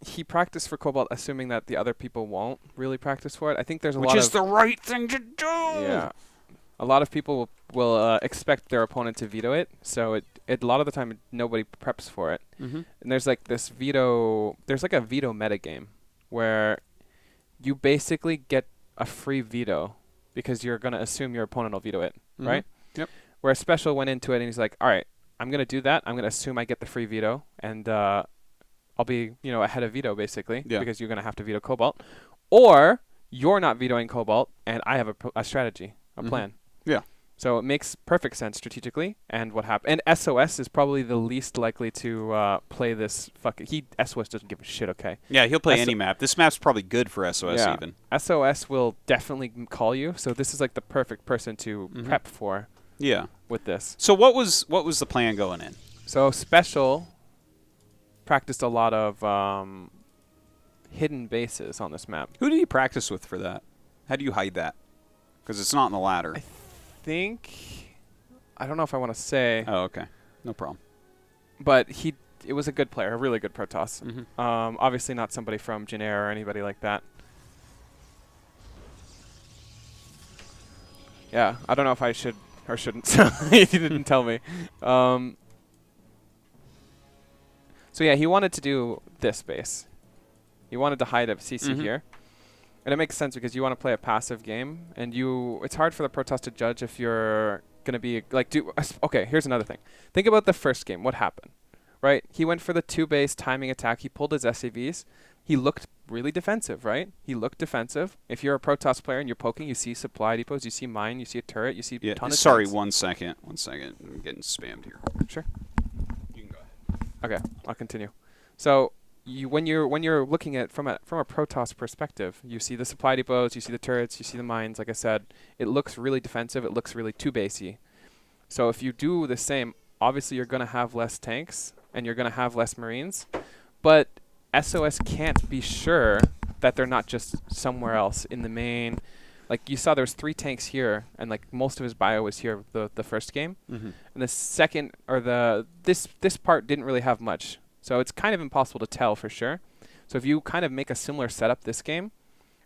He practiced for Cobalt, assuming that the other people won't really practice for it. I think there's a lot of... Which is the right thing to do! Yeah. A lot of people will expect their opponent to veto it, so a lot of the time nobody preps for it. And there's like this veto... There's like a veto metagame where you basically get a free veto because you're going to assume your opponent will veto it, right? Yep. Where Special went into it and he's like, all right, I'm going to do that. I'm going to assume I get the free veto, and... I'll be, ahead of veto, basically, because you're going to have to veto Cobalt. Or you're not vetoing Cobalt, and I have a strategy, a plan. Yeah. So it makes perfect sense strategically, and what happened. And SOS is probably the least likely to play this SOS doesn't give a shit, okay? Yeah, he'll play any map. This map's probably good for SOS even. SOS will definitely call you, so this is like the perfect person to prep for with this. So what was the plan going in? So Special... practiced a lot of hidden bases on this map. Who did you practice with for that? How do you hide that? Because it's not in the ladder. I don't know if I want to say. Oh, okay. No problem. But it was a good player, a really good Protoss. Obviously not somebody from Janair or anybody like that. Yeah, I don't know if I should or shouldn't. He didn't tell me. So yeah, he wanted to do this base. He wanted to hide a CC here. And it makes sense because you want to play a passive game, and it's hard for the Protoss to judge if you're going to be like okay, here's another thing. Think about the first game. What happened? Right? He went for the 2-base timing attack. He pulled his SCVs. He looked really defensive, right? He looked defensive. If you're a Protoss player and you're poking, you see supply depots, you see mine, you see a turret, you see a ton of tanks. 1 second. 1 second. I'm getting spammed here. Sure. Okay, I'll continue. So when you're looking at from a Protoss perspective, you see the supply depots, you see the turrets, you see the mines. Like I said, it looks really defensive. It looks really 2-basey. So if you do the same, obviously you're going to have less tanks and you're going to have less Marines. But SOS can't be sure that they're not just somewhere else in the main. Like you saw, there was 3 tanks here, and like most of his bio was here the first game, and the second or this part didn't really have much, so it's kind of impossible to tell for sure. So if you kind of make a similar setup this game,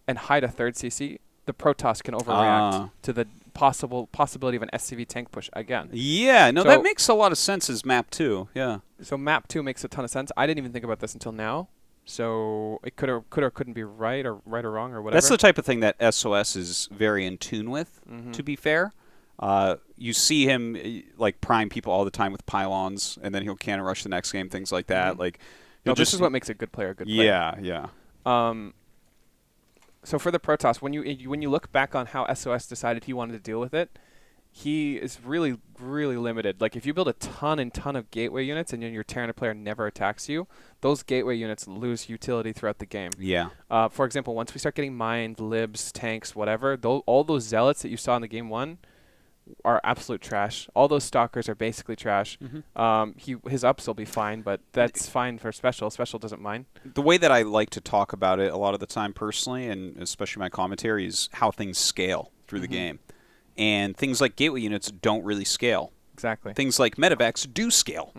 and hide a 3rd CC, the Protoss can overreact to the possibility of an SCV tank push again. Yeah, no, that makes a lot of sense as map 2. Yeah. So map 2 makes a ton of sense. I didn't even think about this until now. So it could or couldn't be right or wrong or whatever. That's the type of thing that SOS is very in tune with, to be fair. You see him like prime people all the time with pylons, and then he'll cannon rush the next game, things like that. Like, this is what makes a good player a good player. Yeah. So for the Protoss, when you look back on how SOS decided he wanted to deal with it, he is really, really limited. Like, if you build a ton of gateway units and your Terran player never attacks you, those gateway units lose utility throughout the game. Yeah. For example, once we start getting mined, libs, tanks, whatever, all those zealots that you saw in the game 1 are absolute trash. All those stalkers are basically trash. His ups will be fine, but that's fine for Special. Special doesn't mind. The way that I like to talk about it a lot of the time personally, and especially my commentary, is how things scale through the game. and things like gateway units don't really scale. Exactly. Things like medevacs do scale.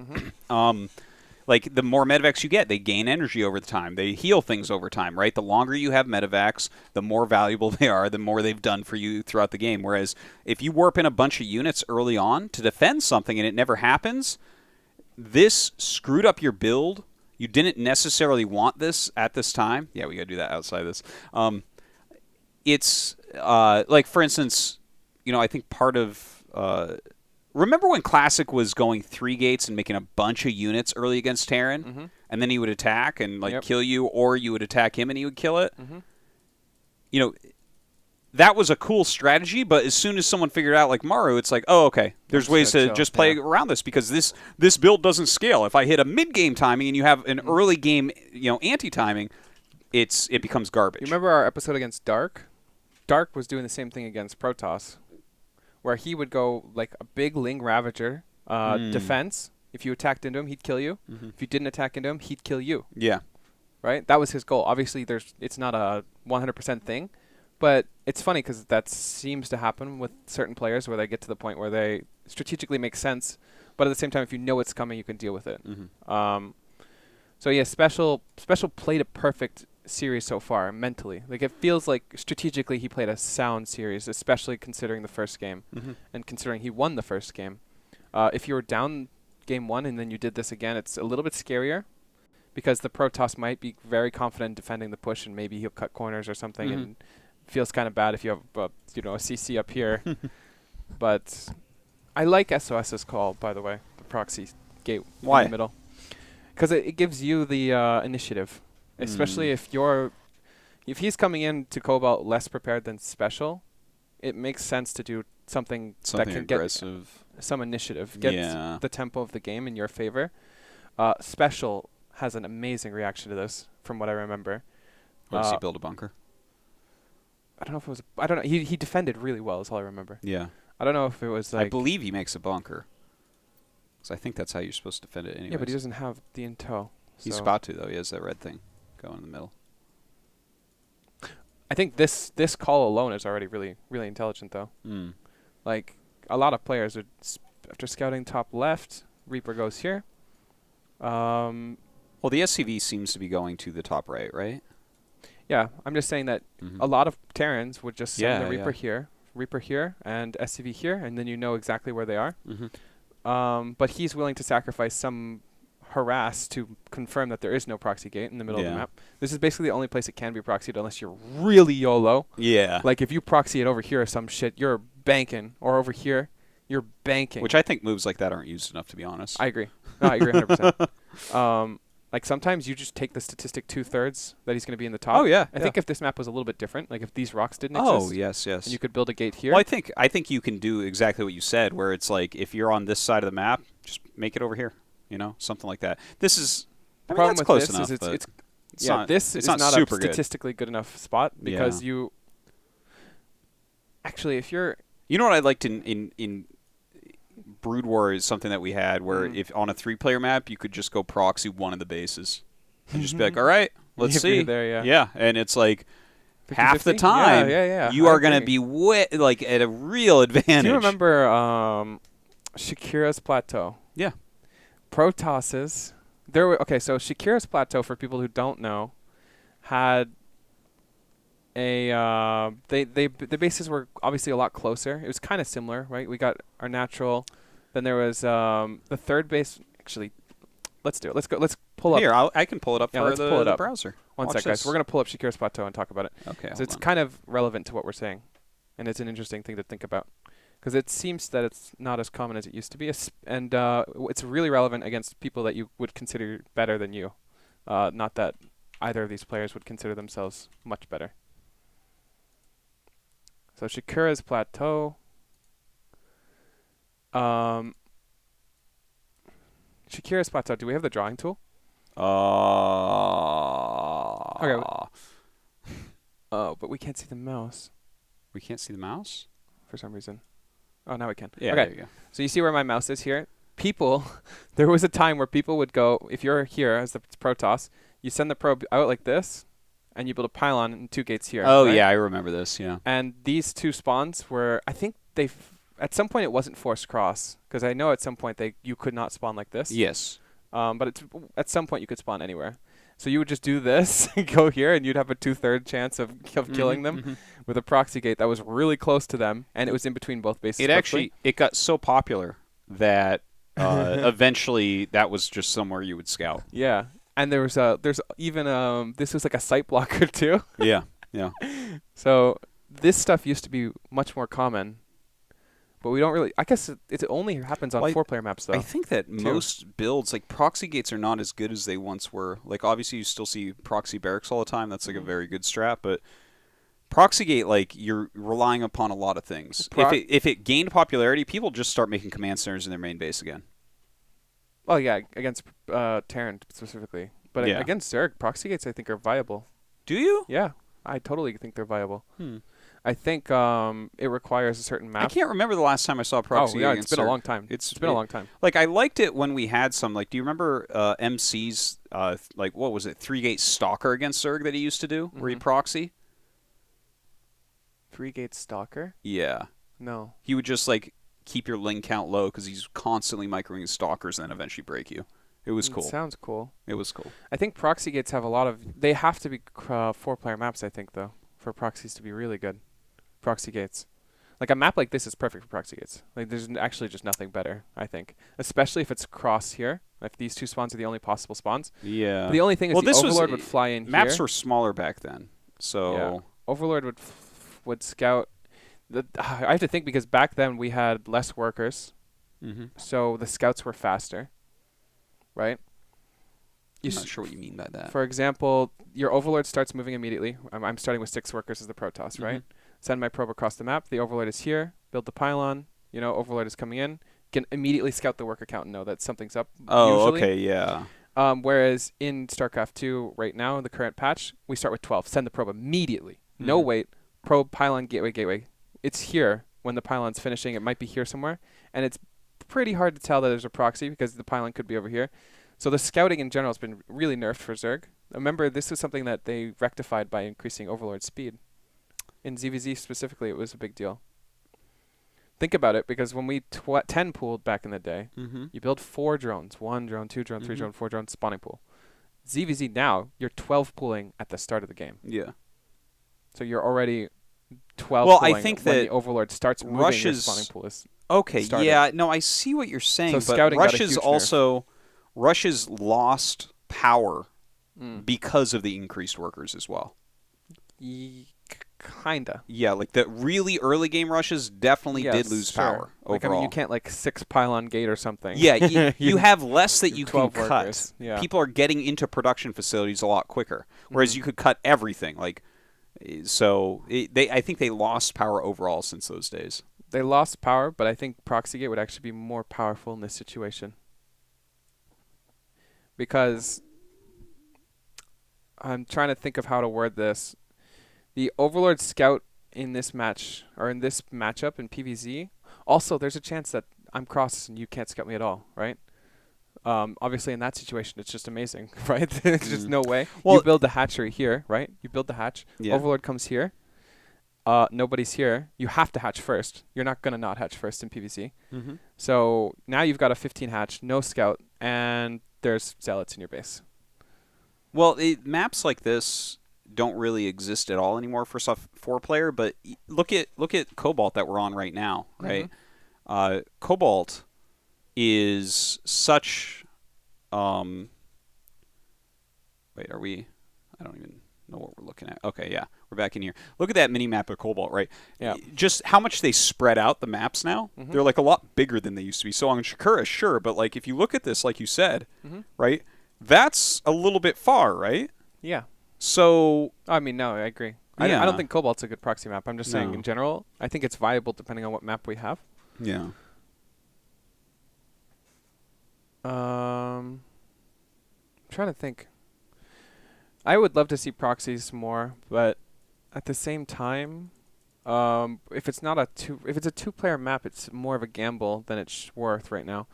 Like, the more medevacs you get, they gain energy over the time. They heal things over time, right? The longer you have medevacs, the more valuable they are, the more they've done for you throughout the game. Whereas if you warp in a bunch of units early on to defend something and it never happens, this screwed up your build. You didn't necessarily want this at this time. Yeah, we got to do that outside this. It's, like, for instance, I think part of... remember when Classic was going 3 gates and making a bunch of units early against Terran? And then he would attack and kill you, or you would attack him and he would kill it? That was a cool strategy, but as soon as someone figured out, like Maru, it's like, oh, okay, there's ways to just play around this, because this build doesn't scale. If I hit a mid-game timing and you have an early game anti-timing, it becomes garbage. You remember our episode against Dark? Dark was doing the same thing against Protoss, where he would go like a big Ling Ravager defense. If you attacked into him, he'd kill you. If you didn't attack into him, he'd kill you. Yeah. Right? That was his goal. Obviously, it's not a 100% thing, but it's funny because that seems to happen with certain players where they get to the point where they strategically make sense, but at the same time, if you know it's coming, you can deal with it. So yeah, Special played a perfect series so far mentally. Like, it feels like strategically he played a sound series, especially considering the first game and considering he won the first game. If you were down game 1 and then you did this again, it's a little bit scarier because the Protoss might be very confident defending the push and maybe he'll cut corners or something, and it feels kind of bad if you have a CC up here. But I like SOS's call, by the way, the proxy gate in the middle, because it gives you the initiative. Especially if he's coming in to Cobalt less prepared than Special, it makes sense to do something that can aggressive. Get some initiative, get the tempo of the game in your favor. Special has an amazing reaction to this, from what I remember. Does he build a bunker? I don't know if it was. I don't know. He defended really well, is all I remember. Yeah. I don't know if it was like. I believe he makes a bunker. So I think that's how you're supposed to defend it anyway. Yeah, but he doesn't have the intel. He's about to, though. He has that red thing going in the middle. I think this call alone is already really, really intelligent, though. Like, a lot of players would, after scouting top left, Reaper goes here. Well, the SCV seems to be going to the top right? Yeah, I'm just saying that a lot of Terrans would just send the Reaper here, and SCV here, and then you know exactly where they are. But he's willing to sacrifice some harass to confirm that there is no proxy gate in the middle of the map. This is basically the only place it can be proxied unless you're really YOLO. Yeah. Like, if you proxy it over here or some shit, you're banking. Or over here, you're banking. Which I think moves like that aren't used enough, to be honest. I agree. No, I agree 100%. Like, sometimes you just take the statistic 2/3 that he's going to be in the top. Oh, yeah. I think if this map was a little bit different, like if these rocks didn't exist. Oh, yes. And you could build a gate here. Well, I think you can do exactly what you said, where it's like, if you're on this side of the map, just make it over here. Something like that. This is... The problem with close this enough, is this is not a statistically good enough spot, because you... Actually, if you're... You know what I liked in Brood War is something that we had, where if on a 3-player map, you could just go proxy one of the bases. And just be like, all right, let's see. There, yeah, and it's like... 50/50? Half the time, you are going to be at a real advantage. Do you remember Shakira's Plateau? Yeah. Protosses. So Shakira's Plateau, for people who don't know, had a the bases were obviously a lot closer. It was kind of similar, right? We got our natural. Then there was the third base. Actually, let's do it. Let's go. Let's pull up. Here, I can pull it up for the browser. One sec, guys. We're gonna pull up Shakira's Plateau and talk about it. Okay. So it's kind of relevant to what we're saying, and it's an interesting thing to think about. Because it seems that it's not as common as it used to be. And it's really relevant against people that you would consider better than you. Not that either of these players would consider themselves much better. So Shakira's Plateau. Shakira's Plateau. Do we have the drawing tool? Okay. Oh, but we can't see the mouse. We can't see the mouse? For some reason. Oh, now we can. Yeah, okay. There you go. So you see where my mouse is here? People, there was a time where people would go, if you're here as the Protoss, you send the probe out like this, and you build a pylon and 2 gates here. Oh, right? yeah, I remember this, yeah. And these 2 spawns were, I think at some point it wasn't forced cross, because I know at some point you could not spawn like this. Yes. But at some point you could spawn anywhere. So you would just do this, go here, and you'd have a 2/3 chance of killing them with a proxy gate that was really close to them, and it was in between both bases. It got so popular that eventually that was just somewhere you would scout. Yeah, and there's even this was like a sight blocker too. Yeah. So this stuff used to be much more common. But we don't really. I guess it only happens on 4-player maps, though. I think that most builds, like proxy gates, are not as good as they once were. Like obviously, you still see proxy barracks all the time. That's like a very good strat. But proxy gate, like you're relying upon a lot of things. If it gained popularity, people just start making command centers in their main base again. Oh yeah, against Terran specifically, but against Zerg, proxy gates I think are viable. Do you? Yeah, I totally think they're viable. I think it requires a certain map. I can't remember the last time I saw proxy. Oh yeah, it's been a long time. It's been a long time. Like I liked it when we had some. Like, do you remember MC's like what was it, 3-gate stalker against Zerg that he used to do, where he proxy? 3-gate stalker? Yeah. No. He would just like keep your link count low because he's constantly microing stalkers and then eventually break you. It was cool. Sounds cool. It was cool. I think proxy gates have a lot of. They have to be 4-player maps, I think, though, for proxies to be really good. Proxy gates. Like a map like this is perfect for proxy gates. Like there's actually just nothing better, I think. Especially if it's cross here. If these two spawns are the only possible spawns. Yeah. But the only thing is the Overlord would fly in maps here. were smaller back then. So yeah. Overlord would scout. I have to think because back then we had less workers. So the scouts were faster. Right? I'm not sure what you mean by that. For example, your Overlord starts moving immediately. I'm starting with 6 workers as the Protoss, right? Send my probe across the map. The Overlord is here. Build the pylon. Overlord is coming in. Can immediately scout the worker count and know that something's up. Oh, usually. Okay, yeah. Whereas in StarCraft 2 right now, the current patch, we start with 12. Send the probe immediately. No wait. Probe, pylon, gateway. It's here when the pylon's finishing. It might be here somewhere. And it's pretty hard to tell that there's a proxy because the pylon could be over here. So the scouting in general has been really nerfed for Zerg. Remember, this is something that they rectified by increasing Overlord speed. In ZVZ specifically, it was a big deal. Think about it, because when we 10 pooled back in the day, you build 4 drones. 1 drone, 2 drone, 3 drone, 4 drone, spawning pool. ZVZ now, you're 12 pooling at the start of the game. Yeah. So you're already 12 well, pooling I think when that the Overlord starts moving, your spawning pool is started. Yeah, no, I see what you're saying, So but Russia's lost power because of the increased workers as well. Kinda. Yeah, like the really early game rushes definitely did lose power overall. Like, I mean, you can't 6 pylon gate or something. Yeah, you have less that you can cut. Yeah. People are getting into production facilities a lot quicker, whereas you could cut everything. I think they lost power overall since those days. They lost power, but I think proxy gate would actually be more powerful in this situation. Because I'm trying to think of how to word this. The Overlord scout in this match, or in this matchup in PvZ, also there's a chance that I'm cross and you can't scout me at all, right? Obviously in that situation it's just amazing, right? There's just no way. Well, you build the hatchery here, right? You build the hatch. Yeah. Overlord comes here. Nobody's here. You have to hatch first. You're not going to not hatch first in PvZ. So now you've got a 15 hatch, no scout, and there's zealots in your base. Well, maps like this don't really exist at all anymore for 4-player, but look at Cobalt that we're on right now, right? Cobalt is such wait, are we? I don't even know what we're looking at. Okay, yeah, we're back in here. Look at that mini map of Cobalt, right? Yeah. Just how much they spread out the maps now. They're like a lot bigger than they used to be. So on Shakura, sure, but like if you look at this, like you said, right, that's a little bit far, right? Yeah. So I mean, no, I agree. I don't think Cobalt's a good proxy map. I'm just saying in general, I think it's viable depending on what map we have. Yeah. I'm trying to think. I would love to see proxies more, but at the same time, if it's a 2-player map, it's more of a gamble than it's worth right now,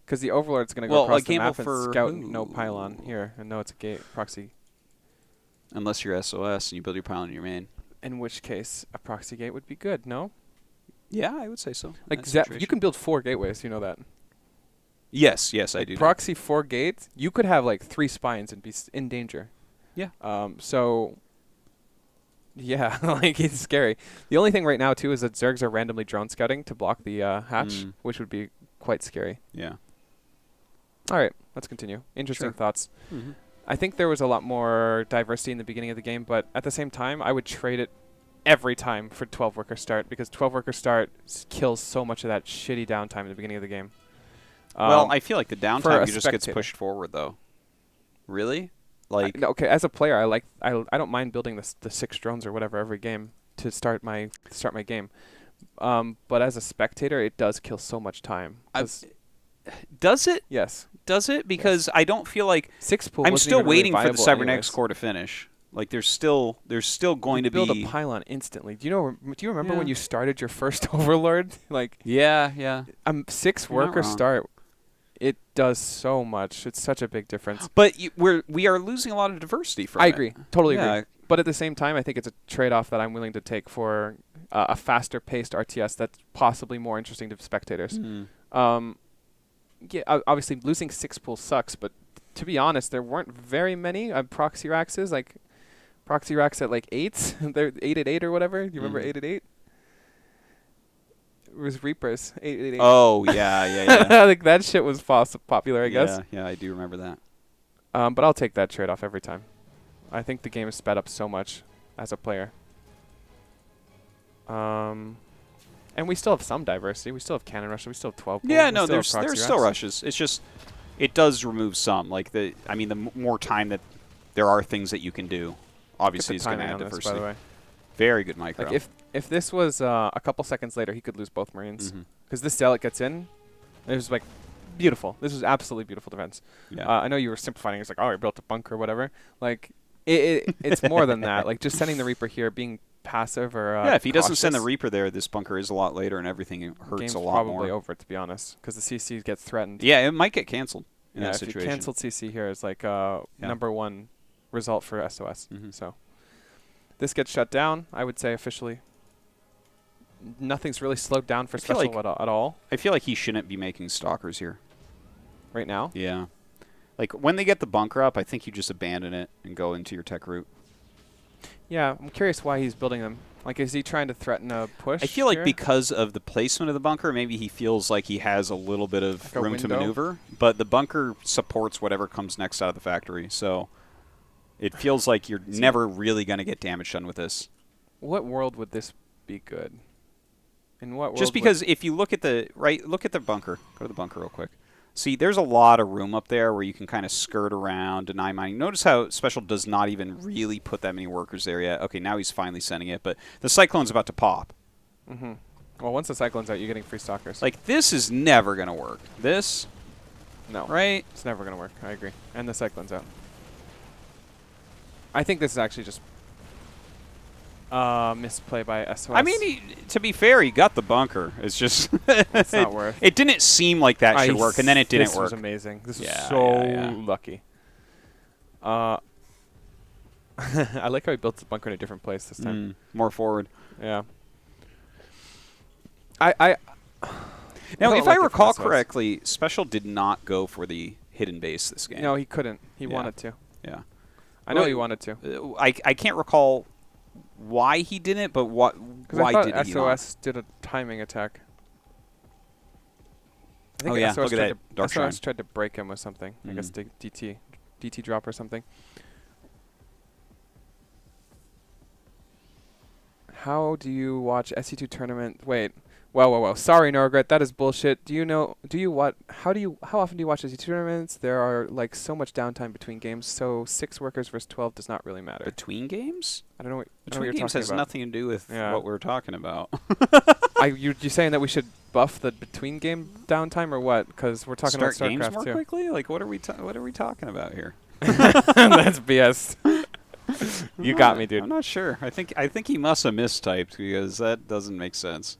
because the Overlord's going to go across the map and scout no pylon here and know it's a gate proxy. Unless you're SOS and you build your pylon in your main. In which case, a proxy gate would be good, no? Yeah, I would say so. Like you can build 4 gateways. You know that. Yes, I do. Proxy 4 gates. You could have like 3 spines and be in danger. Yeah. So. Yeah, like it's scary. The only thing right now too is that Zergs are randomly drone scouting to block the hatch, which would be quite scary. Yeah. All right, let's continue. Interesting thoughts. I think there was a lot more diversity in the beginning of the game, but at the same time, I would trade it every time for 12 worker start because 12 worker start kills so much of that shitty downtime in the beginning of the game. Well, I feel like the downtime just gets pushed forward though. Really? Like okay, as a player, I don't mind building the 6 drones or whatever every game to start my game. But as a spectator, it does kill so much time. Does it? Yes. Does it? Because I don't feel like 6 pool. I'm still waiting for the cybernetics core core to finish. Like there's still going to build be a pylon instantly. Do you remember when you started your first Overlord? Like 6 worker start. It does so much. It's such a big difference. But we are losing a lot of diversity from it. I agree. Totally agree. But at the same time, I think it's a trade-off that I'm willing to take for a faster-paced RTS that's possibly more interesting to spectators. Yeah, obviously losing 6 pools sucks, but to be honest, there weren't very many proxy racks. Like proxy racks at like 8s. They're 8 at 8 or whatever. You remember 8 at 8? It was Reapers. 8 at 8. Oh yeah. Like that shit was popular, I guess. Yeah, I do remember that. But I'll take that trade-off every time. I think the game is sped up so much as a player. And we still have some diversity. We still have cannon rushes. We still have 12 pools. Yeah, no, there's still rushes. It's just it does remove some. Like the more time that there are things that you can do, obviously is going to add diversity. By the way. Very good micro. Like if this was a couple seconds later, he could lose both Marines. Because this Zealot gets in. It was like beautiful. This was absolutely beautiful defense. Yeah. I know you were simplifying. It's like, oh, you built a bunker or whatever. Like it's more than that. Like just sending the Reaper here, being passive or if he doesn't send the Reaper there, this bunker is a lot later and everything hurts a lot more. Probably over, to be honest, because the CC gets threatened. Yeah, it might get canceled in that situation. If you canceled CC here is like #1 result for SOS. So this gets shut down, I would say officially. Nothing's really slowed down for Special at all. I feel like he shouldn't be making stalkers here. Right now? Yeah. Like when they get the bunker up, I think you just abandon it and go into your tech route. Yeah, I'm curious why he's building them. Like, is he trying to threaten a push? I feel like because of the placement of the bunker, maybe he feels like he has a little bit of room to maneuver. But the bunker supports whatever comes next out of the factory, so it feels like you're never really going to get damage done with this. What world would this be good? In what world? Just because if you look at the bunker. Go to the bunker real quick. See, there's a lot of room up there where you can kind of skirt around, deny mining. Notice how Special does not even really put that many workers there yet. Okay, now he's finally sending it, but the Cyclone's about to pop. Well, once the Cyclone's out, you're getting free stalkers. Like, this is never going to work. This? No. Right? It's never going to work. I agree. And the Cyclone's out. I think this is actually just misplay by SOS. I mean, to be fair, he got the bunker. It's just it's not worth. It didn't seem like that should work, and then it didn't work. This was amazing. This was so lucky. I like how he built the bunker in a different place this time. More forward. Yeah. Now, if I recall correctly, Special did not go for the hidden base this game. No, he couldn't. He wanted to. Yeah. I know he wanted to. I can't recall why he didn't, but why did he not? SOS did a timing attack. I think SOS look at that Dark SOS tried to break him with something. I guess DT drop or something. How do you watch SC2 tournament? Wait. Well. Sorry, NoRegreT. That is bullshit. How often do you watch SC2 tournaments? There are like so much downtime between games, so 6 workers versus 12 does not really matter. Between games? I don't know what between games has nothing to do with what we're talking about. You saying that we should buff the between game downtime or what? Because we're talking about StarCraft games more quickly. Like what are we talking about here? That's BS. You got me, dude. I'm not sure. I think he must have mistyped because that doesn't make sense.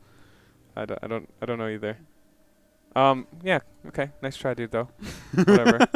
I don't know either. Yeah. Okay. Nice try, dude. Though. Whatever.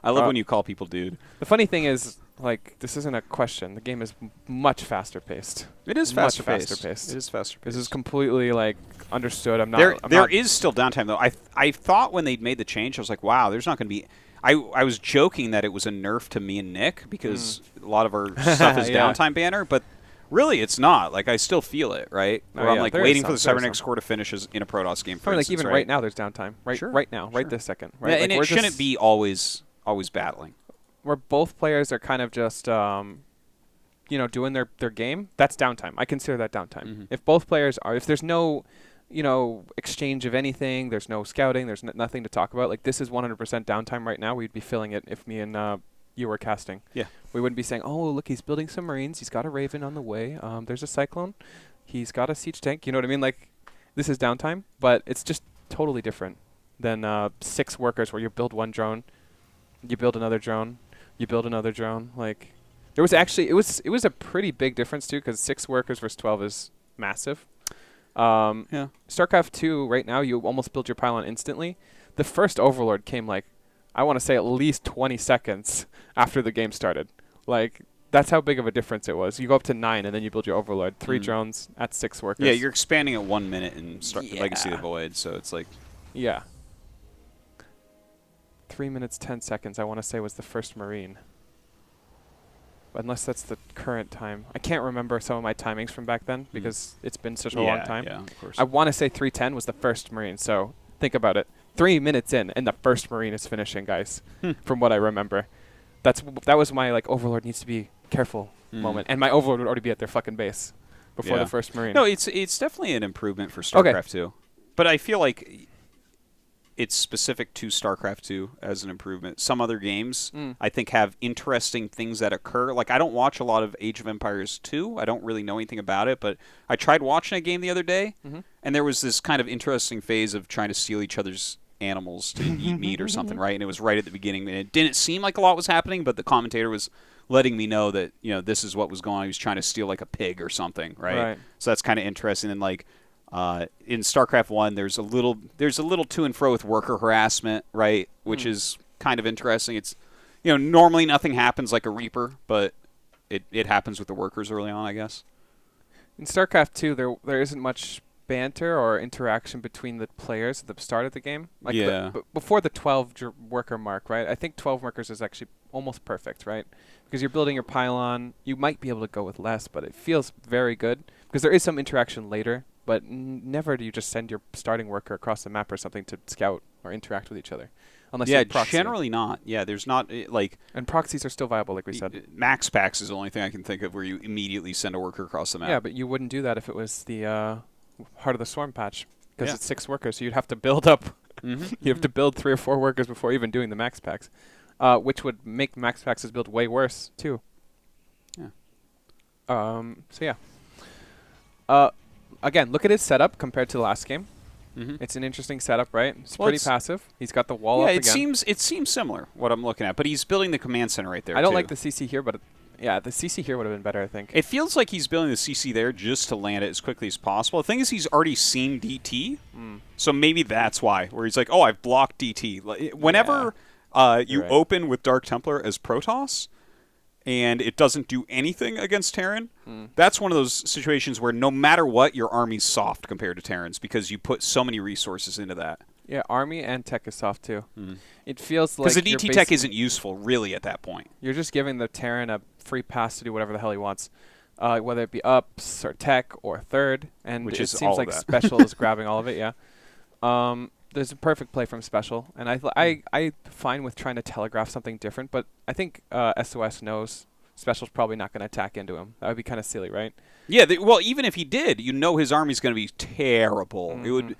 I love when you call people dude. The funny thing is, like, this isn't a question. The game is much faster paced. It is faster paced. It is faster paced. This is completely, like, understood. There is still downtime, though. I thought when they made the change, I was like, wow, there's not going to be... I was joking that it was a nerf to me and Nick because a lot of our stuff is downtime banner, but really it's not. Like, I still feel it, right? Where I'm like waiting for the cybernetics core to finish in a Protoss game, for instance, like, even right now there's downtime. Right now, right this second. Right? Yeah, and it shouldn't be always battling. Where both players are kind of just, you know, doing their game, that's downtime. I consider that downtime. If both players are, if there's no, you know, exchange of anything, there's no scouting, there's nothing to talk about. Like, this is 100% downtime right now. We'd be filling it if me and you were casting. Yeah. We wouldn't be saying, oh, look, he's building some Marines. He's got a Raven on the way. There's a Cyclone. He's got a siege tank. You know what I mean? Like, this is downtime, but it's just totally different than 6 workers where you build one drone, you build another drone, you build another drone. Like, there was actually, it was a pretty big difference, too, because 6 workers versus 12 is massive. StarCraft 2, right now, you almost build your pylon instantly. The first Overlord came, like, I want to say at least 20 seconds after the game started. Like, that's how big of a difference it was. You go up to 9, and then you build your Overlord. 3 drones at 6 workers. Yeah, you're expanding at 1 minute in Legacy of the Void, so it's like... Yeah. 3 minutes, 10 seconds, I want to say, was the first Marine. Unless that's the current time. I can't remember some of my timings from back then because it's been such a long time. Yeah, of course. I want to say 3:10 was the first Marine, so think about it. 3 minutes in, and the first Marine is finishing, guys, from what I remember. That was my, like, Overlord needs to be careful moment. And my Overlord would already be at their fucking base before the first Marine. No, it's definitely an improvement for StarCraft 2. But I feel like it's specific to StarCraft 2 as an improvement. Some other games, I think, have interesting things that occur. Like, I don't watch a lot of Age of Empires 2. I don't really know anything about it, but I tried watching a game the other day, and there was this kind of interesting phase of trying to steal each other's animals to eat meat or something, right? And it was right at the beginning. And it didn't seem like a lot was happening, but the commentator was letting me know that, you know, this is what was going on. He was trying to steal, like, a pig or something, right? So that's kind of interesting. And, like, in StarCraft 1, there's a little to and fro with worker harassment, right? Which is kind of interesting. It's, you know, normally nothing happens like a Reaper, but it happens with the workers early on, I guess. In StarCraft 2, there isn't much banter or interaction between the players at the start of the game. Like before the 12 worker mark, right? I think 12 workers is actually almost perfect, right? Because you're building your pylon. You might be able to go with less, but it feels very good because there is some interaction later. But never do you just send your starting worker across the map or something to scout or interact with each other. Unless you proxy. Generally not. Yeah, there's not, like... And proxies are still viable, like we said. Max packs is the only thing I can think of where you immediately send a worker across the map. Yeah, but you wouldn't do that if it was the Heart of the Swarm patch. Because it's 6 workers, so you'd have to build up. You have to build 3 or 4 workers before even doing the max packs. Which would make max packs' build way worse, too. Yeah. So, yeah. Again, look at his setup compared to the last game. It's an interesting setup, right? It's pretty passive. He's got the wall up again. It seems similar, what I'm looking at. But he's building the command center right there, I don't like the CC here, but yeah, the CC here would have been better, I think. It feels like he's building the CC there just to land it as quickly as possible. The thing is, he's already seen DT, so maybe that's why. Where he's like, oh, I've blocked DT. Whenever you open with Dark Templar as Protoss, and it doesn't do anything against Terran, that's one of those situations where no matter what, your army's soft compared to Terrans because you put so many resources into that. Yeah, army and tech is soft too. It feels like... Because the DT tech isn't useful, really, at that point. You're just giving the Terran a free pass to do whatever the hell he wants, whether it be ups or tech or third, and it seems like SpeCial is grabbing all of it, There's a perfect play from SpeCial, and I fine with trying to telegraph something different, but I think SOS knows SpeCial's probably not going to attack into him. That would be kind of silly, right? Yeah, well, even if he did, you know his army's going to be terrible. It would.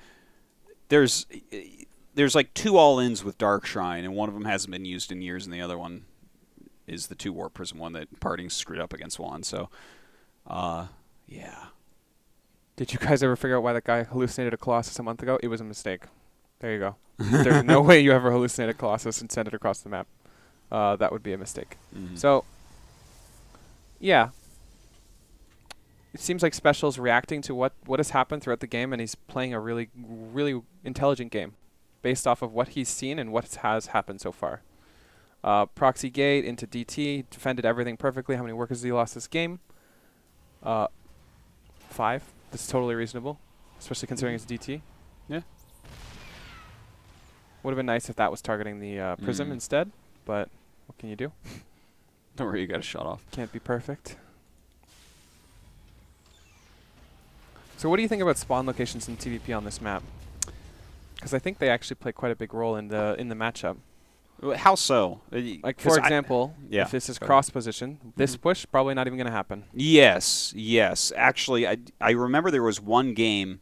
There's like 2 all-ins with Dark Shrine, and one of them hasn't been used in years, and the other one is the 2 Warp Prism one that Parting screwed up against one. So, yeah. Did you guys ever figure out why that guy hallucinated a Colossus a month ago? It was a mistake. There you go. There's no way you ever hallucinate a Colossus and send it across the map. That would be a mistake. So, yeah. It seems like SpeCial's reacting to what has happened throughout the game, and he's playing a really, really intelligent game based off of what he's seen and what has happened so far. Proxy gate into DT, defended everything perfectly. How many workers has he lost this game? 5. This is totally reasonable, especially considering it's DT. Yeah. Would have been nice if that was targeting the Prism instead, but what can you do? Don't worry, you got a shot off. Can't be perfect. So what do you think about spawn locations in TvP on this map? Because I think they actually play quite a big role in the matchup. How so? Like, for example, if this is cross position, this push probably not even going to happen. Yes, yes. Actually, I remember there was one game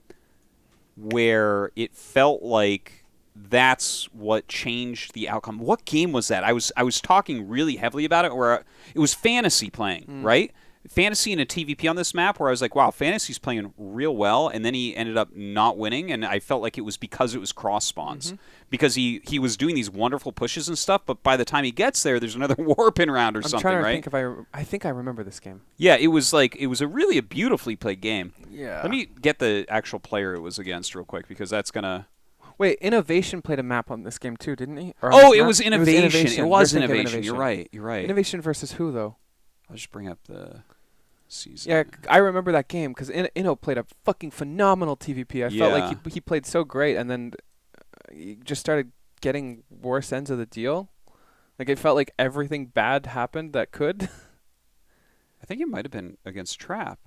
where it felt like that's what changed the outcome. What game was that? I was talking really heavily about it, where it was Fantasy playing, right? Fantasy in a TvP on this map, where I was like, wow, Fantasy's playing real well, and then he ended up not winning, and I felt like it was because it was cross spawns. Because he was doing these wonderful pushes and stuff, but by the time he gets there, there's another warp in round or something, trying to right? think if I think I remember this game. Yeah, it was a beautifully played game. Yeah. Let me get the actual player it was against real quick, because that's gonna... Wait, Innovation played a map on this game too, didn't he? Or oh, it was Innovation. It was Innovation. You're right. Innovation versus who, though? I'll just bring up the season. Yeah, I remember that game because Inno played a fucking phenomenal TvP. I felt like he played so great, and then he just started getting worse ends of the deal. Like, it felt like everything bad happened that could. I think it might have been against Trap.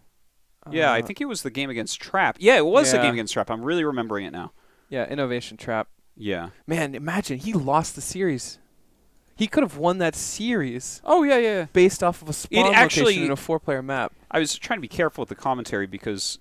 Yeah, I think it was the game against Trap. Yeah, it was the game against Trap. I'm really remembering it now. Yeah, Innovation Trap. Yeah. Man, imagine he lost the series. He could have won that series. Oh, yeah. Based off of a spawn location in a 4-player map. I was trying to be careful with the commentary because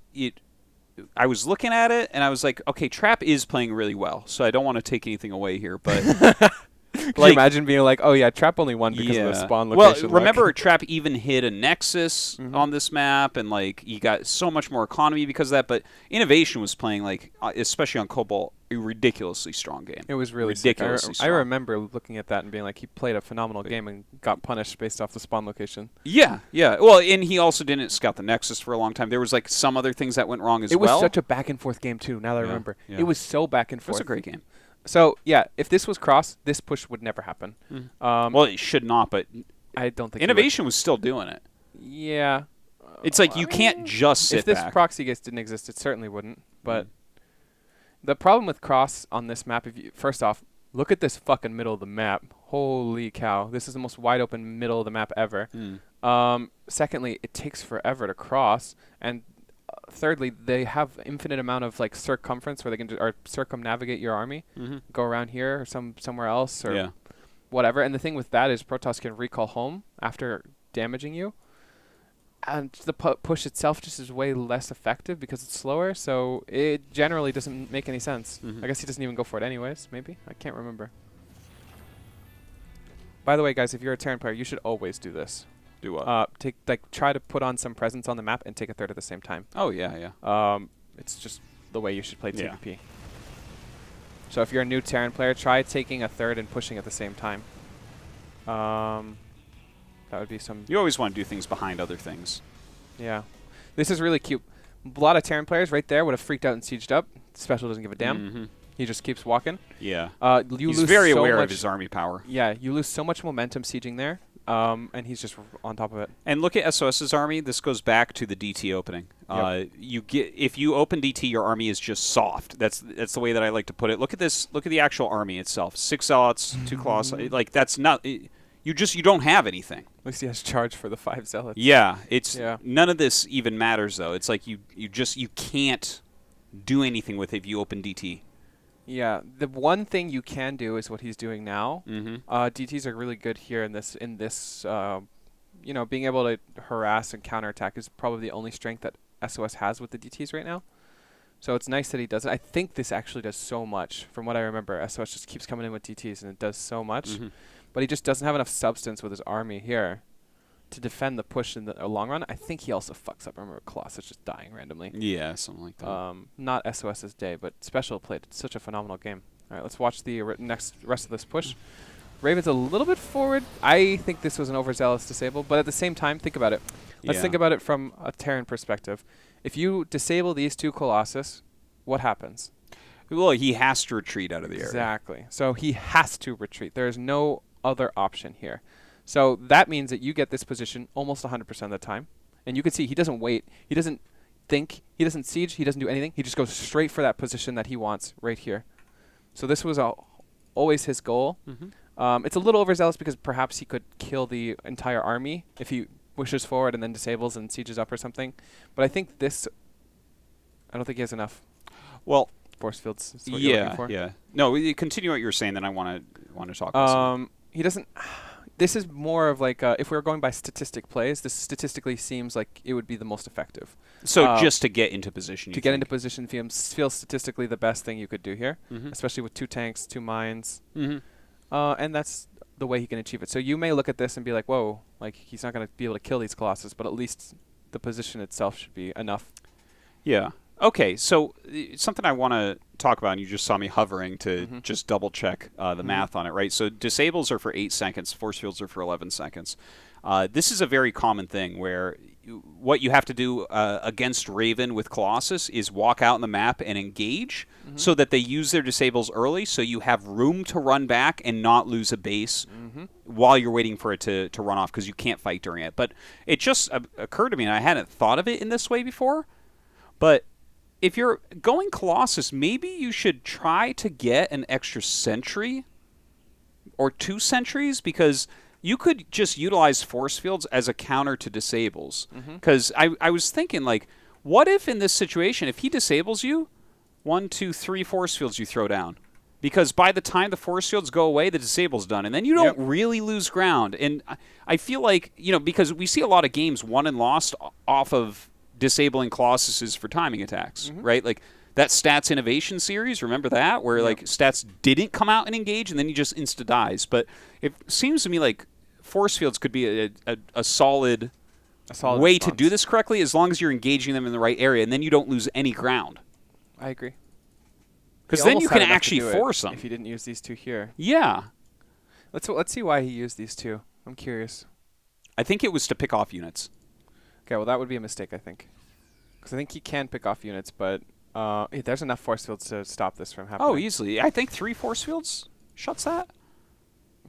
I was looking at it and I was like, okay, Trap is playing really well, so I don't want to take anything away here, but... Can you imagine being like, oh yeah, Trap only won because of the spawn location? Well, remember, Trap even hit a Nexus on this map, and like he got so much more economy because of that. But Innovation was playing, like, especially on Cobalt, a ridiculously strong game. It was really ridiculously strong. I remember looking at that and being like, he played a phenomenal game and got punished based off the spawn location. Yeah. Well, and he also didn't scout the Nexus for a long time. There was like some other things that went wrong as well. It was such a back and forth game too. Now that I remember, it was so back and forth. It was a great game. So, yeah, if this was cross, this push would never happen. Well, it should not, but I don't think Innovation was still doing it. Yeah. It's like you can't just sit back. If this proxy gates didn't exist, it certainly wouldn't. But the problem with cross on this map, first off, look at this fucking middle of the map. Holy cow. This is the most wide open middle of the map ever. Secondly, it takes forever to cross, and thirdly, they have infinite amount of like circumference where they can circumnavigate your army, go around here or somewhere else or whatever. And the thing with that is Protoss can recall home after damaging you, and the push itself just is way less effective because it's slower. So it generally doesn't make any sense. I guess he doesn't even go for it anyways. Maybe, I can't remember. By the way, guys, if you're a Terran player, you should always do this. Do what? Try to put on some presence on the map and take a third at the same time. Oh, yeah. It's just the way you should play TvP. So if you're a new Terran player, try taking a third and pushing at the same time. That would be some... You always want to do things behind other things. Yeah. This is really cute. A lot of Terran players right there would have freaked out and sieged up. Special doesn't give a damn. He just keeps walking. Yeah. He's very aware of his army power. Yeah, you lose so much momentum sieging there. And he's just on top of it. And look at SOS's army. This goes back to the DT opening. If you open DT, your army is just soft. That's the way that I like to put it. Look at this. Look at the actual army itself. 6 zealots, 2 claws. Like, that's not. You don't have anything. At least he has charge for the 5 zealots. Yeah, none of this even matters though. It's like you can't do anything with it if you open DT. Yeah, the one thing you can do is what he's doing now. DTs are really good here in this. Being able to harass and counterattack is probably the only strength that SOS has with the DTs right now. So it's nice that he does it. I think this actually does so much. From what I remember, SOS just keeps coming in with DTs and it does so much. But he just doesn't have enough substance with his army here to defend the push in the long run. I think he also fucks up. I remember Colossus just dying randomly. Yeah, something like that. Not SOS's day, but Special played such a phenomenal game. All right, let's watch the rest of this push. Raven's a little bit forward. I think this was an overzealous disable, but at the same time, think about it. Let's think about it from a Terran perspective. If you disable these 2 Colossus, what happens? Well, he has to retreat out of the area. Exactly. So he has to retreat. There is no other option here. So that means that you get this position almost 100% of the time. And you can see he doesn't wait. He doesn't think. He doesn't siege. He doesn't do anything. He just goes straight for that position that he wants right here. So this was always his goal. It's a little overzealous because perhaps he could kill the entire army if he pushes forward and then disables and sieges up or something. But I think this, I don't think he has enough. Well, force fields. Is what you're looking for. Yeah. No, continue what you're saying. Then I want to talk about he doesn't. This is more of like if we were going by statistic plays, this statistically seems like it would be the most effective. So just to get into position, to get into position feels statistically the best thing you could do here, especially with 2 tanks, 2 mines, and that's the way he can achieve it. So you may look at this and be like, whoa, like he's not going to be able to kill these Colossus, but at least the position itself should be enough. Yeah. Okay, so something I want to talk about, and you just saw me hovering to just double check the math on it, right? So disables are for 8 seconds, force fields are for 11 seconds. This is a very common thing where what you have to do against Raven with Colossus is walk out on the map and engage so that they use their disables early so you have room to run back and not lose a base while you're waiting for it to run off because you can't fight during it. But it just occurred to me, and I hadn't thought of it in this way before, but if you're going Colossus, maybe you should try to get an extra sentry or 2 sentries because you could just utilize force fields as a counter to disables. Because I was thinking, like, what if in this situation, if he disables you, 1, 2, 3 force fields you throw down? Because by the time the force fields go away, the disable's done. And then you don't really lose ground. And I feel like, because we see a lot of games won and lost off of disabling Colossuses for timing attacks, right? Like that Stats Innovation series, remember that? Where like Stats didn't come out and engage and then he just insta-dies. But it seems to me like force fields could be a solid way to do this correctly as long as you're engaging them in the right area and then you don't lose any ground. I agree. Because then you can actually force them. If he didn't use these 2 here. Yeah. Let's see why he used these 2. I'm curious. I think it was to pick off units. Okay, well, that would be a mistake, I think. Because I think he can pick off units, but there's enough force fields to stop this from happening. Oh, easily. I think 3 force fields shuts that.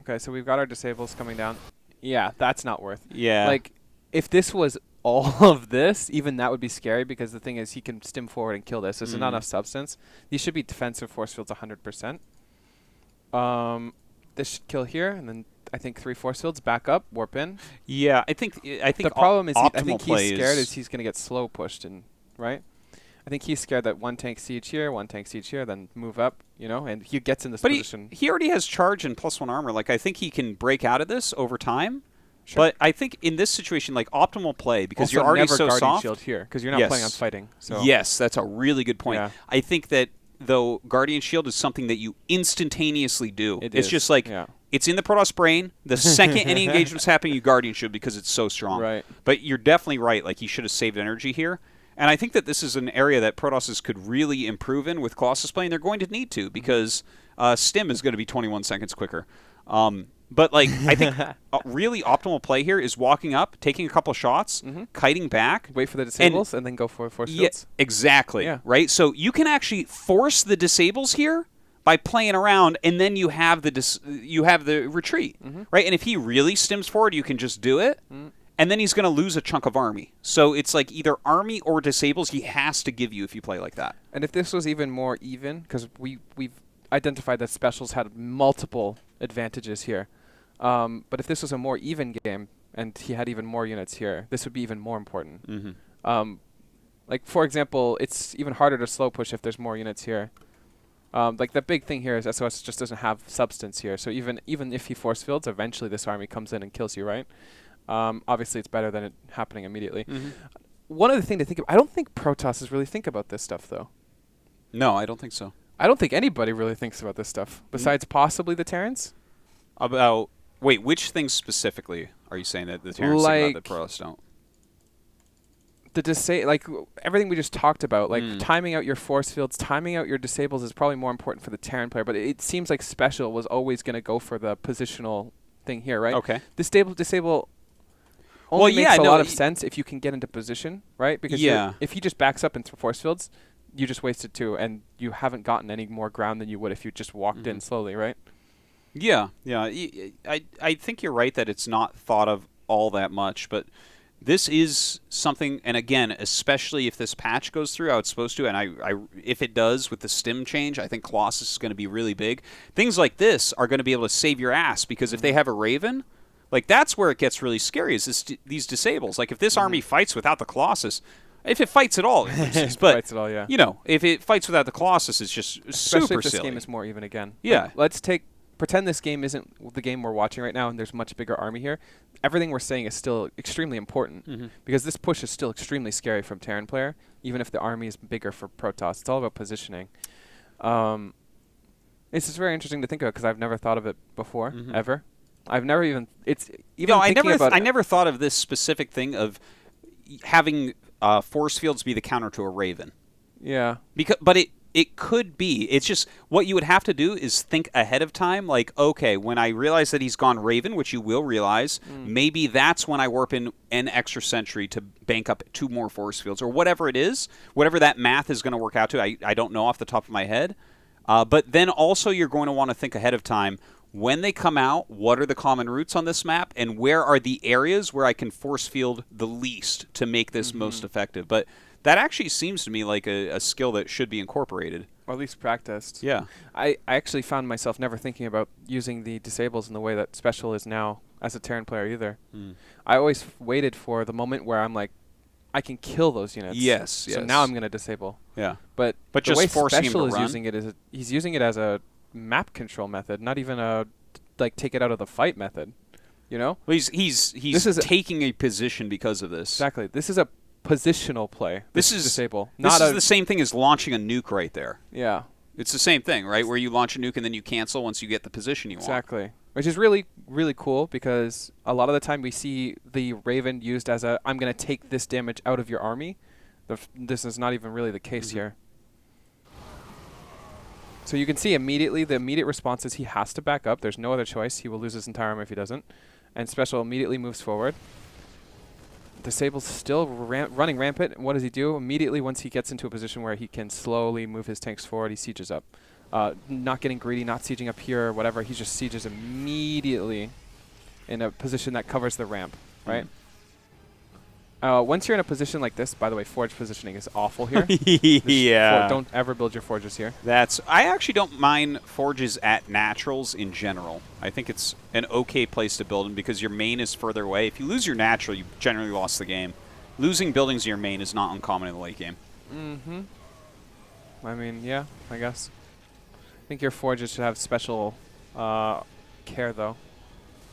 Okay, so we've got our disables coming down. Yeah, that's not worth. Yeah. Like, if this was all of this, even that would be scary because the thing is he can stim forward and kill this. There's not enough substance. These should be defensive force fields 100%. This should kill here, and then I think 3 force fields back up, warp in. Yeah, I think the problem is I think he's scared is he's going to get slow pushed in, right? I think he's scared that 1 tank siege here, 1 tank siege here, then move up, and he gets in this position. He already has charge and +1 armor. Like I think he can break out of this over time. Sure. But I think in this situation, like optimal play because also you're already never so Guardian soft. Shield here because you're not playing on fighting. So yes, that's a really good point. Yeah. I think that though Guardian Shield is something that you instantaneously do. It's just like it's in the Protoss brain. The second any engagement's happening, you Guardian Shield because it's so strong. Right. But you're definitely right. Like he should have saved energy here. And I think that this is an area that Protosses could really improve in with Colossus play, and they're going to need to because Stim is going to be 21 seconds quicker. But like I think really optimal play here is walking up, taking a couple shots, kiting back. Wait for the disables and then go for force fields. Exactly. Yeah. Right? So you can actually force the disables here by playing around, and then you have the retreat. Right? And if he really stims forward, you can just do it. And then he's going to lose a chunk of army. So it's like either army or disables he has to give you if you play like that. And if this was even more even, because we've identified that SpeCial's had multiple advantages here. But if this was a more even game and he had even more units here, this would be even more important. Like, for example, it's even harder to slow push if there's more units here. Like, the big thing here is SOS just doesn't have substance here. So even if he force fields, eventually this army comes in and kills you, right? Obviously, it's better than it happening immediately. One other thing to think of, I don't think Protosses really think about this stuff, though. No, I don't think so. I don't think anybody really thinks about this stuff, besides possibly the Terrans. Wait, which things specifically are you saying that the Terrans think about that Protoss don't? Like everything we just talked about, like timing out your force fields, timing out your disables is probably more important for the Terran player, but it seems like SpeCial was always going to go for the positional thing here, right? Okay. Disable only makes a lot of sense if you can get into position, right? Because if he just backs up into force fields, you just wasted 2, and you haven't gotten any more ground than you would if you just walked in slowly, right? Yeah, yeah. I think you're right that it's not thought of all that much, but this is something, and again, especially if this patch goes through how it's supposed to, and if it does with the stim change, I think Colossus is going to be really big. Things like this are going to be able to save your ass, because if they have a Raven, like, that's where it gets really scary, is these disables. Like, if this army fights without the Colossus, if it fights at all, it loses. But, fights at all, yeah. You know, if it fights without the Colossus, it's just especially super if this silly. game is more even again. Yeah. Like, let's pretend this game isn't the game we're watching right now, and there's a much bigger army here. Everything we're saying is still extremely important, because this push is still extremely scary from Terran player, even if the army is bigger for Protoss. It's all about positioning. It's just very interesting to think about, because I've never thought of it before, ever. I've never even... It's even no, I never thought of this specific thing of having force fields be the counter to a Raven. Yeah. But it could be. It's just what you would have to do is think ahead of time. Like, okay, when I realize that he's gone Raven, which you will realize, maybe that's when I warp in an extra sentry to bank up 2 more force fields, or whatever it is. Whatever that math is going to work out to, I don't know off the top of my head. But then also you're going to want to think ahead of time. When they come out, what are the common routes on this map, and where are the areas where I can force field the least to make this most effective? But that actually seems to me like a skill that should be incorporated. Or at least practiced. Yeah. I actually found myself never thinking about using the disables in the way that Special is now as a Terran player either. I always waited for the moment where I'm like, I can kill those units. Yes, So now I'm going to disable. Yeah. But the just way forcing Special him to is run? using it is he's using it as a map control method, not even a like take it out of the fight method. You know? Well, he's taking a position because of this. Exactly. This is a positional play. This is disable. This is the same thing as launching a nuke right there. Yeah. It's the same thing, right? Where you launch a nuke and then you cancel once you get the position you want. Exactly. Which is really, really cool, because a lot of the time we see the Raven used as a, I'm going to take this damage out of your army. This is not even really the case here. So you can see immediately, the immediate response is he has to back up. There's no other choice. He will lose his entire army if he doesn't. And Special immediately moves forward. Disable's still running rampant. What does he do? Immediately, once he gets into a position where he can slowly move his tanks forward, he sieges up. Not getting greedy, not sieging up here or whatever. He just sieges immediately in a position that covers the ramp, right? Once you're in a position like this, by the way, forge positioning is awful here. Yeah. Don't ever build your forges here. I actually don't mind forges at naturals in general. I think it's an okay place to build them, because your main is further away. If you lose your natural, you generally lost the game. Losing buildings in your main is not uncommon in the late game. I mean, yeah, I guess. I think your forges should have special care, though.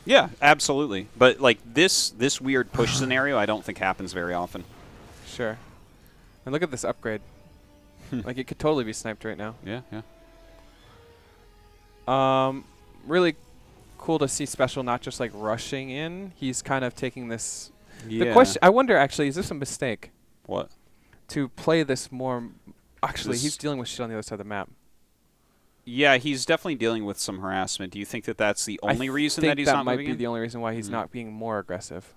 Yeah, absolutely. But like this weird push scenario, I don't think happens very often. Sure. And look at this upgrade. Like, it could totally be sniped right now. Yeah, yeah. Really cool to see Special not just like rushing in. He's kind of taking this. Yeah. The question, I wonder actually, is this a mistake? What? To play this more. Actually, he's dealing with shit on the other side of the map. Yeah, he's definitely dealing with some harassment. Do you think that that's the only reason that he's not moving in? That might be the only reason why he's not being more aggressive.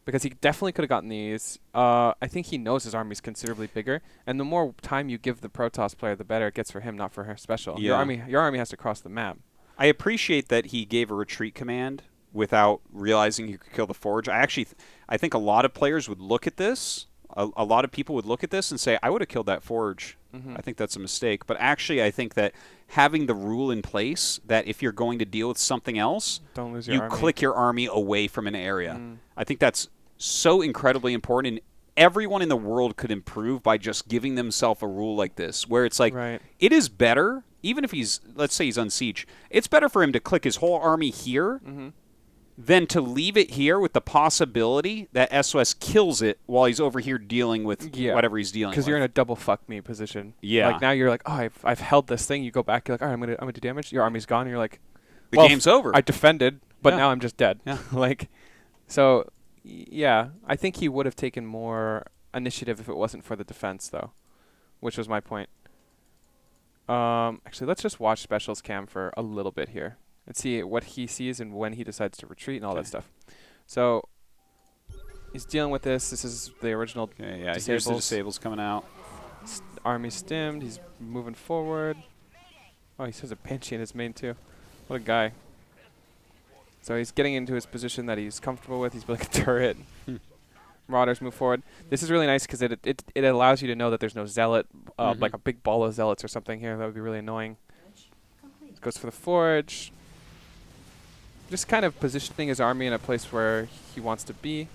Because he definitely could have gotten these. I think he knows his army's considerably bigger, and the more time you give the Protoss player, the better it gets for him, not for her Special. Yeah. Your army has to cross the map. I appreciate that he gave a retreat command without realizing he could kill the forge. I think a lot of players would look at this. A lot of people would look at this and say, I would have killed that forge. I think that's a mistake. But actually, I think that having the rule in place that if you're going to deal with something else, don't lose your army. Click your army away from an area. I think that's so incredibly important. And everyone in the world could improve by just giving themselves a rule like this, where it's like, it is better, even if he's, let's say he's on siege, it's better for him to click his whole army here than to leave it here with the possibility that SOS kills it while he's over here dealing with whatever he's dealing with. Because you're in a double fuck me position. Yeah. Like, now you're like, oh, I've held this thing. You go back, you're like, all right, I'm gonna do damage. Your army's gone. And you're like, the game's over. I defended, but now I'm just dead. Yeah. Like, so, yeah, I think he would have taken more initiative if it wasn't for the defense, though, which was my point. Actually, let's just watch Special's cam for a little bit here and see what he sees and when he decides to retreat and all that stuff. So he's dealing with this. This is the original disables. Here's the disables coming out. Army stimmed. He's moving forward. Oh, he says a Banshee in his main, too. What a guy. So he's getting into his position that he's comfortable with. He's building a turret. Marauders move forward. This is really nice because it allows you to know that there's no zealot, like a big ball of zealots or something here. That would be really annoying. Goes for the forge. Just kind of positioning his army in a place where he wants to be.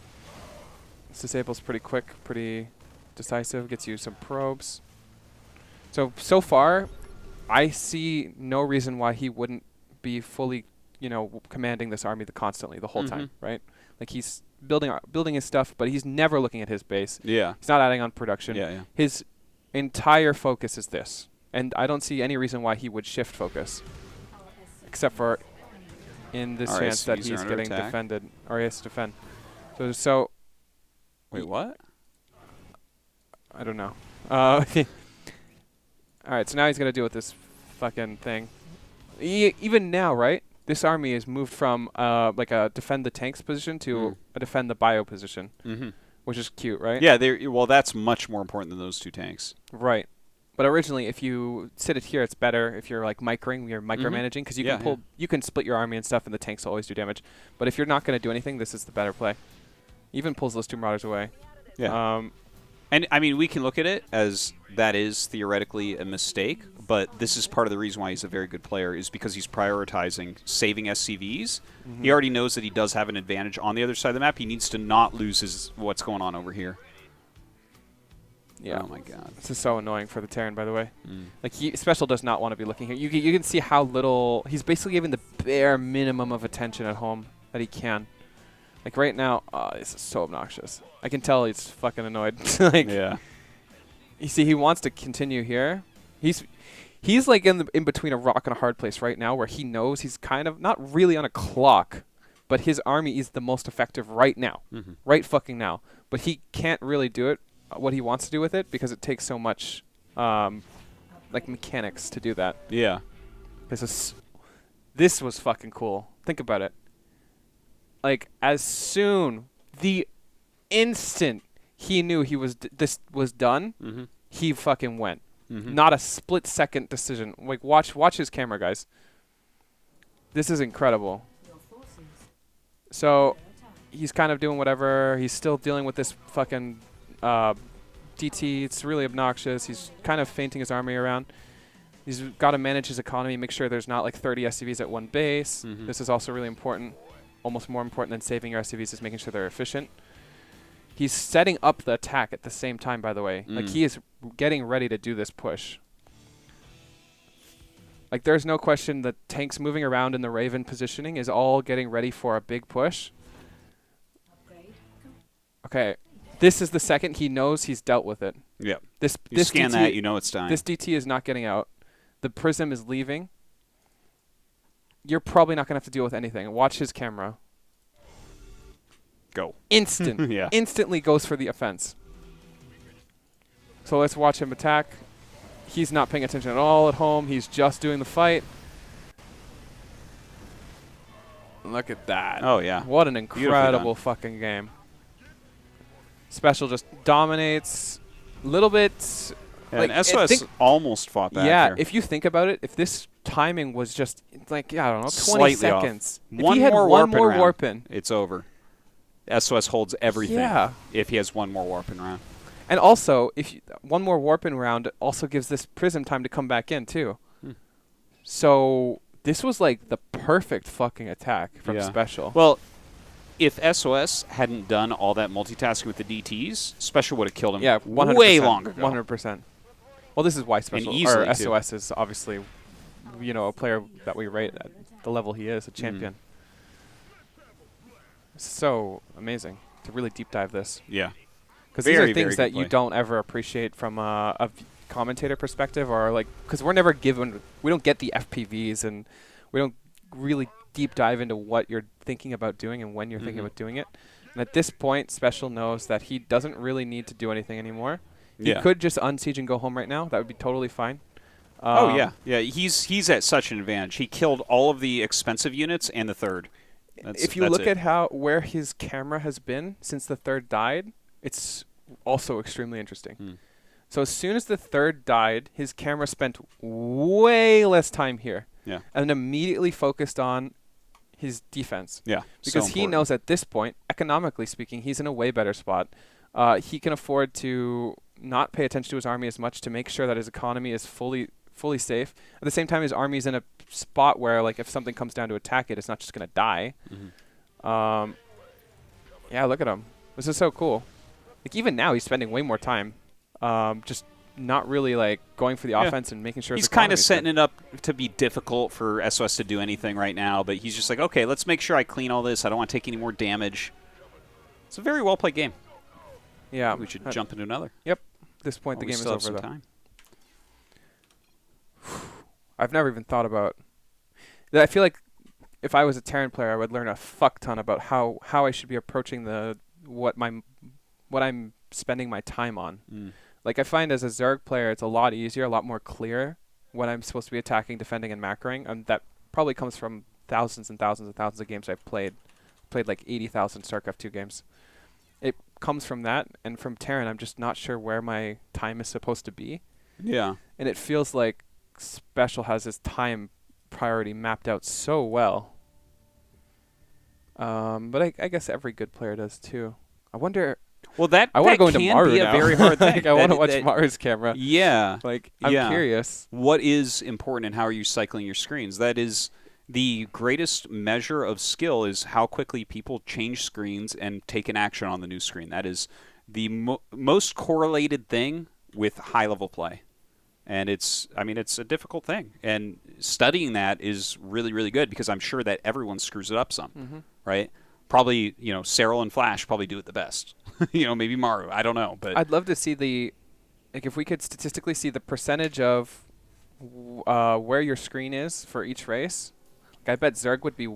This disable's pretty quick, pretty decisive. Gets you some probes. So far, I see no reason why he wouldn't be fully, commanding this army constantly the whole time, right? Like he's building his stuff, but he's never looking at his base. Yeah. He's not adding on production. Yeah. His entire focus is this. And I don't see any reason why he would shift focus. Except for in this chance that he's getting defended. Or he has to defend. So wait, what? I don't know. Alright, so now he's going to deal with this fucking thing. Even now, right? This army has moved from like a defend the tanks position to a defend the bio position, which is cute, right? Yeah, well, that's much more important than those two tanks. Right. But originally, if you sit it here, it's better if you're like micromanaging, because you can split your army and stuff, and the tanks will always do damage. But if you're not going to do anything, this is the better play. Even pulls those two marauders away. Yeah. And, I mean, we can look at it as that is theoretically a mistake, but this is part of the reason why he's a very good player is because he's prioritizing saving SCVs. He already knows that he does have an advantage on the other side of the map. He needs to not lose what's going on over here. Yeah. Oh, my God. This is so annoying for the Terran, by the way. Like, Special does not want to be looking here. You can see how little... He's basically giving the bare minimum of attention at home that he can. Like, right now, this is so obnoxious. I can tell he's fucking annoyed. Like, yeah. You see, he wants to continue here. He's like in between a rock and a hard place right now, where he knows he's kind of not really on a clock, but his army is the most effective right now, right fucking now. But he can't really do it what he wants to do with it because it takes so much like mechanics to do that. Yeah. This was fucking cool. Think about it. Like, as soon, the instant he knew this was done, he fucking went. Not a split-second decision. Like, watch his camera, guys. This is incredible. So, he's kind of doing whatever. He's still dealing with this fucking DT. It's really obnoxious. He's kind of feinting his army around. He's got to manage his economy, make sure there's not like 30 SCVs at one base. This is also really important. Almost more important than saving your SCVs is making sure they're efficient. He's setting up the attack at the same time, by the way. Like, he is getting ready to do this push. Like, there's no question that tanks moving around in the Raven positioning is all getting ready for a big push. Okay. This is the second he knows he's dealt with it. Yep. This scan DT, that, you know it's time. This DT is not getting out. The Prism is leaving. You're probably not going to have to deal with anything. Watch his camera. Go. Instant. Yeah. Instantly goes for the offense. So let's watch him attack. He's not paying attention at all at home. He's just doing the fight. Look at that. Oh, yeah. What an incredible fucking game. Special just dominates a little bit. Yeah, like, and SOS almost fought back. Yeah, here. if you think about it, if this timing was just like, I don't know, 20 Slightly seconds. Off. If he had one more warp in, it's over. SOS holds everything. Yeah. If he has one more warp in round. And also, one more warp in round also gives this Prism time to come back in too. So this was like the perfect fucking attack from Special. Well, if SOS hadn't done all that multitasking with the DTs, Special would have killed him 100%, way longer ago. 100%. Well, this is why Special or SOS is obviously, a player that we rate at the level he is, a champion. So amazing to really deep dive this. Yeah. Because these are things that you don't ever appreciate from a commentator perspective, or like, because we don't get the FPVs, and we don't really deep dive into what you're thinking about doing and when you're thinking about doing it. And at this point, Special knows that he doesn't really need to do anything anymore. He could just unsiege and go home right now. That would be totally fine. Yeah. He's at such an advantage. He killed all of the expensive units and the third. If you look at where his camera has been since the third died, it's also extremely interesting. So as soon as the third died, his camera spent way less time here. Yeah. and immediately focused on his defense. Yeah. Because he knows at this point, economically speaking, he's in a way better spot. He can afford to not pay attention to his army as much to make sure that his economy is fully safe. At the same time, his army's in a spot where, like, if something comes down to attack it, it's not just going to die. Yeah, look at him. This is so cool. Like, even now, he's spending way more time just not really, like, going for the offense and making sure he's kind of setting it up to be difficult for SOS to do anything right now, but he's just like, okay, let's make sure I clean all this. I don't want to take any more damage. It's a very well-played game. Yeah. We should jump into another. Yep. At this point, the game is over, though. Time. I've never even thought about... I feel like if I was a Terran player, I would learn a fuck ton about how I should be approaching what I'm spending my time on. Like, I find as a Zerg player, it's a lot easier, a lot more clear when I'm supposed to be attacking, defending, and macroing. And that probably comes from thousands and thousands and thousands of games I've played. Played like 80,000 StarCraft 2 games. It comes from that, and from Terran, I'm just not sure where my time is supposed to be. Yeah. And it feels like SpeCial has his time priority mapped out so well. But I guess every good player does too. I wonder... Well, I want to go into Maru be now. A very hard thing. Like, I want to watch Maru's camera. Yeah. Like, I'm curious. What is important and how are you cycling your screens? That is the greatest measure of skill, is how quickly people change screens and take an action on the new screen. That is the most correlated thing with high-level play. And it's a difficult thing. And studying that is really, really good, because I'm sure that everyone screws it up some, right? Probably, SpeCial and Flash probably do it the best. Maybe Maru. I don't know. But I'd love to see if we could statistically see the percentage of where your screen is for each race. Like, I bet Zerg would be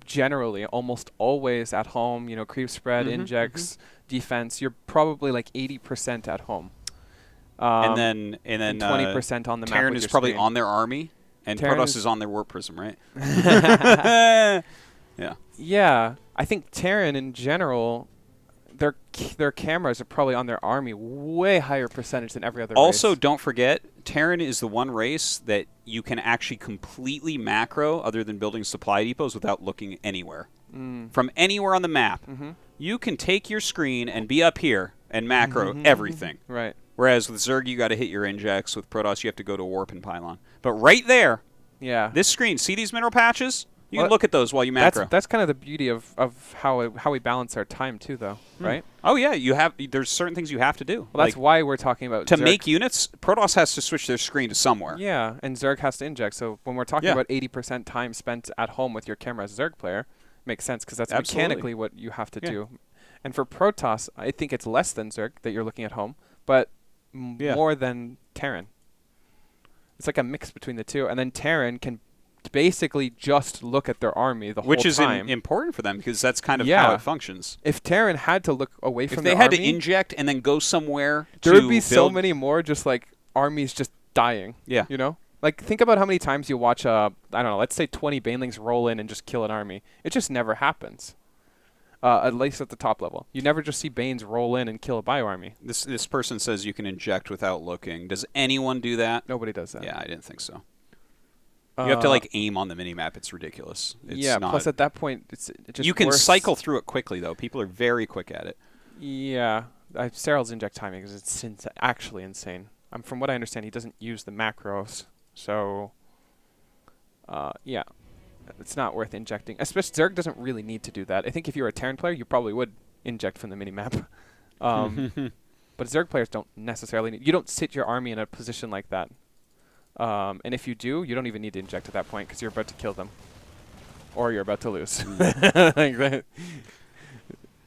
generally almost always at home, creep spread, injects, defense. You're probably like 80% at home. And then 20% on the map. Terran is probably screen. On their army, and Protoss is on their warp prism, right? Yeah. Yeah, I think Terran in general, their cameras are probably on their army way higher percentage than every other Also, race. don't forget, Terran is the one race that you can actually completely macro, other than building supply depots, without looking anywhere. From anywhere on the map, you can take your screen and be up here and macro everything. Right. Whereas with Zerg, you got to hit your injects. With Protoss, you have to go to warp and pylon. But right there, this screen, see these mineral patches? You can look at those while you macro. That's kind of the beauty of how we balance our time too, though, right? Oh yeah, there's certain things you have to do. Well, that's why we're talking about to Zerg. make units. Protoss has to switch their screen to somewhere. Yeah, and Zerg has to inject. So when we're talking about 80% time spent at home with your camera as a Zerg player, makes sense, because that's mechanically what you have to do. And for Protoss, I think it's less than Zerg that you're looking at home, but more than Terran. It's like a mix between the two, and then Terran can basically just look at their army the whole time. Which is important for them, because that's kind of how it functions. If Terran had to look away from their army... If they had to inject and then go somewhere there would be so many more just like armies just dying. Yeah. Like, think about how many times you watch, I don't know, let's say 20 Banelings roll in and just kill an army. It just never happens. At least at the top level. You never just see Banes roll in and kill a bio army. This person says you can inject without looking. Does anyone do that? Nobody does that. Yeah, I didn't think so. You have to aim on the minimap. It's ridiculous. It's not, plus at that point, it's just you can cycle through it quickly, though. People are very quick at it. Yeah. SpeCial's inject timing is actually insane. From what I understand, he doesn't use the macros. So, yeah. It's not worth injecting. Especially Zerg doesn't really need to do that. I think if you were a Terran player, you probably would inject from the minimap. But Zerg players don't necessarily need... You don't sit your army in a position like that. And if you do, you don't even need to inject at that point, because you're about to kill them. Or you're about to lose. Like that.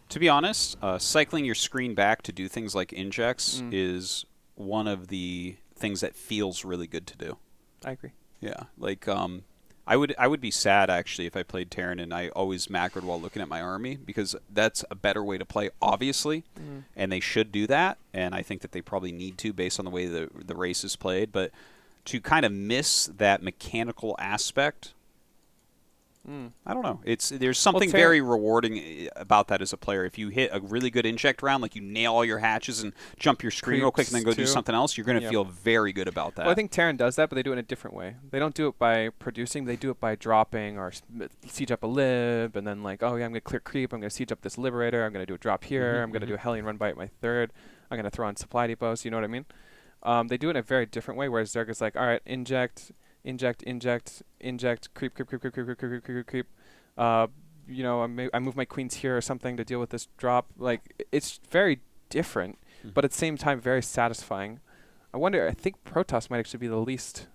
To be honest, cycling your screen back to do things like injects is one of the things that feels really good to do. I agree. Yeah. Like, I would be sad, actually, if I played Terran and I always macroed while looking at my army, because that's a better way to play, obviously, and they should do that, and I think that they probably need to based on the way the race is played. But to kind of miss that mechanical aspect I don't know. There's something very rewarding about that as a player. If you hit a really good inject round, like you nail all your hatches and jump your screen real quick and then go do something else, you're going to feel very good about that. Well, I think Terran does that, but they do it in a different way. They don't do it by producing. They do it by dropping or siege up a lib, and then like, oh yeah, I'm going to clear creep. I'm going to siege up this Liberator. I'm going to do a drop here. I'm going to do a Hellion run by at my third. I'm going to throw on supply depots. You know what I mean? They do it in a very different way, whereas Zerg is like, all right, inject, creep. You know, I move my queens here or something to deal with this drop. Like, it's very different, but at the same time very satisfying. I think Protoss might actually be the least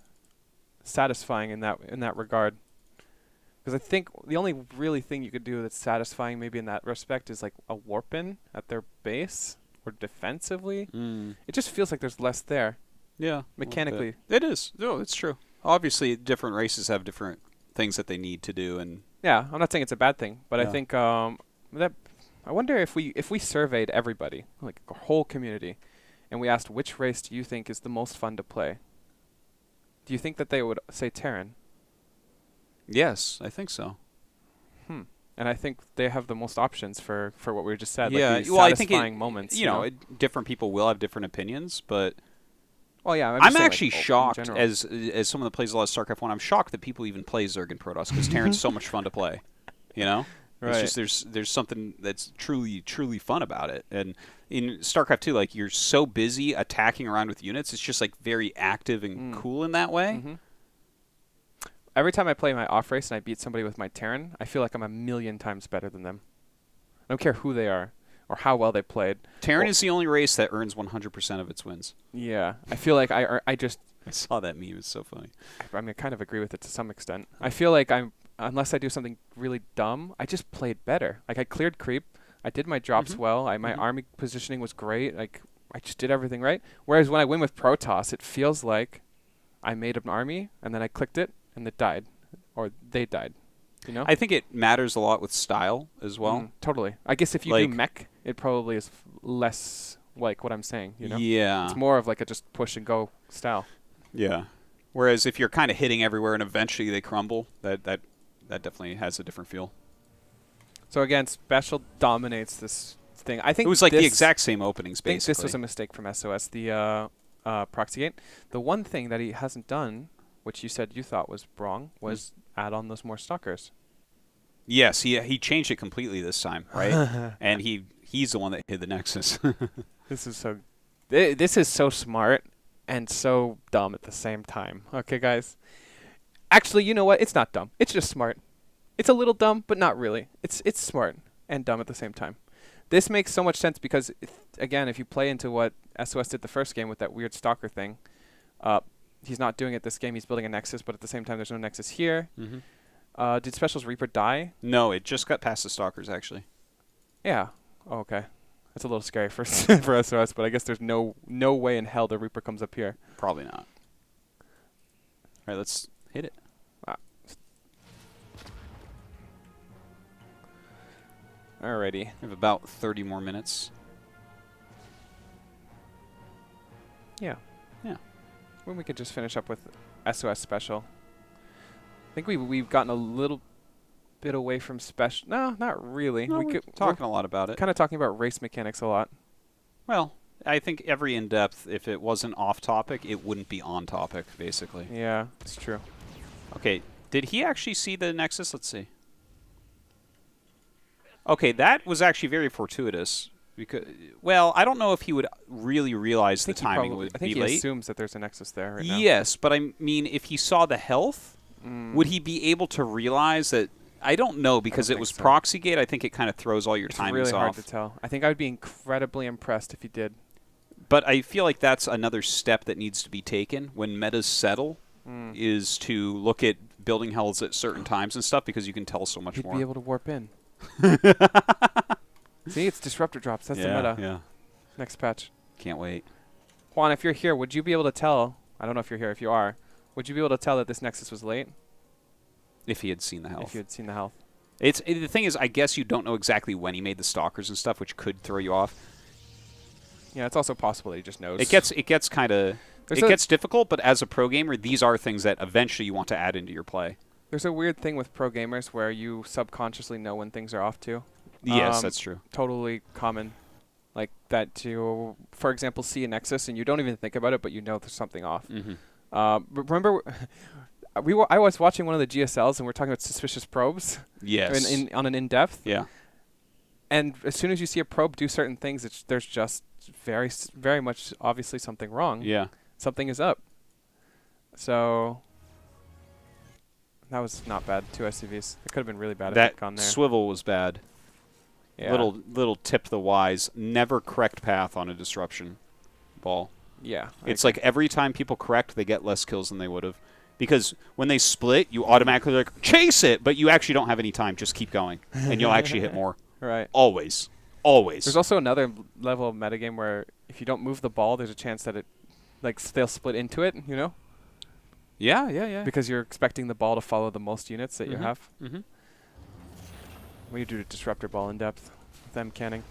satisfying in that regard, because I think the only really thing you could do that's satisfying maybe in that respect is like a warp in at their base or defensively. It just feels like there's less there. Yeah, mechanically. It is. No, it's true. Obviously, different races have different things that they need to do, and yeah, I'm not saying it's a bad thing, but I think that I wonder if we surveyed everybody, like a whole community, and we asked which race do you think is the most fun to play? Do you think that they would say Terran? Yes, I think so. And I think they have the most options for what we just said. Yeah, like these well, I think moments. You know, different people will have different opinions, but well, yeah, I'm actually shocked as someone that plays a lot of StarCraft 1. I'm shocked that people even play Zerg and Protoss because Terran's so much fun to play. You know, it's just there's something that's truly fun about it. And in StarCraft 2, like you're so busy attacking around with units, it's just like very active and cool in that way. Every time I play my off race and I beat somebody with my Terran, I feel like I'm a million times better than them. I don't care who they are or how well they played. Terran is the only race that earns 100% of its wins. Yeah, I feel like I saw that meme. It's so funny. I mean, I kind of agree with it to some extent. I feel like unless I do something really dumb, I just played better. Like I cleared creep, I did my drops well, my army positioning was great. Like I just did everything right. Whereas when I win with Protoss, it feels like I made an army and then I clicked it and it died, or they died. You know? I think it matters a lot with style as well. Totally. I guess if you do mech, it probably is less like what I'm saying, you know? Yeah. It's more of like a just push and go style. Yeah. Whereas if you're kind of hitting everywhere and eventually they crumble, that definitely has a different feel. So again, Special dominates this thing. I think it was like the exact same openings, basically. I think this was a mistake from SOS, the proxy gate. The one thing that he hasn't done, which you said you thought was wrong, was add on those more stalkers. Yes, he changed it completely this time, right? And he's the one that hid the Nexus. This is so smart and so dumb at the same time. Okay, guys. Actually, you know what? It's not dumb. It's just smart. It's a little dumb, but not really. It's smart and dumb at the same time. This makes so much sense because, again, if you play into what SOS did the first game with that weird stalker thing, he's not doing it this game. He's building a Nexus, but at the same time, there's no Nexus here. Did Special's Reaper die? No, it just got past the Stalkers, actually. Yeah. Oh, okay. That's a little scary for for SOS, but I guess there's no way in hell the Reaper comes up here. Probably not. All right, let's hit it. Alrighty. We have about 30 more minutes. Yeah. Yeah. When we could just finish up with SOS Special. I think we've gotten a little bit away from Special. No, not really. No, we're talking a lot about it. Kind of talking about race mechanics a lot. Well, I think every in-depth, if it wasn't off-topic, it wouldn't be on-topic, basically. Yeah, it's true. Okay, did he actually see the Nexus? Let's see. Okay, that was actually very fortuitous. Because, well, I don't know if he would really realize the timing would be late. I think he assumes that there's a Nexus there right now. Yes, but I mean, if he saw the health, would he be able to realize that? I don't know, because it was proxy gate. I think it kind of throws all your timings off. It's really hard to tell. I think I would be incredibly impressed if he did. But I feel like that's another step that needs to be taken when metas settle, is to look at building hells at certain times and stuff, because you can tell so much more. He'd be able to warp in. See, it's disruptor drops. That's the meta. Yeah. Next patch. Can't wait. Juan, if you're here, would you be able to tell? I don't know if you're here. If you are, would you be able to tell that this Nexus was late? If he had seen the health. If you had seen the health. The thing is, I guess you don't know exactly when he made the stalkers and stuff, which could throw you off. Yeah, it's also possible that he just knows. It gets kind of... It gets difficult, but as a pro gamer, these are things that eventually you want to add into your play. There's a weird thing with pro gamers where you subconsciously know when things are off too. Yes, that's true. Totally common. Like that you, for example, see a Nexus and you don't even think about it, but you know there's something off. Remember, I was watching one of the GSLs and we're talking about suspicious probes. Yes. On an in-depth. Yeah. And as soon as you see a probe do certain things, there's just very much obviously something wrong. Yeah. Something is up. So that was not bad. 2 SCVs. It could have been really bad if it had gone there. That swivel was bad. Yeah. Little tip the wise. Never correct path on a disruption ball. Yeah. It's like every time people correct, they get less kills than they would have. Because when they split, you automatically like, chase it, but you actually don't have any time. Just keep going, and you'll actually hit more. Right. Always. Always. There's also another level of metagame where if you don't move the ball, there's a chance that they'll split into it, you know? Yeah. Because you're expecting the ball to follow the most units that you have. Mm-hmm. What do you do to disrupt your ball in depth? Them canning.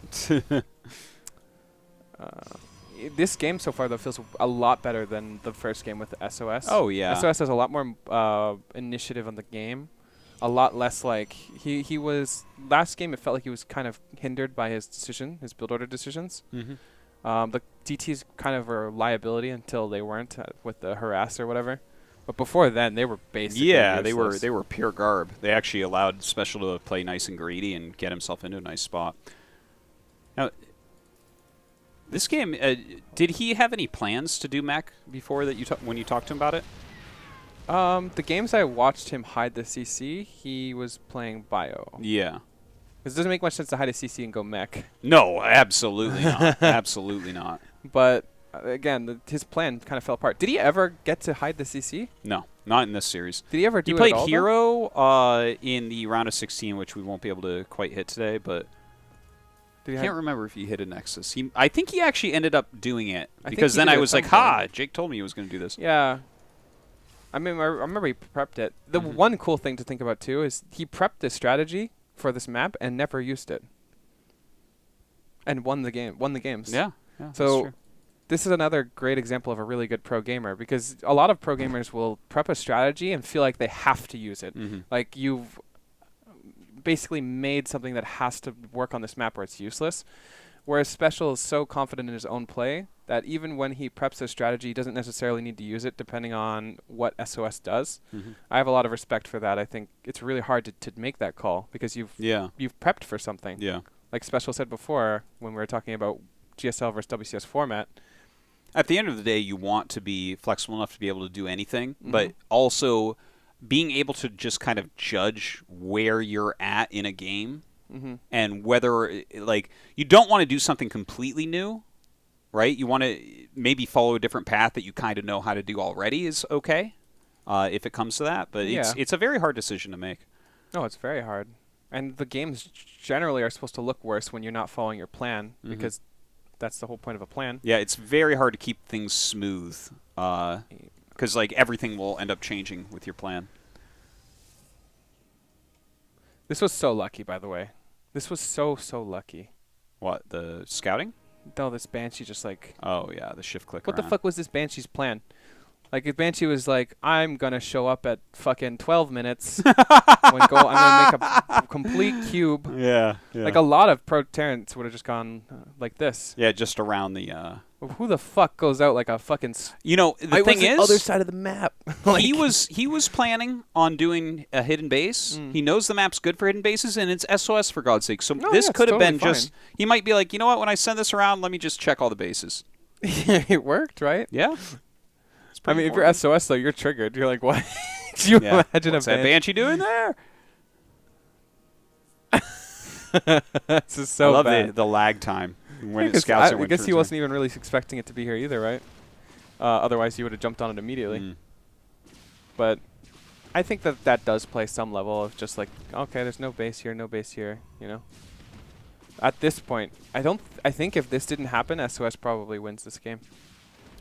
This game so far, though, feels a lot better than the first game with the SOS. Oh, yeah. SOS has a lot more initiative on the game. A lot less like he was last game. It felt like he was kind of hindered by his build order decisions. The DTs kind of were a liability until they weren't with the harass or whatever. But before then, they were basically useless. they were pure garb. They actually allowed Special to play nice and greedy and get himself into a nice spot. Now, this game, did he have any plans to do mech before that when you talked to him about it? The games I watched him hide the CC, he was playing bio. Yeah. Because it doesn't make much sense to hide a CC and go mech. No, absolutely not. Absolutely not. But again, his plan kind of fell apart. Did he ever get to hide the CC? No, not in this series. Did he ever do it He at all, played Hero in the round of 16, which we won't be able to quite hit today, but I can't remember if he hit a Nexus. I think he actually ended up doing it, because then I was like, ha, Jake told me he was going to do this. Yeah. I mean, I remember he prepped it. The one cool thing to think about, too, is he prepped this strategy for this map and never used it. And won the games. Yeah. So this is another great example of a really good pro gamer, because a lot of pro gamers will prep a strategy and feel like they have to use it. Like you've basically made something that has to work on this map where it's useless. Whereas Special is so confident in his own play that even when he preps a strategy, he doesn't necessarily need to use it depending on what SOS does. I have a lot of respect for that. I think it's really hard to make that call because you've prepped for something. Yeah. Like Special said before when we were talking about GSL versus WCS format. At the end of the day, you want to be flexible enough to be able to do anything, but also being able to just kind of judge where you're at in a game and whether, like, you don't want to do something completely new, right? You want to maybe follow a different path that you kind of know how to do already is okay if it comes to that, but it's a very hard decision to make. No, it's very hard. And the games generally are supposed to look worse when you're not following your plan because that's the whole point of a plan. Yeah, it's very hard to keep things smooth because like everything will end up changing with your plan. This was so lucky, by the way. This was so lucky. What, the scouting? No, this Banshee just like... Oh, yeah, the shift click What around. the fuck was this Banshee's plan? Like, if Banshee was like, I'm going to show up at fucking 12 minutes. I'm going to make a complete cube. Yeah. Like, a lot of pro Terrans would have just gone like this. Yeah, just around the... Who the fuck goes out like a fucking... You know, the thing is... other side of the map. Like, he was planning on doing a hidden base. He knows the map's good for hidden bases, and it's SOS, for God's sake. So this could have been just... He might be like, you know what, when I send this around, let me just check all the bases. It worked, right? Yeah. I mean, if you're SOS, though, you're triggered. You're like, what? Do you imagine What's that Banshee doing there? This is so I bad. love the lag time when it scouts. I guess he wasn't even really expecting it to be here either, right? Otherwise, he would have jumped on it immediately. But I think that does play some level of just like, okay, there's no base here, you know? At this point, I think if this didn't happen, SOS probably wins this game.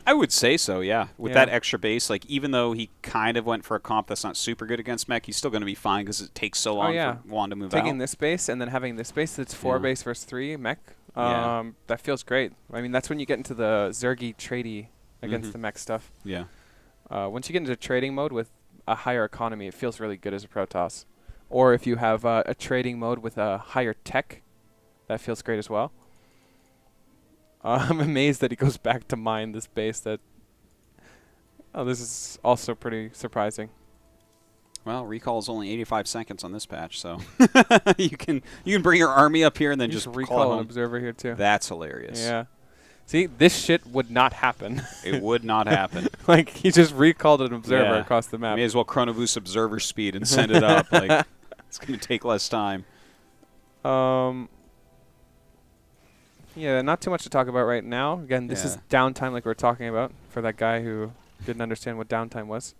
I would say so, yeah. With that extra base, like even though he kind of went for a comp that's not super good against mech, he's still going to be fine because it takes so long for Juan to move out. Taking this base and then having this base that's 4 base versus 3 mech, that feels great. I mean, that's when you get into the Zergy tradey against the mech stuff. Yeah. Once you get into trading mode with a higher economy, it feels really good as a Protoss. Or if you have a trading mode with a higher tech, that feels great as well. I'm amazed that he goes back to mine this base. Oh, this is also pretty surprising. Well, recall is only 85 seconds on this patch, so you can bring your army up here and then just recall an observer here too. That's hilarious. Yeah. See, this shit would not happen. It would not happen. Like, he just recalled an observer across the map. May as well chrono boost observer speed and send it up. Like, it's going to take less time. Yeah, not too much to talk about right now. Again, this is downtime like we were talking about for that guy who didn't understand what downtime was.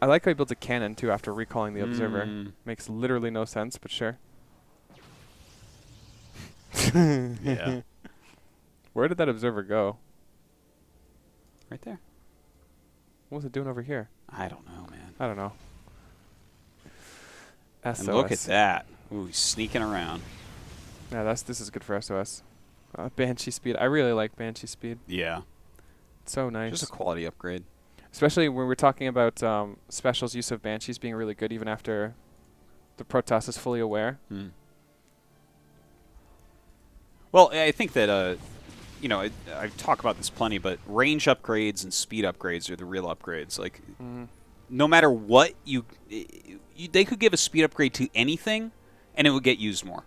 I like how he built a cannon, too, after recalling the observer. Makes literally no sense, but sure. Yeah. Where did that observer go? Right there. What was it doing over here? I don't know, man. I don't know. SOS. And look at that. Ooh, he's sneaking around. Yeah, this is good for SOS. Banshee speed. I really like Banshee speed. Yeah. It's so nice. Just a quality upgrade. Especially when we're talking about Special's use of Banshees being really good even after the Protoss is fully aware. Well, I think that, you know, I talk about this plenty, but range upgrades and speed upgrades are the real upgrades. Like, no matter what, they could give a speed upgrade to anything, and it would get used more.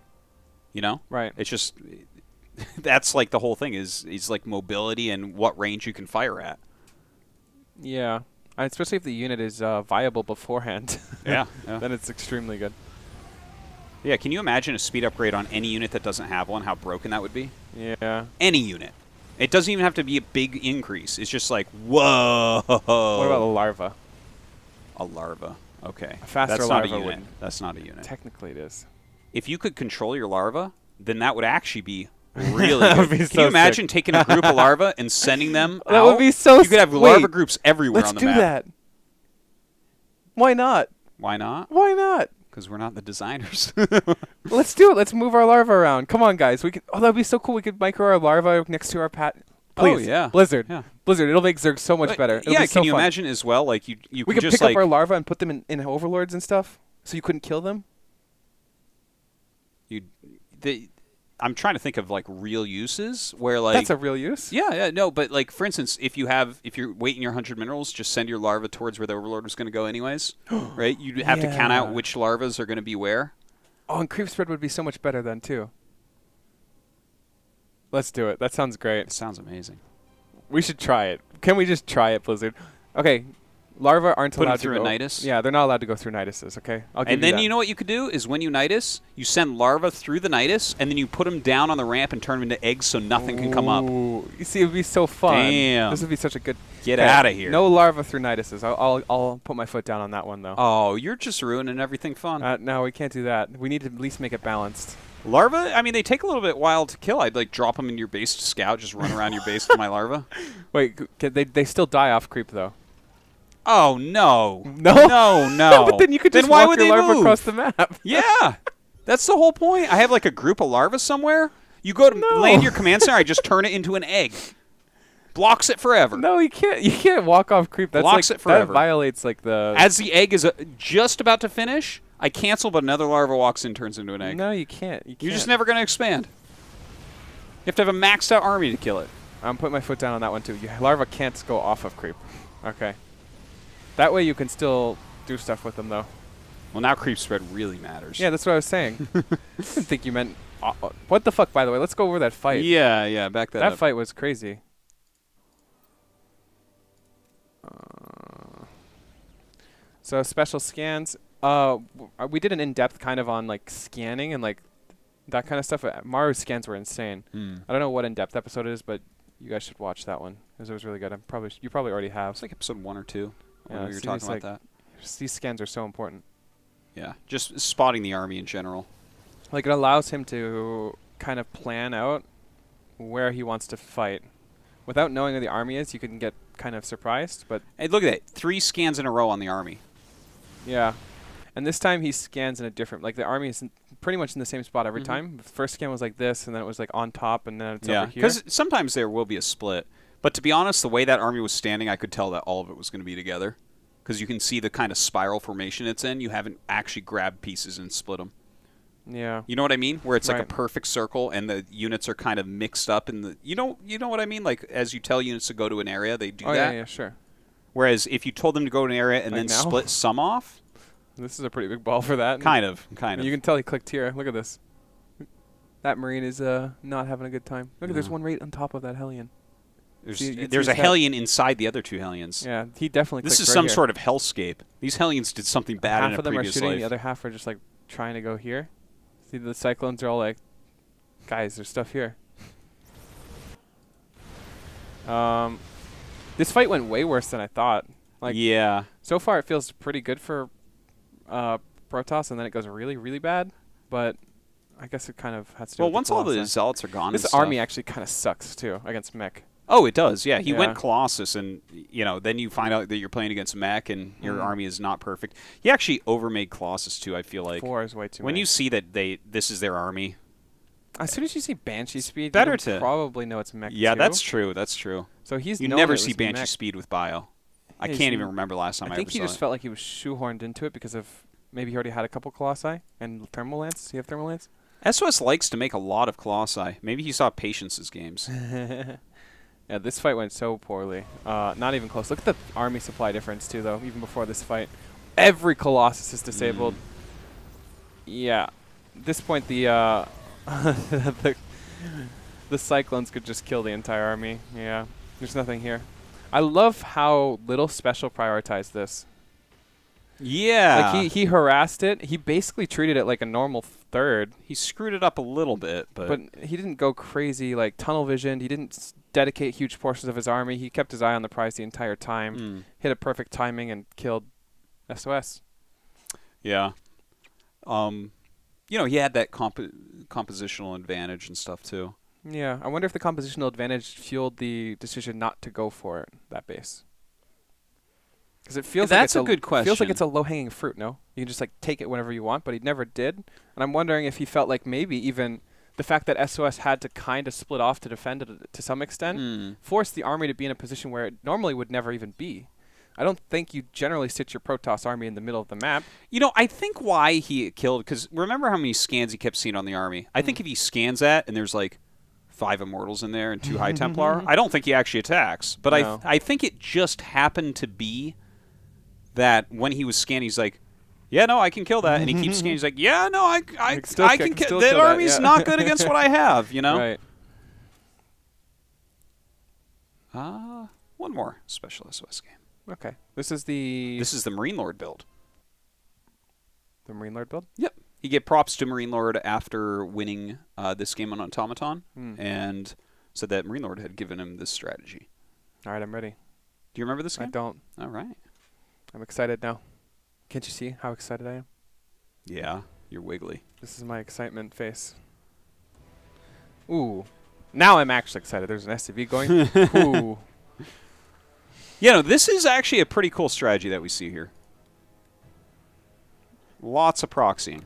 You know? Right. It's just, that's like the whole thing is like mobility and what range you can fire at. Yeah. Especially if the unit is viable beforehand. Yeah. Then it's extremely good. Yeah, can you imagine a speed upgrade on any unit that doesn't have one, how broken that would be? Yeah. Any unit. It doesn't even have to be a big increase. It's just like, whoa. What about a larva? A larva. Okay. A faster That's larva not a unit. wouldn't. That's not a unit. Technically it is. If you could control your larva, then that would actually be really good. Would be Can so you imagine sick. taking a group of larva and sending them out? That would be so sick. You could have larva groups everywhere on the map. Let's do that. Why not? Why not? Why not? Because we're not the designers. Let's do it. Let's move our larva around. Come on, guys. We could. Oh, that'd be so cool. We could micro our larva next to our pat. Please. Oh, yeah. Blizzard. Yeah. Blizzard. It'll make Zerg so much better. It'll yeah, be so can you fun. imagine as well? Like, you we could could just pick up our larva and put them in overlords and stuff, so you couldn't kill them. I'm trying to think of like real uses where like that's a real use. Yeah, no, but like for instance, if you're waiting your 100 minerals, just send your larva towards where the overlord was going to go anyways, right? You have to count out which larvas are going to be where. Oh, and creep spread would be so much better then too. Let's do it. That sounds great. It sounds amazing. We should try it. Can we just try it, Blizzard? Okay. Larvae aren't allowed to go through a nidus? Yeah, they're not allowed to go through niduses, okay? I'll give and then you know what you could do is when you nidus, you send larvae through the nidus, and then you put them down on the ramp and turn them into eggs so nothing can come up. You see, it would be so fun. Damn. This would be such a good... Get out of here. No larvae through niduses. I'll put my foot down on that one, though. Oh, you're just ruining everything fun. No, we can't do that. We need to at least make it balanced. Larvae, I mean, they take a little bit while to kill. I'd like drop them into your base to scout, just run around your base with my larvae. Wait, they still die off creep, though. Oh, no. No? No. But then you could just why walk would your they larva move? across the map. Yeah. That's the whole point. I have like a group of larvae somewhere. You go to land your command center, I just turn it into an egg. Blocks it forever. No, you can't. You can't walk off creep. That's Blocks like, it forever. That violates like the... As the egg is just about to finish, I cancel, but another larva walks in and turns into an egg. No, you can't. You're just never going to expand. You have to have a maxed out army to kill it. I'm putting my foot down on that one, too. Larva can't go off of creep. Okay. That way you can still do stuff with them, though. Well, now creep spread really matters. Yeah, that's what I was saying. I didn't think you meant... what the fuck, by the way? Let's go over that fight. Yeah, back that up. That fight was crazy. So special scans. We did an in-depth kind of on like scanning and like that kind of stuff. Maru's scans were insane. I don't know what in-depth episode it is, but you guys should watch that one because it was really good. You probably already have. It's like episode 1 or 2. Yeah, we were talking about that. These scans are so important. Yeah, just spotting the army in general. Like it allows him to kind of plan out where he wants to fight. Without knowing where the army is, you can get kind of surprised. But hey, look at that. 3 scans in a row on the army. Yeah. And this time he scans in a different... Like the army is pretty much in the same spot every time. The first scan was like this, and then it was like on top, and then it's over here. Because sometimes there will be a split. But to be honest, the way that army was standing, I could tell that all of it was going to be together. Because you can see the kind of spiral formation it's in. You haven't actually grabbed pieces and split them. Yeah. You know what I mean? Where it's like a perfect circle and the units are kind of mixed up in the... You know what I mean? Like, as you tell units to go to an area, they do that. Yeah, sure. Whereas if you told them to go to an area and like then now? split some off... This is a pretty big ball for that. Kind of. You can tell he clicked here. Look at this. That Marine is not having a good time. Look, there's one right on top of that Hellion. There's a Hellion inside the other 2 Hellions. Yeah, he definitely clicked This is right some here. sort of hellscape. These Hellions did something bad in a previous life. Half of them are shooting, the other half are just like trying to go here. See, the Cyclones are all like, guys, there's stuff here. This fight went way worse than I thought. Like, yeah. So far, it feels pretty good for Protoss, and then it goes really, really bad. But I guess it kind of has to do with once all the Zealots are gone, this army actually kind of sucks too against mech. Oh, it does. Yeah, he went Colossus, and then you find out that you're playing against mech, and your army is not perfect. He actually overmade Colossus too. I feel like 4 is way too. When many. you see that this is their army, as soon as you see Banshee speed, better you probably know it's mech. Yeah, too. that's true. That's true. So you never see Banshee speed with Bio. I can't even remember last time I ever saw it. I think he just felt like he was shoehorned into it because of maybe he already had a couple Colossi and Thermal Lance. Do you have Thermal Lance? SOS likes to make a lot of Colossi. Maybe he saw Patience's games. Yeah, this fight went so poorly. Not even close. Look at the army supply difference, too, though, even before this fight. Every Colossus is disabled. Yeah. At this point, the Cyclones could just kill the entire army. Yeah. There's nothing here. I love how little Special prioritized this. Yeah. Like, he harassed it. He basically treated it like a normal third. He screwed it up a little bit, but he didn't go crazy, like tunnel visioned. He didn't dedicate huge portions of his army. He kept his eye on the prize the entire time. Hit a perfect timing and killed SOS. Yeah. He had that compositional advantage and stuff too. Yeah, I wonder if the compositional advantage fueled the decision not to go for it, that base. Because it feels that's like a good question. Feels like it's a low-hanging fruit. No, you can just like take it whenever you want, but he never did. And I'm wondering if he felt like maybe even the fact that SOS had to kind of split off to defend it to some extent forced the army to be in a position where it normally would never even be. I don't think you generally sit your Protoss army in the middle of the map. I think why he killed, because remember how many scans he kept seeing on the army? I think if he scans that and there's like 5 Immortals in there and 2 High Templar, I don't think he actually attacks. But No. I think it just happened to be that when he was scanning, he's like, yeah, no, I can kill that. And he keeps scanning. He's like, yeah, no, I can kill that. Army's not good against what I have, Right. One more special SOS game. Okay. This is the Marine Lord build. The Marine Lord build? Yep. He gave props to Marine Lord after winning this game on Automaton and said that Marine Lord had given him this strategy. All right, I'm ready. Do you remember this game? I don't. All right. I'm excited now. Can't you see how excited I am? Yeah, you're wiggly. This is my excitement face. Ooh. Now I'm actually excited. There's an SCV going. Ooh. This is actually a pretty cool strategy that we see here. Lots of proxying.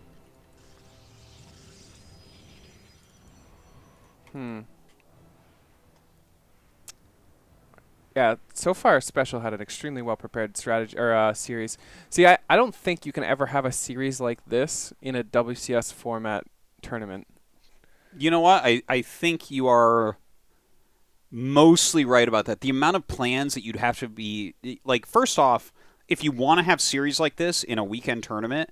Yeah, so far Special had an extremely well-prepared strategy or series. See, I don't think you can ever have a series like this in a WCS format tournament. You know what? I think you are mostly right about that. The amount of plans that you'd have to be... Like, first off, if you want to have series like this in a weekend tournament,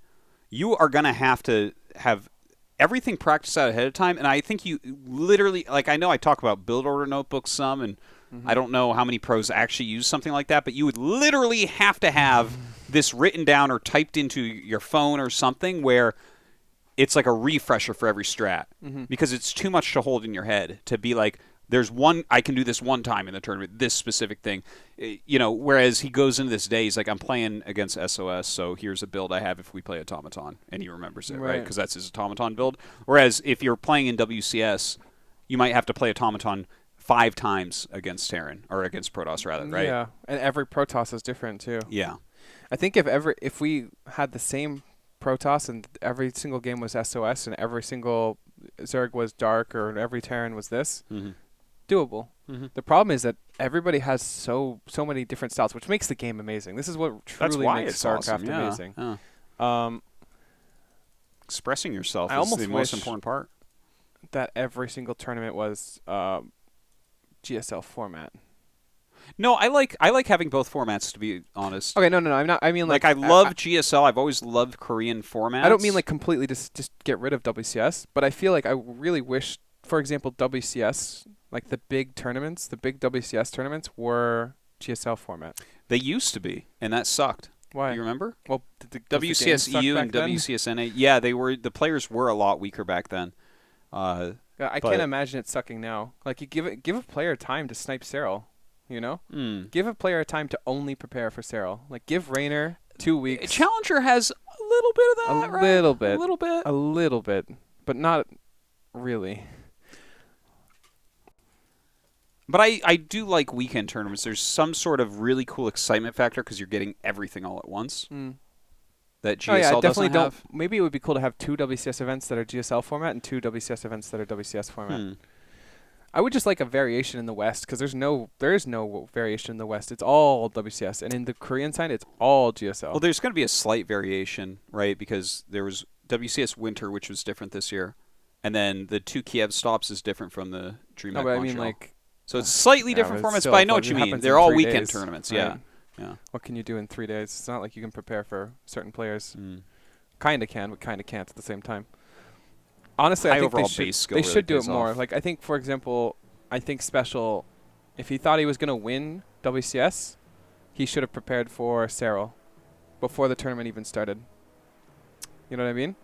you are going to have everything practiced out ahead of time. And I think you literally... Like, I know I talk about build order notebooks some, and I don't know how many pros actually use something like that, but you would literally have to have this written down or typed into your phone or something where it's like a refresher for every strat. Because it's too much to hold in your head to be like, I can do this one time in the tournament, this specific thing. Whereas he goes into this day, he's like, I'm playing against SOS, so here's a build I have if we play Automaton. And he remembers it, right? Because that's his Automaton build. Whereas if you're playing in WCS, you might have to play Automaton 5 times against Terran, or against Protoss, rather, right? Yeah, and every Protoss is different, too. Yeah. I think if we had the same Protoss and every single game was SOS and every single Zerg was Dark or every Terran was this, doable. The problem is that everybody has so many different styles, which makes the game amazing. This is what truly makes StarCraft amazing. Expressing yourself is the most important part. That every single tournament was GSL format. No, I like having both formats, to be honest. Okay, no, I'm not. I mean, like I love GSL. I've always loved Korean formats. I don't mean like completely just get rid of WCS, but I feel like I really wish, for example, WCS, like the big tournaments, the big WCS tournaments were GSL format. They used to be, and that sucked. Why? Do you remember? Well, WCS EU and WCS NA. Yeah, the players were a lot weaker back then. I can't imagine it sucking now. Like you give a player time to snipe Serral. You know, give a player time to only prepare for Serral. Like give Raynor 2 weeks. Challenger has a little bit of that, right? A little bit, but not really. But I do like weekend tournaments. There's some sort of really cool excitement factor because you're getting everything all at once. That GSL doesn't have. Maybe it would be cool to have 2 WCS events that are GSL format and 2 WCS events that are WCS format. I would just like a variation in the West because there is no variation in the West. It's all WCS, and in the Korean side, it's all GSL. Well, there's going to be a slight variation, right? Because there was WCS Winter, which was different this year, and then the 2 Kiev stops is different from the DreamHack Montreal. I mean, like, so it's slightly different formats, but I know what you mean. They're all weekend tournaments, right? Yeah. What can you do in 3 days? It's not like you can prepare for certain players. Kind of can, but kind of can't at the same time. Honestly, I think they should do it more. Like, I think, for example, SpeCial, if he thought he was going to win WCS, he should have prepared for Serral before the tournament even started. You know what I mean?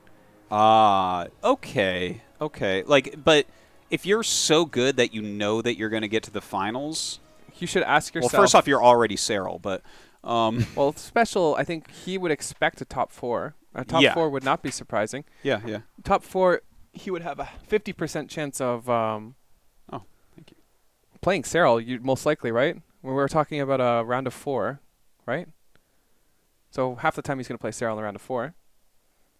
Okay. Like, but if you're so good that you know that you're going to get to the finals, you should ask yourself. Well, first off, you're already Serral, but well, SpeCial, I think he would expect a top 4. A top 4 would not be surprising. Yeah. Top 4, he would have a 50% chance of thank you. Playing Serral, you most likely, right? We were talking about a round of 4, right? So half the time he's going to play Serral in a round of 4.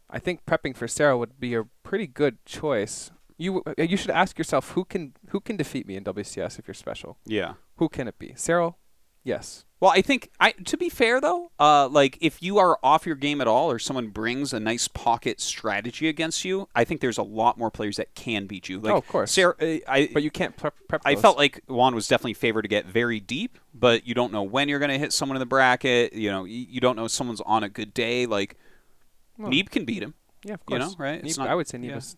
I think prepping for Serral would be a pretty good choice. You should ask yourself who can defeat me in WCS if you're SpeCial. Yeah. Who can it be? Serral? Yes. Well, I think, to be fair, though, like, if you are off your game at all or someone brings a nice pocket strategy against you, I think there's a lot more players that can beat you. Like, of course. But you can't prep I those. felt like Juan was definitely favored to get very deep, but you don't know when you're going to hit someone in the bracket. You know, you don't know if someone's on a good day. Like, Neeb can beat him. Yeah, of course. You know, right? Neeb, I would say Neeb is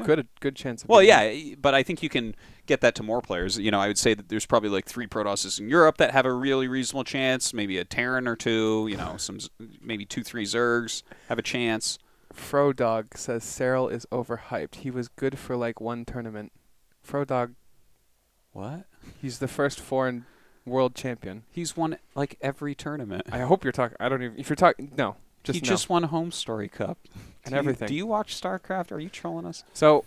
good chance of but I think you can get that to more players. You know, I would say that there's probably like 3 Protosses in Europe that have a really reasonable chance, maybe a Terran or 2, you know, maybe 2-3 Zergs have a chance. Frodog says Serral is overhyped. He was good for like 1 tournament. Frodog, what? He's the first foreign world champion. He's won like every tournament. I hope you're talking. I don't even. If you're talking, no. Just won Home Story Cup and everything. Do you watch StarCraft? Are you trolling us? So,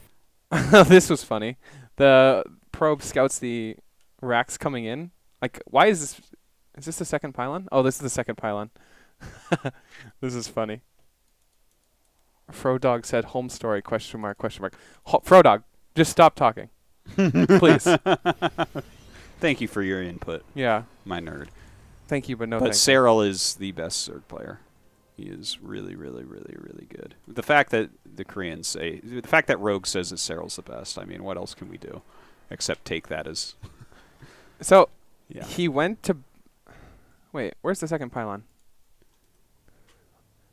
this was funny. The probe scouts the racks coming in. Like, why is this? Is this the second pylon? Oh, this is the second pylon. This is funny. Frodog said home story, question mark. Frodog, just stop talking. Please. Thank you for your input. Yeah. My nerd. Thank you, but no But thank Serral is the best Zerg player. He is really, really, really, really good. The fact that the fact that Rogue says that Serral's the best, I mean, what else can we do except take that as... So, he went to... Wait, where's the second pylon?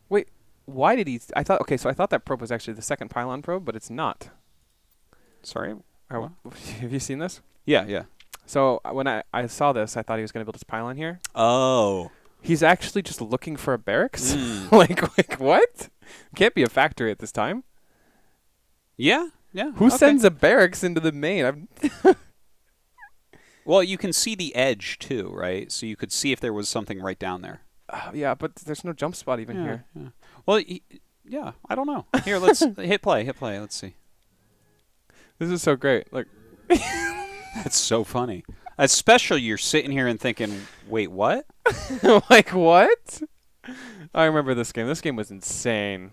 Wait, why did he... I thought that probe was actually the second pylon probe, but it's not. Sorry? Have you seen this? Yeah. So, when I saw this, I thought he was going to build his pylon here. Oh. He's actually just looking for a barracks? like, what? Can't be a factory at this time. Yeah. Who sends a barracks into the main? Well, you can see the edge, too, right? So you could see if there was something right down there. Yeah, but there's no jump spot even here. Yeah. Well, I don't know. Here, let's hit play. Let's see. This is so great. Like, That's so funny. Especially you're sitting here and thinking, wait, what? Like, what? I remember this game. This game was insane.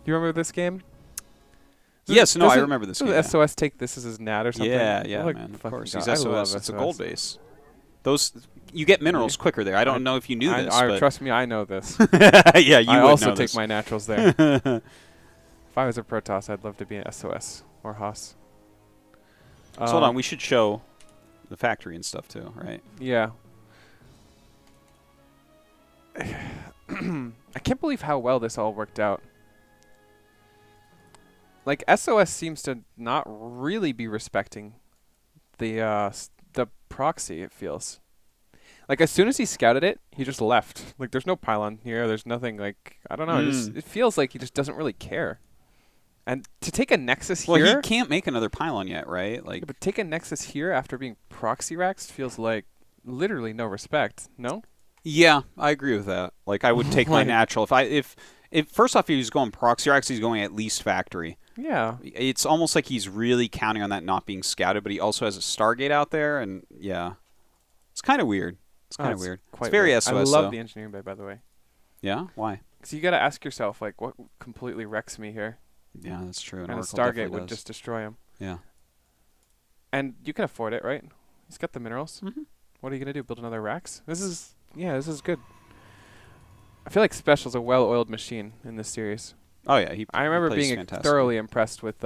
Do you remember this game? Yes, no, I remember this game. Does SOS take this as his NAT or something? Yeah, man, of course. He's SOS. It's a gold base. You get minerals quicker there. I don't know if you knew this. But trust me, I know this. Yeah, you would also know take this. my naturals there. If I was a Protoss, I'd love to be an SOS or Haas. So hold on, we should show the factory and stuff too, right? Yeah. I can't believe how well this all worked out. Like, SOS seems to not really be respecting the proxy, it feels. Like, as soon as he scouted it, he just left. Like, there's no pylon here. There's nothing, like, I don't know. It feels like he just doesn't really care. And to take a Nexus here... Well, he can't make another pylon yet, right? Like, yeah, but take a Nexus here after being proxy raxed feels like literally no respect, no? Yeah, I agree with that. Like, I would take my natural. If first off, he was going proxy rax, he's going at least factory. Yeah. It's almost like he's really counting on that not being scouted, but he also has a Stargate out there, and yeah. It's kind of weird. It's kind of weird. It's very weird. SOS, I love the engineering bay, by the way. Yeah? Why? Because you got to ask yourself, like, what completely wrecks me here? Yeah, that's true. And a Stargate would just destroy him. Yeah. And you can afford it, right? He's got the minerals. Mm-hmm. What are you going to do? Build another Rax? This is good. I feel like SpeCial's a well-oiled machine in this series. Oh, yeah. I remember being thoroughly impressed with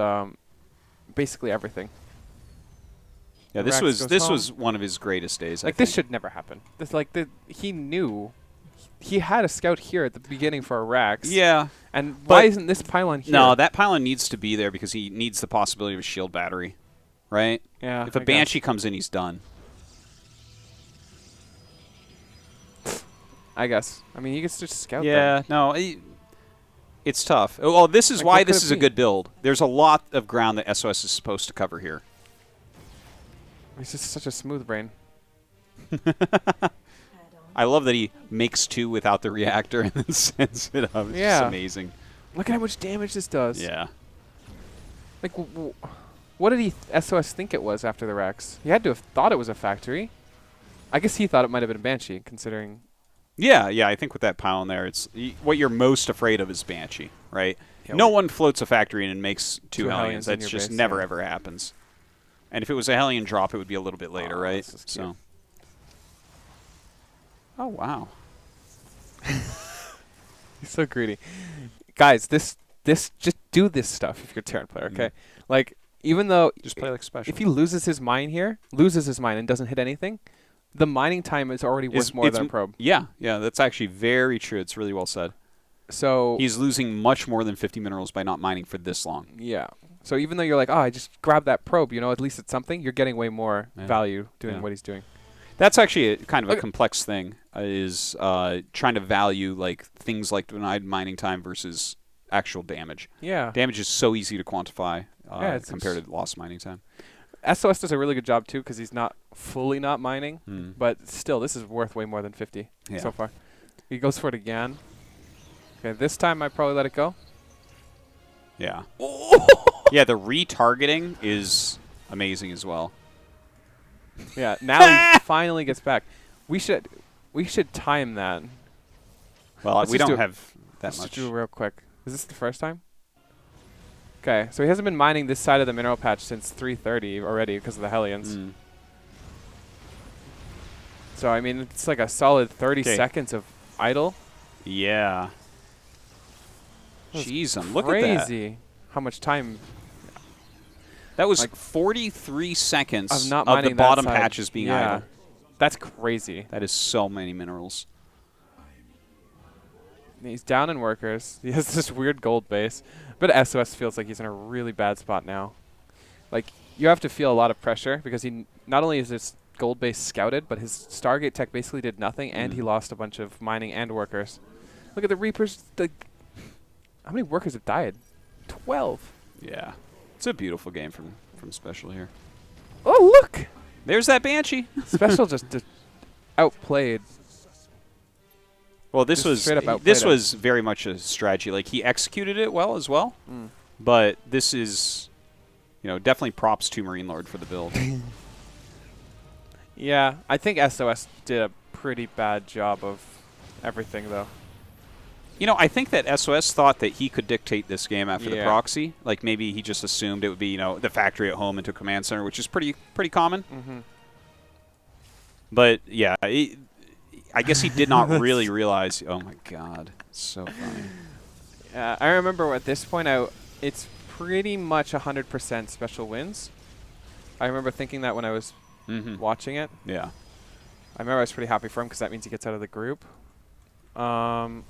basically everything. Yeah, this was one of his greatest days. Like, this should never happen. This he knew he had a scout here at the beginning for a Rax. Yeah. And why isn't this pylon here? No, that pylon needs to be there because he needs the possibility of a shield battery, right? Yeah. If a Banshee comes in, he's done. I guess. I mean, he gets to scout them. Yeah, no, it's tough. Oh, this is why this is a good build. There's a lot of ground that SOS is supposed to cover here. He's just such a smooth brain. I love that he makes 2 without the reactor and then sends it up. It's just amazing. Look at how much damage this does. Yeah. Like, what did SOS think it was after the Rax? He had to have thought it was a factory. I guess he thought it might have been a Banshee, considering... Yeah, I think with that pylon there, it's what you're most afraid of is Banshee, right? Yeah, no one floats a factory in and makes 2 Hellions. That just base, never, ever happens. And if it was a Hellion drop, it would be a little bit later, right? So. Oh, wow. He's so greedy. Guys, this just do this stuff if you're a Terran player, okay? Like, even though... Just play like SpeCial. If he loses his mine here, and doesn't hit anything, the mining time is already worth more than a probe. Yeah, that's actually very true. It's really well said. So he's losing much more than 50 minerals by not mining for this long. Yeah. So even though you're like, oh, I just grabbed that probe, at least it's something, you're getting way more value doing what he's doing. That's actually kind of a complex thing, is trying to value like things like denied mining time versus actual damage. Yeah. Damage is so easy to quantify compared to lost mining time. SOS does a really good job, too, because he's not fully not mining. But still, this is worth way more than 50 so far. He goes for it again. Okay, this time I probably let it go. Yeah. Yeah, the retargeting is amazing as well. Yeah, now he finally gets back. We should time that. Well, we don't have that much. Let's do it real quick. Is this the first time? Okay, so he hasn't been mining this side of the mineral patch since 3:30 already because of the Hellions. So, I mean, it's like a solid 30 seconds of idle. Yeah. Jeez, look at that. Crazy how much time. That was like 43 seconds of the bottom patches being idle. That's crazy. That is so many minerals. He's down in workers. He has this weird gold base. But SOS feels like he's in a really bad spot now. Like, you have to feel a lot of pressure because he not only is his gold base scouted, but his Stargate tech basically did nothing, and he lost a bunch of mining and workers. Look at the Reapers. How many workers have died? 12. Yeah. It's a beautiful game from SpeCial here. Oh, look! There's that Banshee. SpeCial just outplayed. Well, this was very much a strategy. Like, he executed it well as well. But this is, definitely props to Marine Lord for the build. Yeah, I think SOS did a pretty bad job of everything, though. You know, I think that SOS thought that he could dictate this game after the proxy. Like, maybe he just assumed it would be, you know, the factory at home into a command center, which is pretty common. But, yeah, I guess he did not really realize. Oh, my God. So funny. I remember at this point, it's pretty much 100% special wins. I remember thinking that when I was watching it. Yeah. I remember I was pretty happy for him because that means he gets out of the group. 4-0ing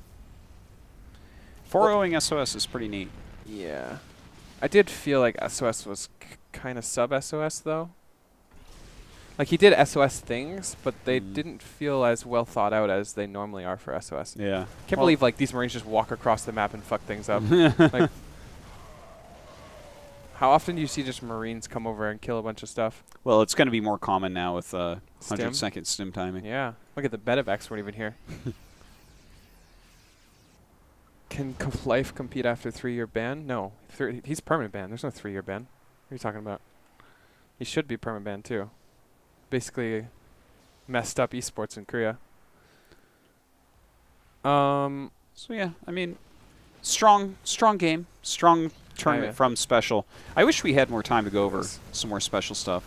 SOS is pretty neat. Yeah. I did feel like SOS was kind of sub-SOS, though. Like, he did SOS things, but they didn't feel as well thought out as they normally are for SOS. Yeah. Can't believe, like, these Marines just walk across the map and fuck things up. Like, how often do you see just Marines come over and kill a bunch of stuff? Well, it's going to be more common now with 100-second stim timing. Yeah. Look at the Bedevex weren't even here. Can Life compete after 3-year ban? No. He's permanent ban. There's no 3-year ban. What are you talking about? He should be permanent ban, too. Basically messed up esports in Korea. So, yeah, I mean, strong game. Strong tournament from Special. I wish we had more time to go over some more Special stuff.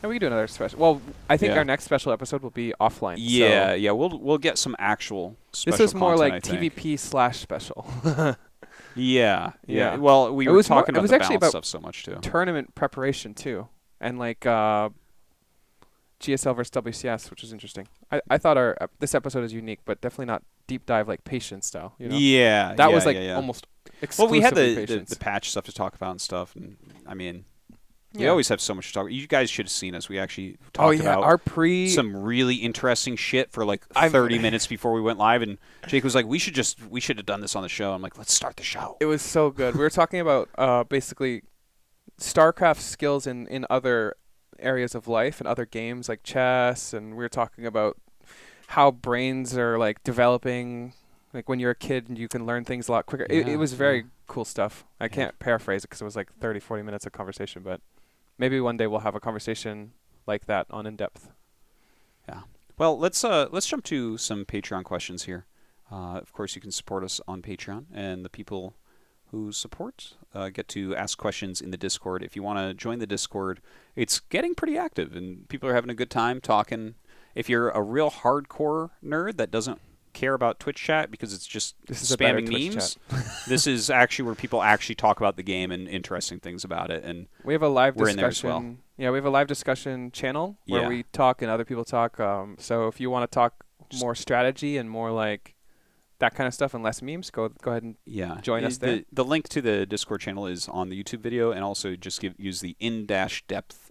And we can do another special. Well, I think our next special episode will be offline. Yeah, so yeah. We'll get some actual special This is more content, like TvP/special. Yeah. Well, we were talking about the balance stuff so much, too. Tournament preparation, too. And, like, GSL versus WCS, which is interesting. I thought this episode is unique, but definitely not deep dive like Patience style. You know? Yeah. That was, like, almost exclusively Well, we had Patience. the patch stuff to talk about and stuff. And, I mean... We always have so much to talk about. You guys should have seen us. We actually talked about some really interesting shit for like 30 minutes before we went live. And Jake was like, we should have done this on the show. I'm like, let's start the show. It was so good. We were talking about basically StarCraft skills in other areas of life and other games like chess. And we were talking about how brains are like developing. Like when you're a kid and you can learn things a lot quicker. It was very cool stuff. I can't paraphrase it because it was like 30, 40 minutes of conversation, but maybe one day we'll have a conversation like that on In Depth. Yeah. Well, let's jump to some Patreon questions here. Of course, you can support us on Patreon, and the people who support get to ask questions in the Discord. If you want to join the Discord, it's getting pretty active, and people are having a good time talking. If you're a real hardcore nerd that doesn't care about Twitch chat because it's just spamming memes. This is actually where people actually talk about the game and interesting things about it. And we have a live discussion. In there as well. Yeah, we have a live discussion channel where we talk and other people talk. So if you want to talk more strategy and more like that kind of stuff and less memes, go ahead and join us there. The link to the Discord channel is on the YouTube video, and also just use the in-depth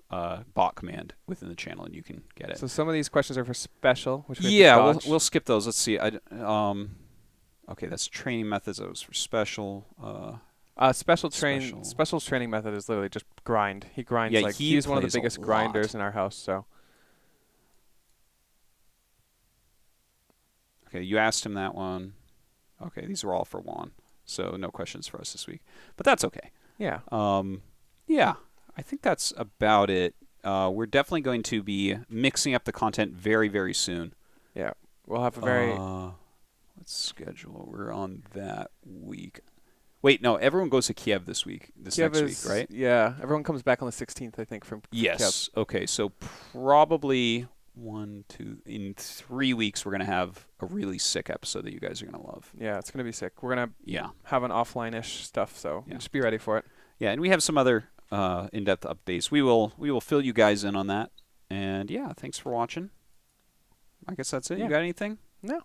bot command within the channel, and you can get it. So some of these questions are for special. Which we'll skip those. Let's see. Okay, that's training methods. That was for special. Special's training method is literally just grind. He grinds like he's one of the biggest grinders in our house. So. Okay, you asked him that one. Okay, these are all for Juan, so no questions for us this week. But that's okay. Yeah. Yeah, I think that's about it. We're definitely going to be mixing up the content very, very soon. Yeah, we'll have a very... let's schedule. We're on that week. Wait, no, everyone goes to Kiev this week. Next week, right? Yeah, everyone comes back on the 16th, I think, from Kiev. Okay, so probably... in 3 weeks we're going to have a really sick episode that you guys are going to love. Yeah, it's going to be sick. We're going to have an offline-ish stuff, so just be ready for it. Yeah, and we have some other in-depth updates. We will fill you guys in on that. And yeah, thanks for watching. I guess that's it. You got anything? No.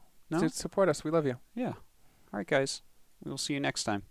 Support us. We love you. Yeah. All right, guys. We will see you next time.